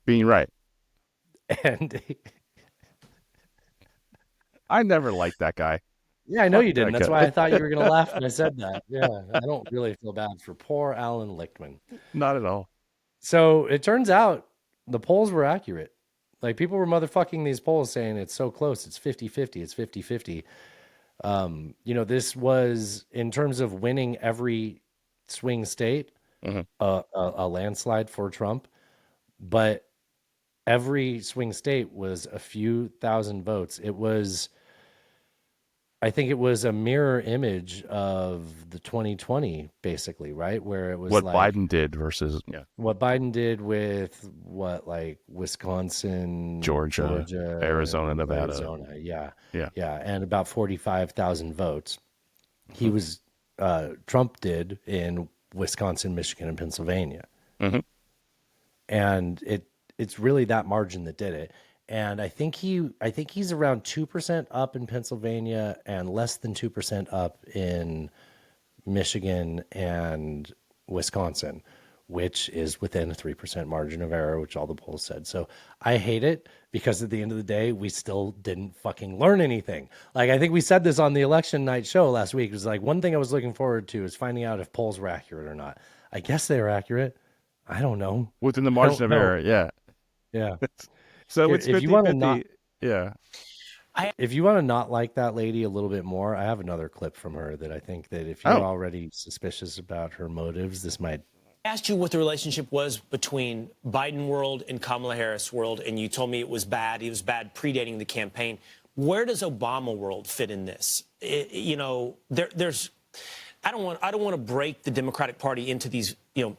being right. And I never liked that guy. Yeah, I know you didn't. That's why I thought you were going to laugh when I said that. Yeah, I don't really feel bad for poor Alan Lichtman. Not at all. So it turns out the polls were accurate. Like, people were motherfucking these polls saying it's so close. It's 50-50. It's 50-50. This was, in terms of winning every swing state, a landslide for Trump. But every swing state was a few thousand votes. I think it was a mirror image of the 2020, basically, right? Where it was what Biden did versus what Biden did with Wisconsin, Georgia, Arizona, Nevada. Yeah. And about 45,000 votes. He was Trump did in Wisconsin, Michigan, and Pennsylvania. Mm-hmm. And it's really that margin that did it. And I think he's around 2% up in Pennsylvania and less than 2% up in Michigan and Wisconsin, which is within a 3% margin of error, which all the polls said. So I hate it because at the end of the day, we still didn't fucking learn anything. Like, I think we said this on the election night show last week. It was like, one thing I was looking forward to is finding out if polls were accurate or not. I guess they were accurate. I don't know. Within the margin of error, yeah. Yeah. So it's 50-50. If you want to not, yeah. If you want to not like that lady a little bit more, I have another clip from her that I think that if you're already suspicious about her motives, this might. I asked you what the relationship was between Biden world and Kamala Harris world, and you told me it was bad. It was bad predating the campaign. Where does Obama world fit in this? There's. I don't want to break the Democratic Party into these,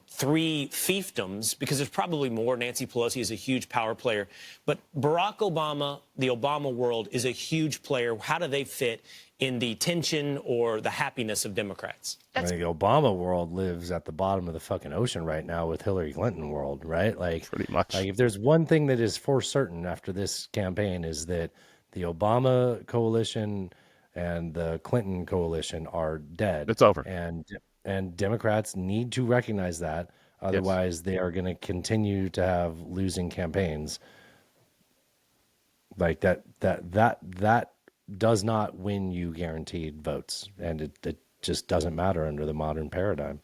three fiefdoms, because there's probably more. Nancy Pelosi is a huge power player, but Barack Obama, the Obama world, is a huge player. How do they fit in the tension or the happiness of Democrats? I think the Obama world lives at the bottom of the fucking ocean right now with Hillary Clinton world, right? Like, pretty much. Like, if there's one thing that is for certain after this campaign is that the Obama coalition and the Clinton coalition are dead. It's over. And Democrats need to recognize that. Otherwise, they are going to continue to have losing campaigns. Like that does not win you guaranteed votes. And it just doesn't matter under the modern paradigm.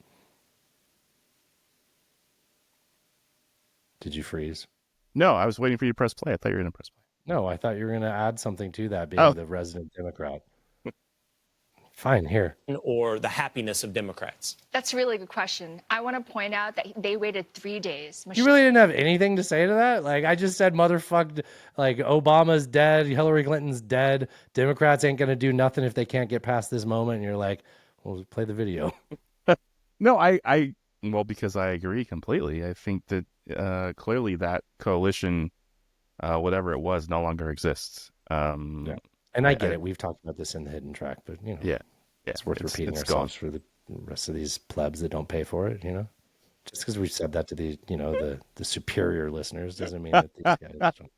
Did you freeze? No, I was waiting for you to press play. I thought you were going to press play. No, I thought you were going to add something to that, being the resident Democrat. Fine, here. Or the happiness of Democrats? That's a really good question. I want to point out that they waited 3 days. You really didn't have anything to say to that? Like, I just said, motherfucked, like, Obama's dead, Hillary Clinton's dead, Democrats ain't going to do nothing if they can't get past this moment. And you're like, well, play the video. No, well, because I agree completely. I think that clearly that coalition, whatever it was, no longer exists. Yeah. And I get it. We've talked about this in the hidden track, but it's worth repeating ourselves for the rest of these plebs that don't pay for it. Just because we've said that to the the superior listeners doesn't mean that these guys don't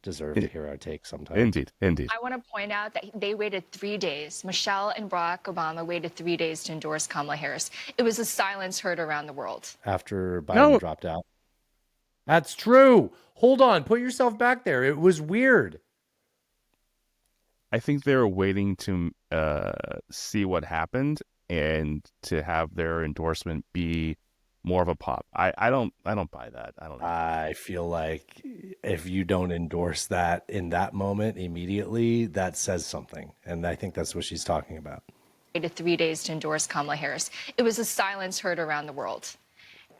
deserve to hear our take sometimes. Indeed. I want to point out that they waited 3 days. Michelle and Barack Obama waited 3 days to endorse Kamala Harris. It was a silence heard around the world. After Biden dropped out. That's true. Hold on. Put yourself back there. It was weird. I think they were waiting to see what happened and to have their endorsement be more of a pop. I don't buy that. I feel like if you don't endorse that in that moment immediately, that says something. And I think that's what she's talking about. Waited 3 days to endorse Kamala Harris. It was a silence heard around the world.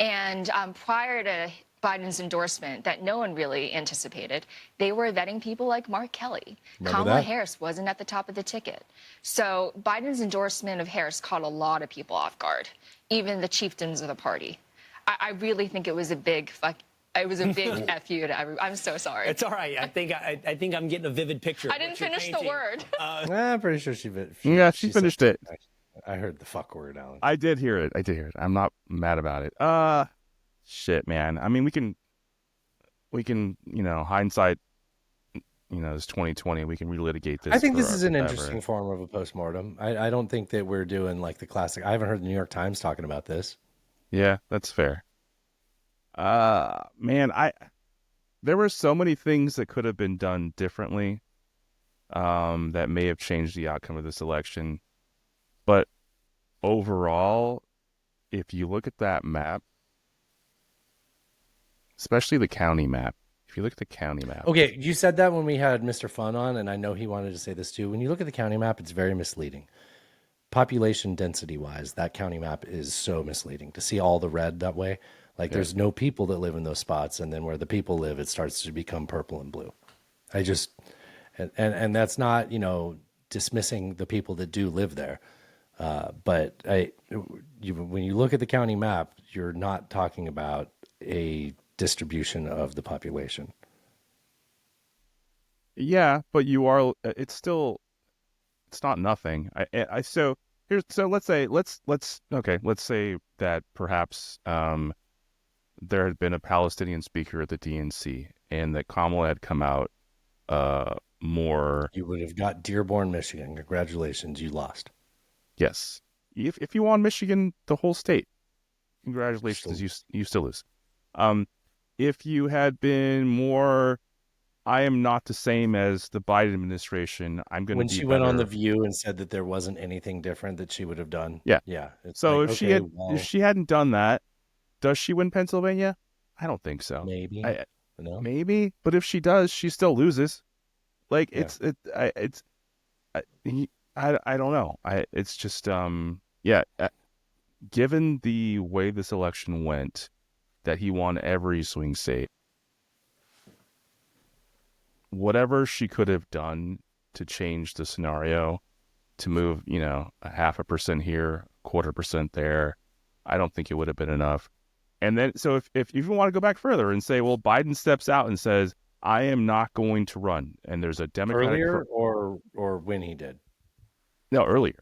And prior to Biden's endorsement that no one really anticipated, they were vetting people like Mark Kelly. Kamala Harris wasn't at the top of the ticket. So Biden's endorsement of Harris caught a lot of people off guard, even the chieftains of the party. I really think it was a big it was a big F you to everyone. I'm so sorry. It's all right. I think I'm getting a vivid picture. I didn't finish the word. I'm pretty sure she finished it. I heard the fuck word, Alan. I did hear it. I'm not mad about it. Shit, man. I mean, we can, hindsight, it's 2020. We can relitigate this. I think this is an interesting form of a postmortem. I don't think that we're doing like the classic. I haven't heard the New York Times talking about this. Yeah, that's fair. Man, there were so many things that could have been done differently, that may have changed the outcome of this election. But overall, if you look at that map, especially the county map. If you look at the county map. Okay, you said that when we had Mr. Fun on, and I know he wanted to say this too. When you look at the county map, it's very misleading. Population density-wise, that county map is so misleading. To see all the red that way, like there's no people that live in those spots, and then where the people live, it starts to become purple and blue. And that's not, dismissing the people that do live there. But when you look at the county map, you're not talking about a distribution of the population. Yeah, but it's not nothing. So let's say that perhaps there had been a Palestinian speaker at the DNC and that Kamala had come out more. You would have got Dearborn, Michigan. Congratulations, you lost. Yes. If you won Michigan, the whole state, congratulations, you still lose. If you had been more, I am not the same as the Biden administration, I'm going to be When she better. went on The View and said that there wasn't anything different that she would have done. Yeah. Yeah. It's So like, if she hadn't done that, does she win Pennsylvania? I don't think so. Maybe. No. Maybe, but if she does, she still loses. Like I don't know. It's just given the way this election went, that he won every swing state. Whatever she could have done to change the scenario, to move, 0.5% here, 0.25% there, I don't think it would have been enough. And then, so if you want to go back further and say, well, Biden steps out and says, I am not going to run, and there's a Democratic earlier or when he did? No, earlier.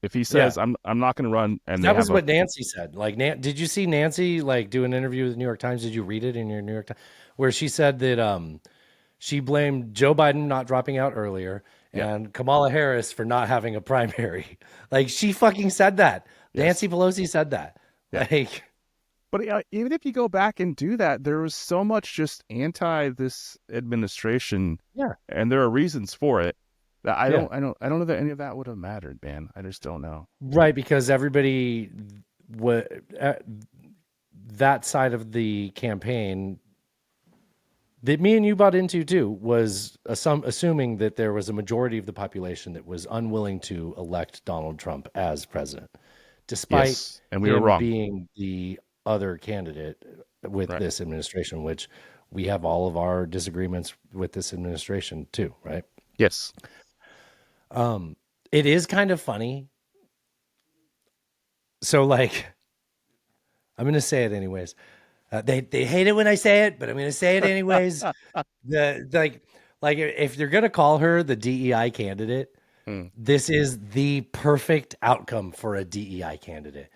If he says, I'm not going to run, and that was what Nancy said. Like, did you see Nancy do an interview with the New York Times? Did you read it in your New York Times, where she said that she blamed Joe Biden not dropping out earlier and Kamala Harris for not having a primary? Like, she fucking said that. Yes. Nancy Pelosi said that. Yeah. Like. But even if you go back and do that, there was so much just anti this administration, and there are reasons for it that I don't know that any of that would have mattered, man. I just don't know. Right, because everybody, that side of the campaign that me and you bought into too was assuming that there was a majority of the population that was unwilling to elect Donald Trump as president, despite and we were wrong. Being the other candidate with this administration, which we have all of our disagreements with this administration too, right? Yes. It is kind of funny. So like, I'm going to say it anyways. They hate it when I say it, but I'm going to say it anyways. Like if you're going to call her the DEI candidate, this is the perfect outcome for a DEI candidate.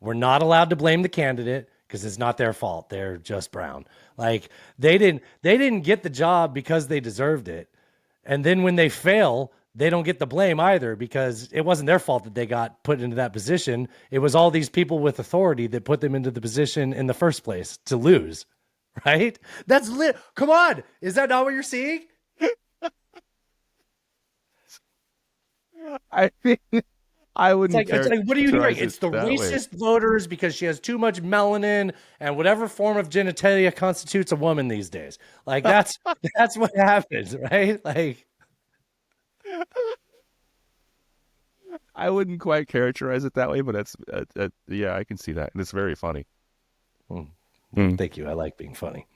We're not allowed to blame the candidate because it's not their fault. They're just brown. Like they didn't get the job because they deserved it. And then when they fail, they don't get the blame either because it wasn't their fault that they got put into that position. It was all these people with authority that put them into the position in the first place to lose. Right? That's lit. Come on. Is that not what you're seeing? I mean, I wouldn't. It's like, what are you hearing? It's the racist voters because she has too much melanin and whatever form of genitalia constitutes a woman these days. Like that's what happens, right? Like, I wouldn't quite characterize it that way, but that's yeah, I can see that, and it's very funny. Thank you. I like being funny.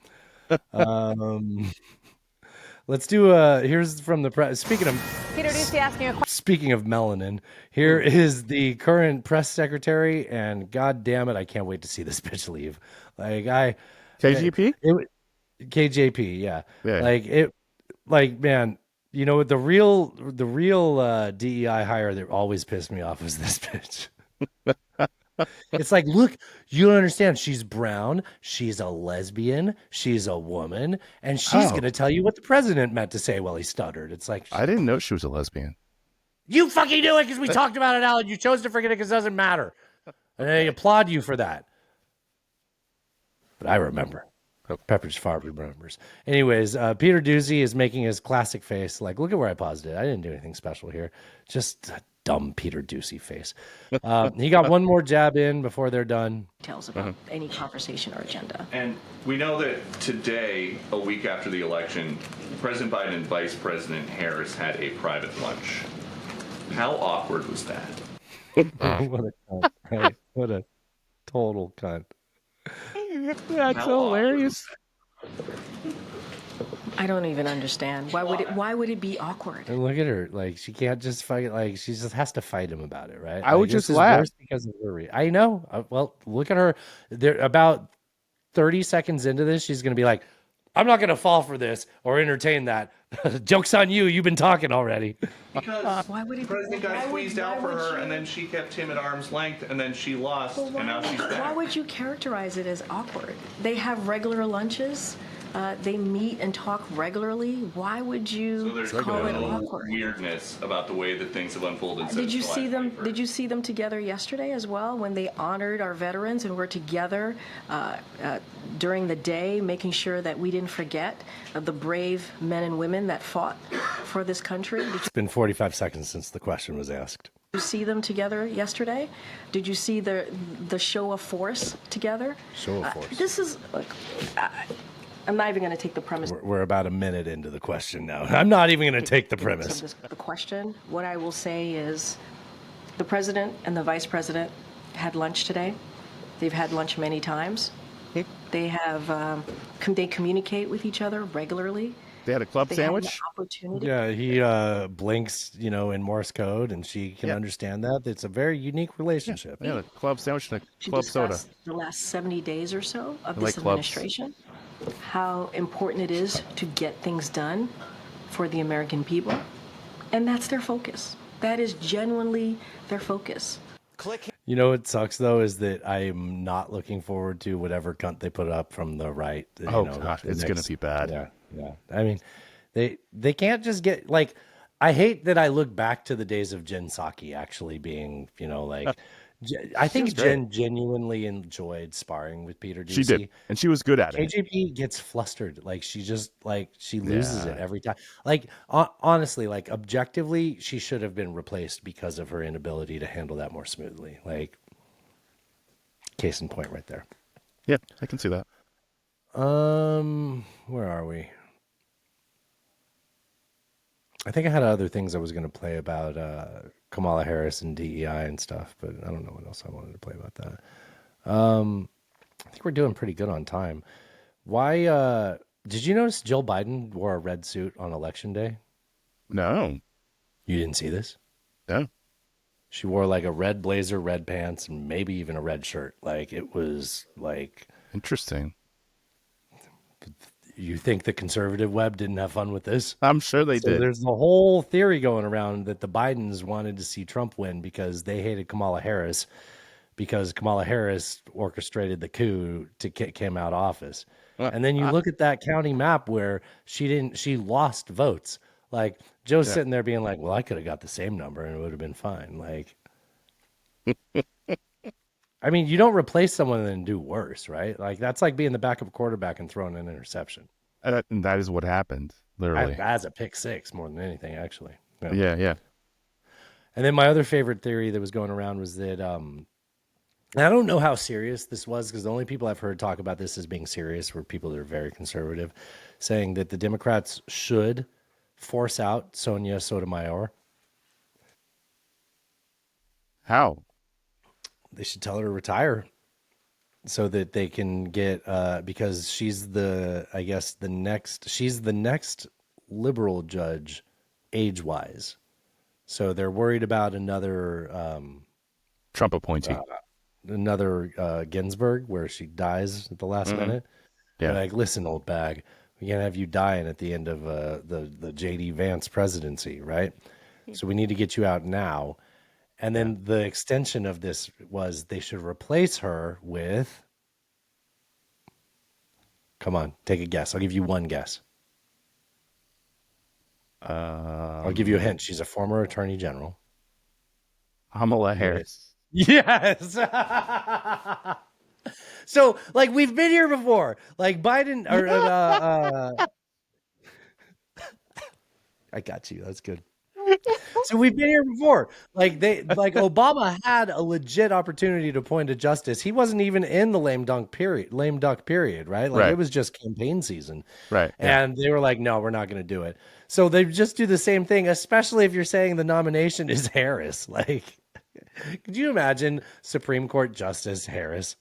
Let's do here's from the press. Speaking of Peter Dusty asking a question. Speaking of melanin, here is the current press secretary, and god damn it, I can't wait to see this bitch leave. Like KGP? KJP, yeah. Like man, you know what the real DEI hire that always pissed me off was this bitch. It's like, look, you don't understand. She's brown. She's a lesbian. She's a woman. And she's going to tell you what the president meant to say while he stuttered. It's like, I didn't know she was a lesbian. You fucking knew it because we talked about it, Alan. You chose to forget it because it doesn't matter. And I applaud you for that. But I remember. Pepperidge Farm remembers. Anyways, Peter Doocy is making his classic face. Like, look at where I paused it. I didn't do anything special here. Just a dumb Peter Doocy face. He got one more jab in before they're done. Details about any conversation or agenda. And we know that today, a week after the election, President Biden and Vice President Harris had a private lunch. How awkward was that? What a cunt, right? What a total cunt. That's hilarious. I don't even understand. Why would it be awkward? And look at her. Like, she can't just fight. Like, she just has to fight him about it, right? I would just laugh. Because of her. I know. Well, look at her. There, about 30 seconds into this, she's going to be like, I'm not going to fall for this or entertain that. Joke's on you. You've been talking already. Because Why would the it? president got why would- squeezed out why for would her, you- and then she kept him at arm's length, and then she lost, Well, and now she's why back. would you characterize it as awkward? They have regular lunches. They meet and talk regularly. Why would you So there's call it no awkward? weirdness about the way that things have unfolded since Did you July see them? 21st. Did you see them together yesterday as well when they honored our veterans and were together during the day, making sure that we didn't forget the brave men and women that fought for this country? It's been 45 seconds since the question was asked. Did you see them together yesterday? Did you see the show of force together? Show of force. This is. Look, I'm not even going to take the premise. We're about a minute into the question now. I'm not even going to take the premise. The question. What I will say is, the president and the vice president had lunch today. They've had lunch many times. They have. They communicate with each other regularly. They had a club They had an sandwich. opportunity. Yeah, he blinks, in Morse code, and she can understand that. It's a very unique relationship. Yeah, a club sandwich and a To club soda. discuss the last 70 days or so of I this like clubs. administration, how important it is to get things done for the American people, and that's their focus. That is genuinely their focus. What sucks though is that I'm not looking forward to whatever cunt they put up from the right. God, it's gonna be bad. Yeah. I mean, they can't just get like. I hate that I look back to the days of Jen Psaki actually being, I think was great. Jen genuinely enjoyed sparring with Peter Doocy. She did, and she was good at it. KJP gets flustered. Like she just she loses it Yeah. every time. Like honestly, like objectively, she should have been replaced because of her inability to handle that more smoothly. Like case in point right there. Yeah, I can see that. Where are we? I think I had other things I was going to play about Kamala Harris and DEI and stuff, but I don't know what else I wanted to play about that. I think we're doing pretty good on time. Why did you notice Jill Biden wore a red suit on election day? No. You didn't see this? No. She wore like a red blazer, red pants, and maybe even a red shirt. Like it was like Interesting. You think the conservative web didn't have fun with this? I'm sure they did. There's the whole theory going around that the Bidens wanted to see Trump win because they hated Kamala Harris because Kamala Harris orchestrated the coup to kick him out of office. And then you look at that county map where she lost votes. Like Joe's sitting there being like, well, I could have got the same number and it would have been fine. Like, I mean, you don't replace someone and then do worse, right? Like that's like being the backup quarterback and throwing an interception. And that is what happened, literally. As a pick six more than anything, actually. Yeah. And then my other favorite theory that was going around was that and I don't know how serious this was because the only people I've heard talk about this as being serious were people that are very conservative, saying that the Democrats should force out Sonia Sotomayor. How? They should tell her to retire so that they can get because she's the next liberal judge age-wise. So they're worried about another Trump appointee. Another Ginsburg where she dies at the last minute. Yeah. They're like, listen, old bag, we can't have you dying at the end of the J.D. Vance presidency, right? So we need to get you out now. And then the extension of this was they should replace her with. Come on, take a guess. I'll give you one guess. I'll give you a hint. She's a former attorney general. Kamala Harris. Yes. So, like, we've been here before. Like Biden or I got you. That's good. So we've been here before. Like Obama had a legit opportunity to appoint a justice. He wasn't even in the lame duck period, right? Like it was just campaign season. Right. And they were like, no, we're not going to do it. So they just do the same thing, especially if you're saying the nomination is Harris. Like, could you imagine Supreme Court Justice Harris?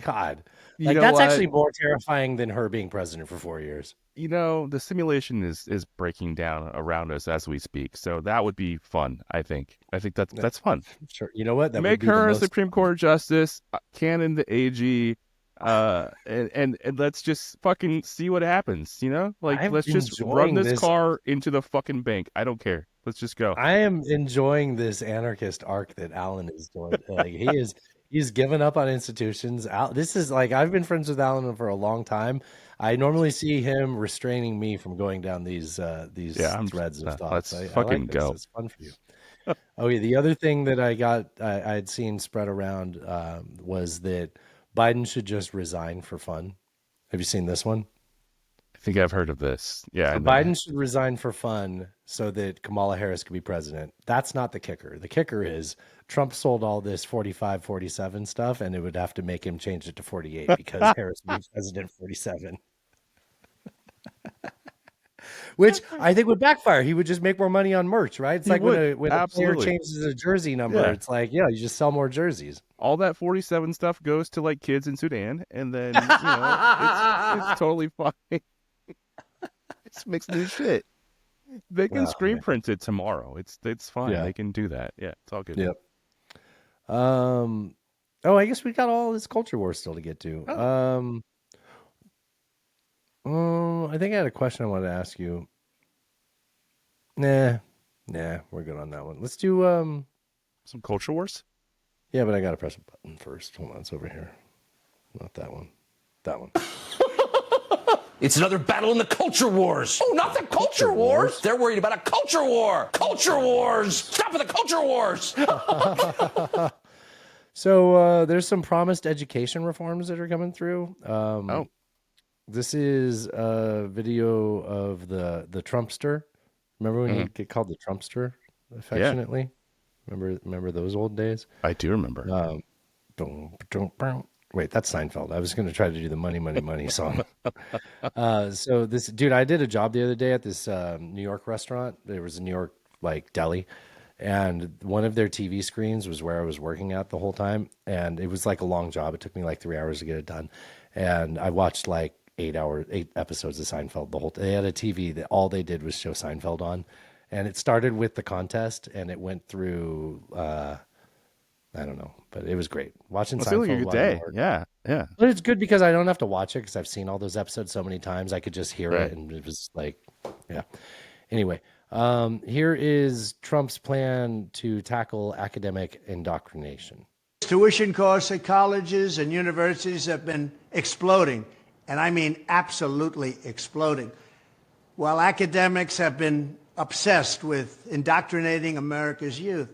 God, like that's actually more terrifying than her being president for 4 years. The simulation is breaking down around us as we speak. So that would be fun, I think. I think that's fun. Sure. You know what? That Make would be her the a most... Supreme Court Justice, Cannon the AG, And let's just fucking see what happens, you know? Like, I'm let's just run enjoying this this. car into the fucking bank. I don't care. Let's just go. I am enjoying this anarchist arc that Allan is doing. Like he's given up on institutions. This is like, I've been friends with Allan for a long time. I normally see him restraining me from going down these threads of thoughts. Let's I fucking like this. go. It's fun for you. Oh yeah, the other thing that I'd seen spread around was that Biden should just resign for fun. Have you seen this one? I think I've heard of this. Yeah. So Biden should resign for fun so that Kamala Harris could be president. That's not the kicker. The kicker is Trump sold all this 45, 47 stuff, and it would have to make him change it to 48 because Harris would be president 47. Which I think would backfire. He would just make more money on merch, right? It's like when a player changes a jersey number, it's like, you just sell more jerseys. All that 47 stuff goes to like kids in Sudan, and then it's totally fine. It's mixed new shit. They can screen print it tomorrow. It's fine. Yeah. They can do that. Yeah, it's all good. Yep. I guess we got all this culture war still to get to. I think I had a question I wanted to ask you. Nah, we're good on that one. Let's do some culture wars. Yeah, but I gotta press a button first. Hold on, it's over here. Not that one. That one. It's another battle in the culture wars. Oh, not the culture wars. They're worried about a culture war. Culture wars. Stop with the culture wars. So there's some promised education reforms that are coming through. This is a video of the Trumpster. Remember when you get called the Trumpster affectionately? Remember those old days? I do remember. Wait, that's Seinfeld. I was going to try to do the money song. So this dude, I did a job the other day at this New York restaurant. There was a New York deli, and one of their TV screens was where I was working at the whole time. And it was like a long job. It took me like 3 hours to get it done. And I watched like 8 episodes of Seinfeld the whole time. They had a TV that all they did was show Seinfeld on. And it started with the contest and it went through, I don't know, but it was great. Watching Seinfeld. It was like a good day. Yeah. But it's good because I don't have to watch it because I've seen all those episodes so many times. I could just hear it and it was like, yeah. Anyway, here is Trump's plan to tackle academic indoctrination. Tuition costs at colleges and universities have been exploding, and I mean absolutely exploding, while academics have been obsessed with indoctrinating America's youth.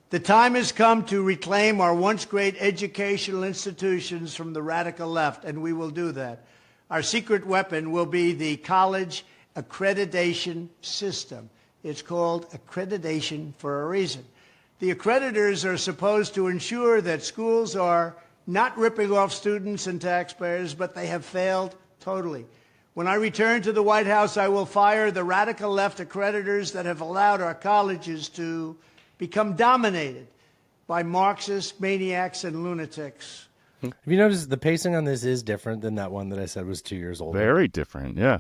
The time has come to reclaim our once great educational institutions from the radical left, and we will do that. Our secret weapon will be the college accreditation system. It's called accreditation for a reason. The accreditors are supposed to ensure that schools are not ripping off students and taxpayers, but they have failed totally. When I return to the White House, I will fire the radical left accreditors that have allowed our colleges to become dominated by Marxist maniacs and lunatics. Have you noticed the pacing on this is different than that one that I said was 2 years old? Very different, yeah.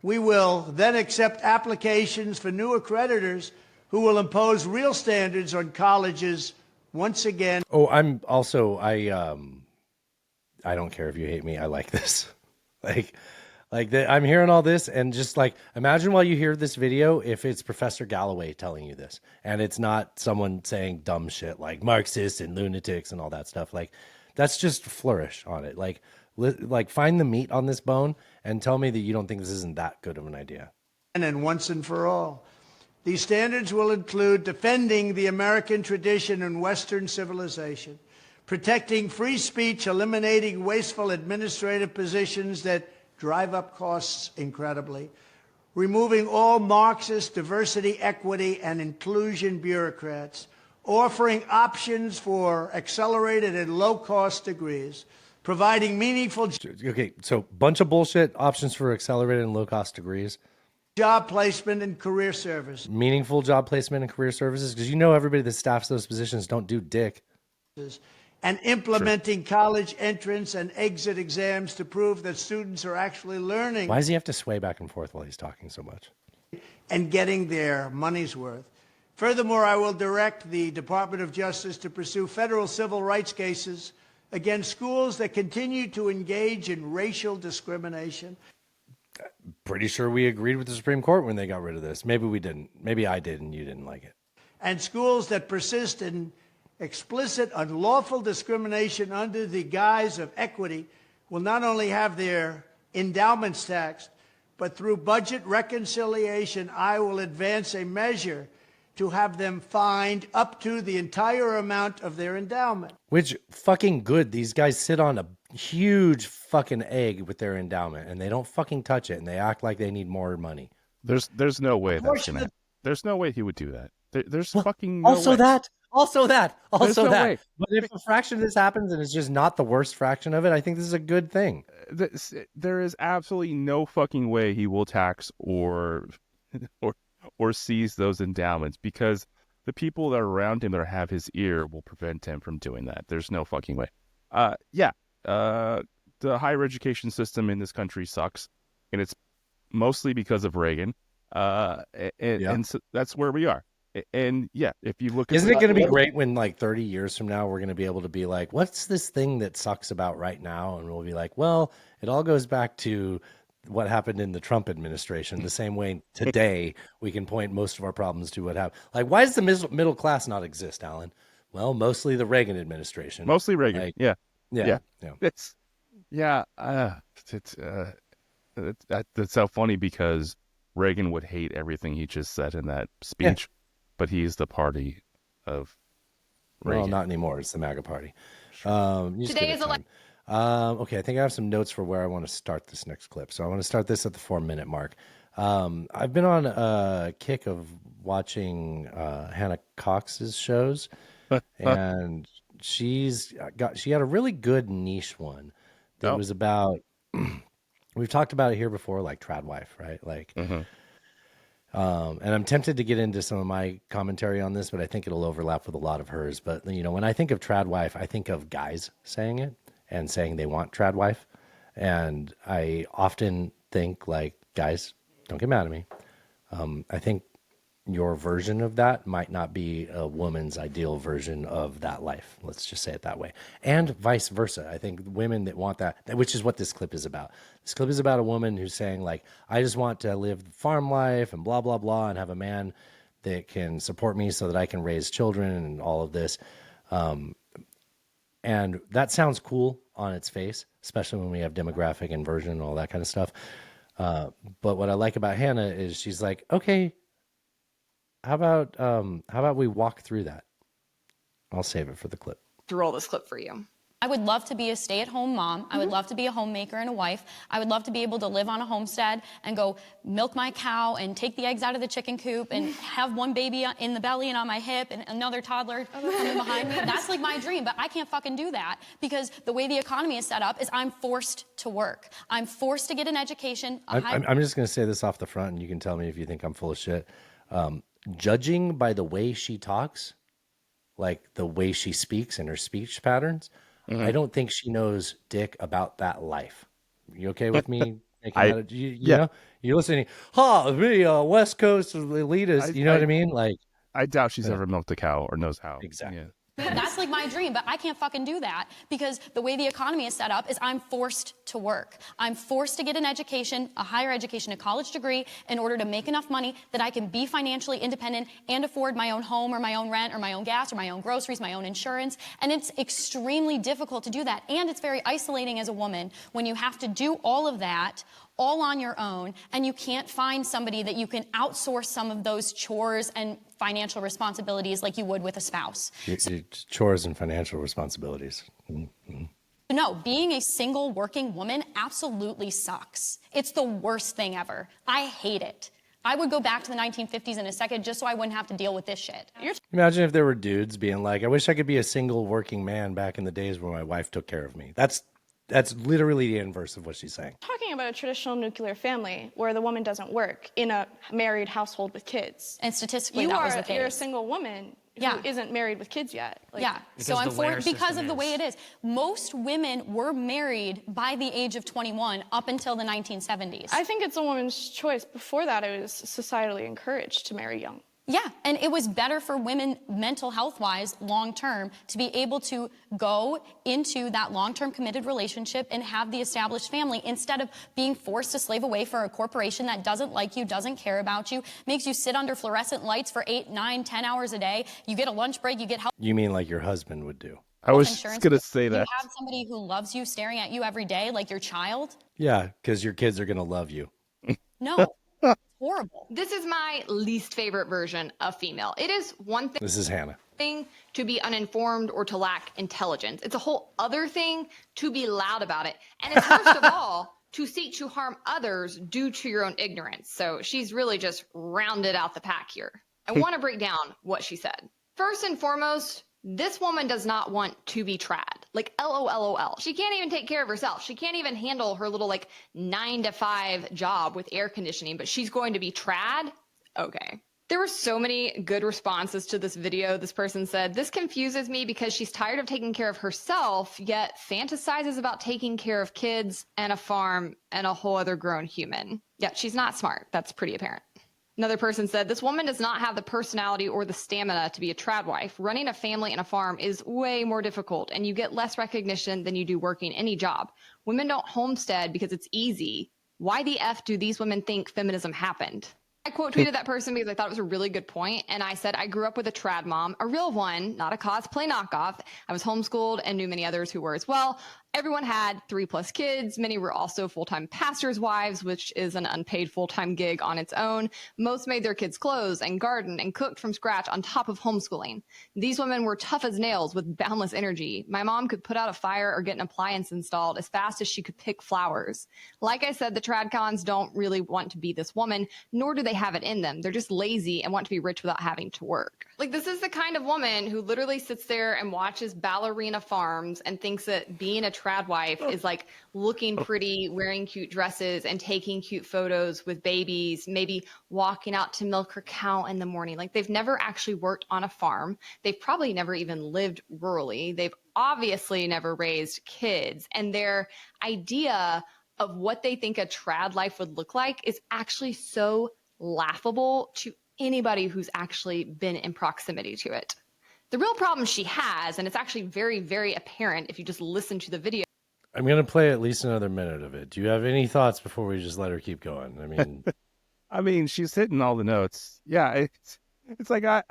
We will then accept applications for new accreditors who will impose real standards on colleges once again. Oh, I'm also, I don't care if you hate me. I like this. I'm hearing all this and just like, imagine while you hear this video, if it's Professor Galloway telling you this and it's not someone saying dumb shit like Marxists and lunatics and all that stuff. Like, that's just flourish on it. Like find the meat on this bone and tell me that you don't think this isn't that good of an idea. And once and for all. These standards will include defending the American tradition and Western civilization, protecting free speech, eliminating wasteful administrative positions that drive up costs incredibly, removing all Marxist diversity, equity, and inclusion bureaucrats, offering options for accelerated and low-cost degrees, providing meaningful... Okay, so bunch of bullshit options for accelerated and low-cost degrees. Job placement and career service. Meaningful job placement and career services, because you know everybody that staffs those positions don't do dick. And implementing college entrance and exit exams to prove that students are actually learning. Why does he have to sway back and forth while he's talking so much? And getting their money's worth. Furthermore, I will direct the Department of Justice to pursue federal civil rights cases against schools that continue to engage in racial discrimination. Pretty sure we agreed with the Supreme Court when they got rid of this. Maybe we didn't. Maybe I did and you didn't like it. And schools that persist in explicit unlawful discrimination under the guise of equity will not only have their endowments taxed, but through budget reconciliation, I will advance a measure to have them fined up to the entire amount of their endowment. Which fucking good. These guys sit on a huge fucking egg with their endowment and they don't fucking touch it and they act like they need more money. There's no way that's gonna. There's no way he would do that. There's fucking no also way. Also that. There's no that. way. But if a fraction of this happens and it's just not the worst fraction of it, I think this is a good thing. There is absolutely no fucking way he will tax or seize those endowments because the people that are around him that have his ear will prevent him from doing that. There's no fucking way. The higher education system in this country sucks, and it's mostly because of Reagan. And so that's where we are. And yeah, if you look at Isn't it going to be great when like 30 years from now, we're going to be able to be like, what's this thing that sucks about right now? And we'll be like, well, it all goes back to what happened in the Trump administration. The same way today we can point most of our problems to what happened. Like, why does the middle class not exist, Alan? Well, mostly the Reagan administration. Mostly Reagan. Like, Yeah. It's that's so funny because Reagan would hate everything he just said in that speech, but he's the party of Reagan. Well, not anymore. It's the MAGA party. Today is okay, I think I have some notes for where I want to start this next clip. So I want to start this at the 4-minute mark. I've been on a kick of watching Hannah Cox's shows, and she had a really good niche one that was about. We've talked about it here before, like trad wife, right? Like, and I'm tempted to get into some of my commentary on this, but I think it'll overlap with a lot of hers. But when I think of trad wife, I think of guys saying it and saying they want trad wife, and I often think like, guys, don't get mad at me. I think your version of that might not be a woman's ideal version of that life. Let's just say it that way. And vice versa. I think women that want that, which is what this clip is about. This clip is about a woman who's saying like, I just want to live farm life and blah, blah, blah, and have a man that can support me so that I can raise children and all of this. And that sounds cool on its face, especially when we have demographic inversion and all that kind of stuff. But what I like about Hannah is she's like, okay, how about we walk through that? I'll save it for the clip. To roll this clip for you. I would love to be a stay-at-home mom. I would love to be a homemaker and a wife. I would love to be able to live on a homestead and go milk my cow and take the eggs out of the chicken coop and have one baby in the belly and on my hip and another toddler coming behind me. That's like my dream, but I can't fucking do that because the way the economy is set up is I'm forced to work. I'm forced to get an education. I'm just going to say this off the front, and you can tell me if you think I'm full of shit. Judging by the way she talks, like the way she speaks and her speech patterns, I don't think she knows dick about that life. You okay with me? You know, you're listening. Me, West Coast elitist. You know what I mean? Like, I doubt she's ever milked a cow or knows how. Exactly. Yeah. That's like my dream, but I can't fucking do that because the way the economy is set up is I'm forced to work. I'm forced to get an education, a higher education, a college degree in order to make enough money that I can be financially independent and afford my own home or my own rent or my own gas or my own groceries, my own insurance. And it's extremely difficult to do that. And it's very isolating as a woman when you have to do all of that all on your own, and you can't find somebody that you can outsource some of those chores and financial responsibilities like you would with a spouse. Chores and financial responsibilities. Mm-hmm. No, being a single working woman absolutely sucks. It's the worst thing ever. I hate it. I would go back to the 1950s in a second just so I wouldn't have to deal with this shit. Imagine if there were dudes being like, I wish I could be a single working man back in the days when my wife took care of me. That's literally the inverse of what she's saying. Talking about a traditional nuclear family where the woman doesn't work in a married household with kids. And statistically, that was the case. You're a single woman who isn't married with kids yet. So I'm for because of the way it is. Most women were married by the age of 21 up until the 1970s. I think it's a woman's choice. Before that, it was societally encouraged to marry young. Yeah, and it was better for women mental health-wise, long-term, to be able to go into that long-term committed relationship and have the established family instead of being forced to slave away for a corporation that doesn't like you, doesn't care about you, makes you sit under fluorescent lights for 8, 9, 10 hours a day. You get a lunch break, you get health You mean like your husband would do? I was just insurance. going to say You that. have somebody who loves you staring at you every day like your child. Yeah, because your kids are going to love you. No. Horrible. This is my least favorite version of female. It is one This is Hannah. thing to be uninformed or to lack intelligence. It's a whole other thing to be loud about it. And it's first of all to seek to harm others due to your own ignorance. So she's really just rounded out the pack here. I want to break down what she said. First and foremost, this woman does not want to be trad. Like, LOLOL. She can't even take care of herself. She can't even handle her little, 9 to 5 job with air conditioning, but she's going to be trad? Okay. There were so many good responses to this video. This person said, this confuses me because she's tired of taking care of herself, yet fantasizes about taking care of kids and a farm and a whole other grown human. Yeah, she's not smart. That's pretty apparent. Another person said, this woman does not have the personality or the stamina to be a trad wife. Running a family and a farm is way more difficult, and you get less recognition than you do working any job. Women don't homestead because it's easy. Why the F do these women think feminism happened? I quote tweeted that person because I thought it was a really good point, and I said, I grew up with a trad mom, a real one, not a cosplay knockoff. I was homeschooled and knew many others who were as well. Everyone had 3+ kids. Many were also full-time pastors' wives, which is an unpaid full-time gig on its own. Most made their kids clothes and garden and cooked from scratch on top of homeschooling. These women were tough as nails with boundless energy. My mom could put out a fire or get an appliance installed as fast as she could pick flowers. Like I said, the tradcons don't really want to be this woman, nor do they have it in them. They're just lazy and want to be rich without having to work. Like, this is the kind of woman who literally sits there and watches ballerina farms and thinks that being a trad wife is like looking pretty, wearing cute dresses and taking cute photos with babies, maybe walking out to milk her cow in the morning. Like, they've never actually worked on a farm. They've probably never even lived rurally. They've obviously never raised kids. And their idea of what they think a trad life would look like is actually so laughable to anybody who's actually been in proximity to it. The real problem she has, and it's actually very, very apparent if you just listen to the video. I'm going to play at least another minute of it. Do you have any thoughts before we just let her keep going? I mean, she's hitting all the notes. Yeah, it's like I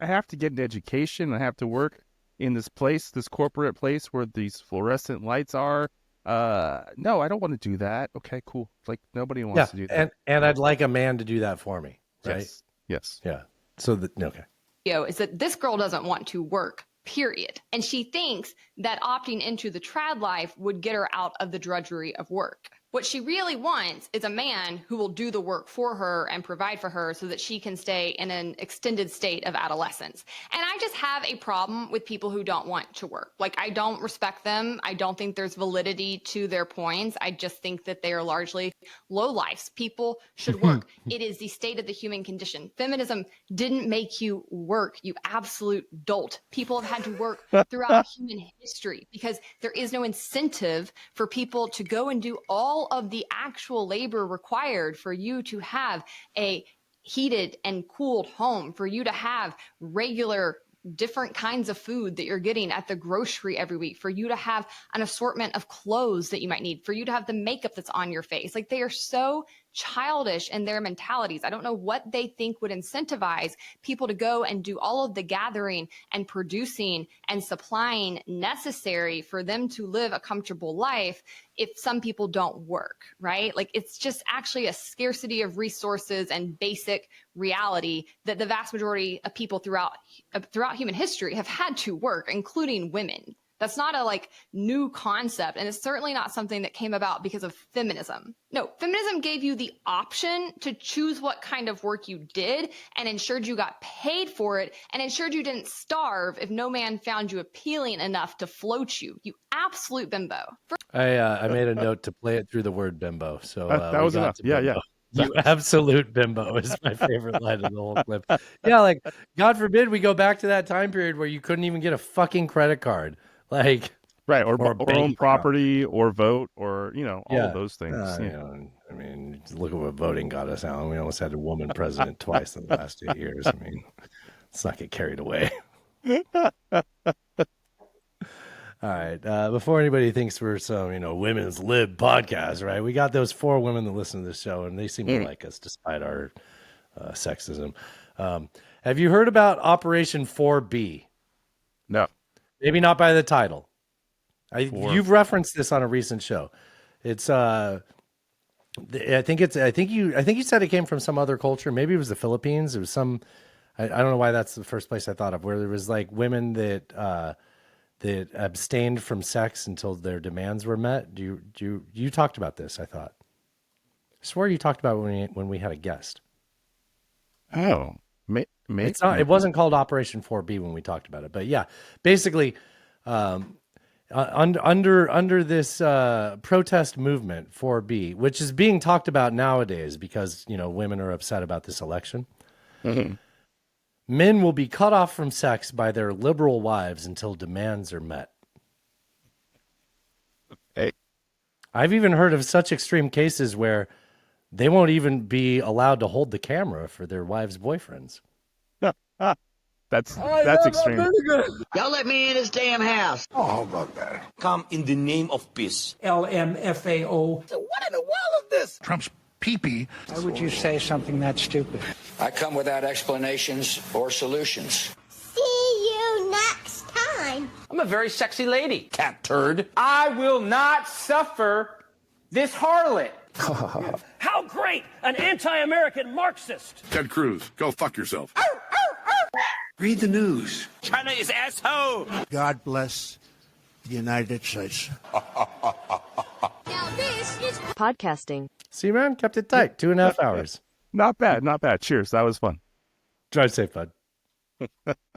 have to get an education. I have to work in this place, this corporate place where these fluorescent lights are. No, I don't want to do that. Okay, cool. Like, nobody wants to do that. And I'd like a man to do that for me, right? Yes. Yeah. So okay. Is that this girl doesn't want to work, period. And she thinks that opting into the trad life would get her out of the drudgery of work. What she really wants is a man who will do the work for her and provide for her so that she can stay in an extended state of adolescence. And I just have a problem with people who don't want to work. Like, I don't respect them. I don't think there's validity to their points. I just think that they are largely lowlifes. People should work. It is the state of the human condition. Feminism didn't make you work, you absolute dolt. People have had to work throughout human history because there is no incentive for people to go and do all of the actual labor required for you to have a heated and cooled home, for you to have regular different kinds of food that you're getting at the grocery every week, for you to have an assortment of clothes that you might need, for you to have the makeup that's on your face. Like, they are so childish in their mentalities. I don't know what they think would incentivize people to go and do all of the gathering and producing and supplying necessary for them to live a comfortable life if some people don't work, right? Like, it's just actually a scarcity of resources and basic reality that the vast majority of people throughout human history have had to work, including women. That's not a new concept, and it's certainly not something that came about because of feminism. No, feminism gave you the option to choose what kind of work you did and ensured you got paid for it and ensured you didn't starve if no man found you appealing enough to float you. You absolute bimbo. I made a note to play it through the word bimbo. So that was enough. Yeah. You absolute bimbo is my favorite line of the whole clip. Yeah, like, God forbid we go back to that time period where you couldn't even get a fucking credit card. Like, right, or own property, or vote, or all of those things. I mean, look at what voting got us, Alan. We almost had a woman president twice in the last 8 years. I mean, let's not get carried away. All right. Before anybody thinks we're some, women's lib podcast, right? We got those 4 women that listen to this show, and they seem to like us despite our sexism. Have you heard about Operation 4B? No. Maybe not by the title. You've referenced this on a recent show. It's I think you said it came from some other culture. Maybe it was the Philippines. It was some. I don't know why that's the first place I thought of, where there was like women that abstained from sex until their demands were met. You talked about this? I thought. I swear you talked about it when we had a guest. Oh, maybe it's not. It wasn't called Operation 4B when we talked about it, but yeah, basically, under this protest movement 4B, which is being talked about nowadays because women are upset about this election. Mm-hmm. Men will be cut off from sex by their liberal wives until demands are met. Hey, I've even heard of such extreme cases where they won't even be allowed to hold the camera for their wives' boyfriends. That's extreme. Y'all let me in this damn house. Oh, how about that? Come in the name of peace. LMFAO. So what in the world is this? Trump's pee-pee. Why would you say something that stupid? I come without explanations or solutions. See you next time. I'm a very sexy lady, cat turd. I will not suffer this harlot. How great! An anti-American Marxist! Ted Cruz, go fuck yourself. Read the news. China is asshole! God bless the United States. Now this is Podcasting. See, man, kept it tight. 2.5 hours. Not bad. Cheers. That was fun. Drive safe, bud.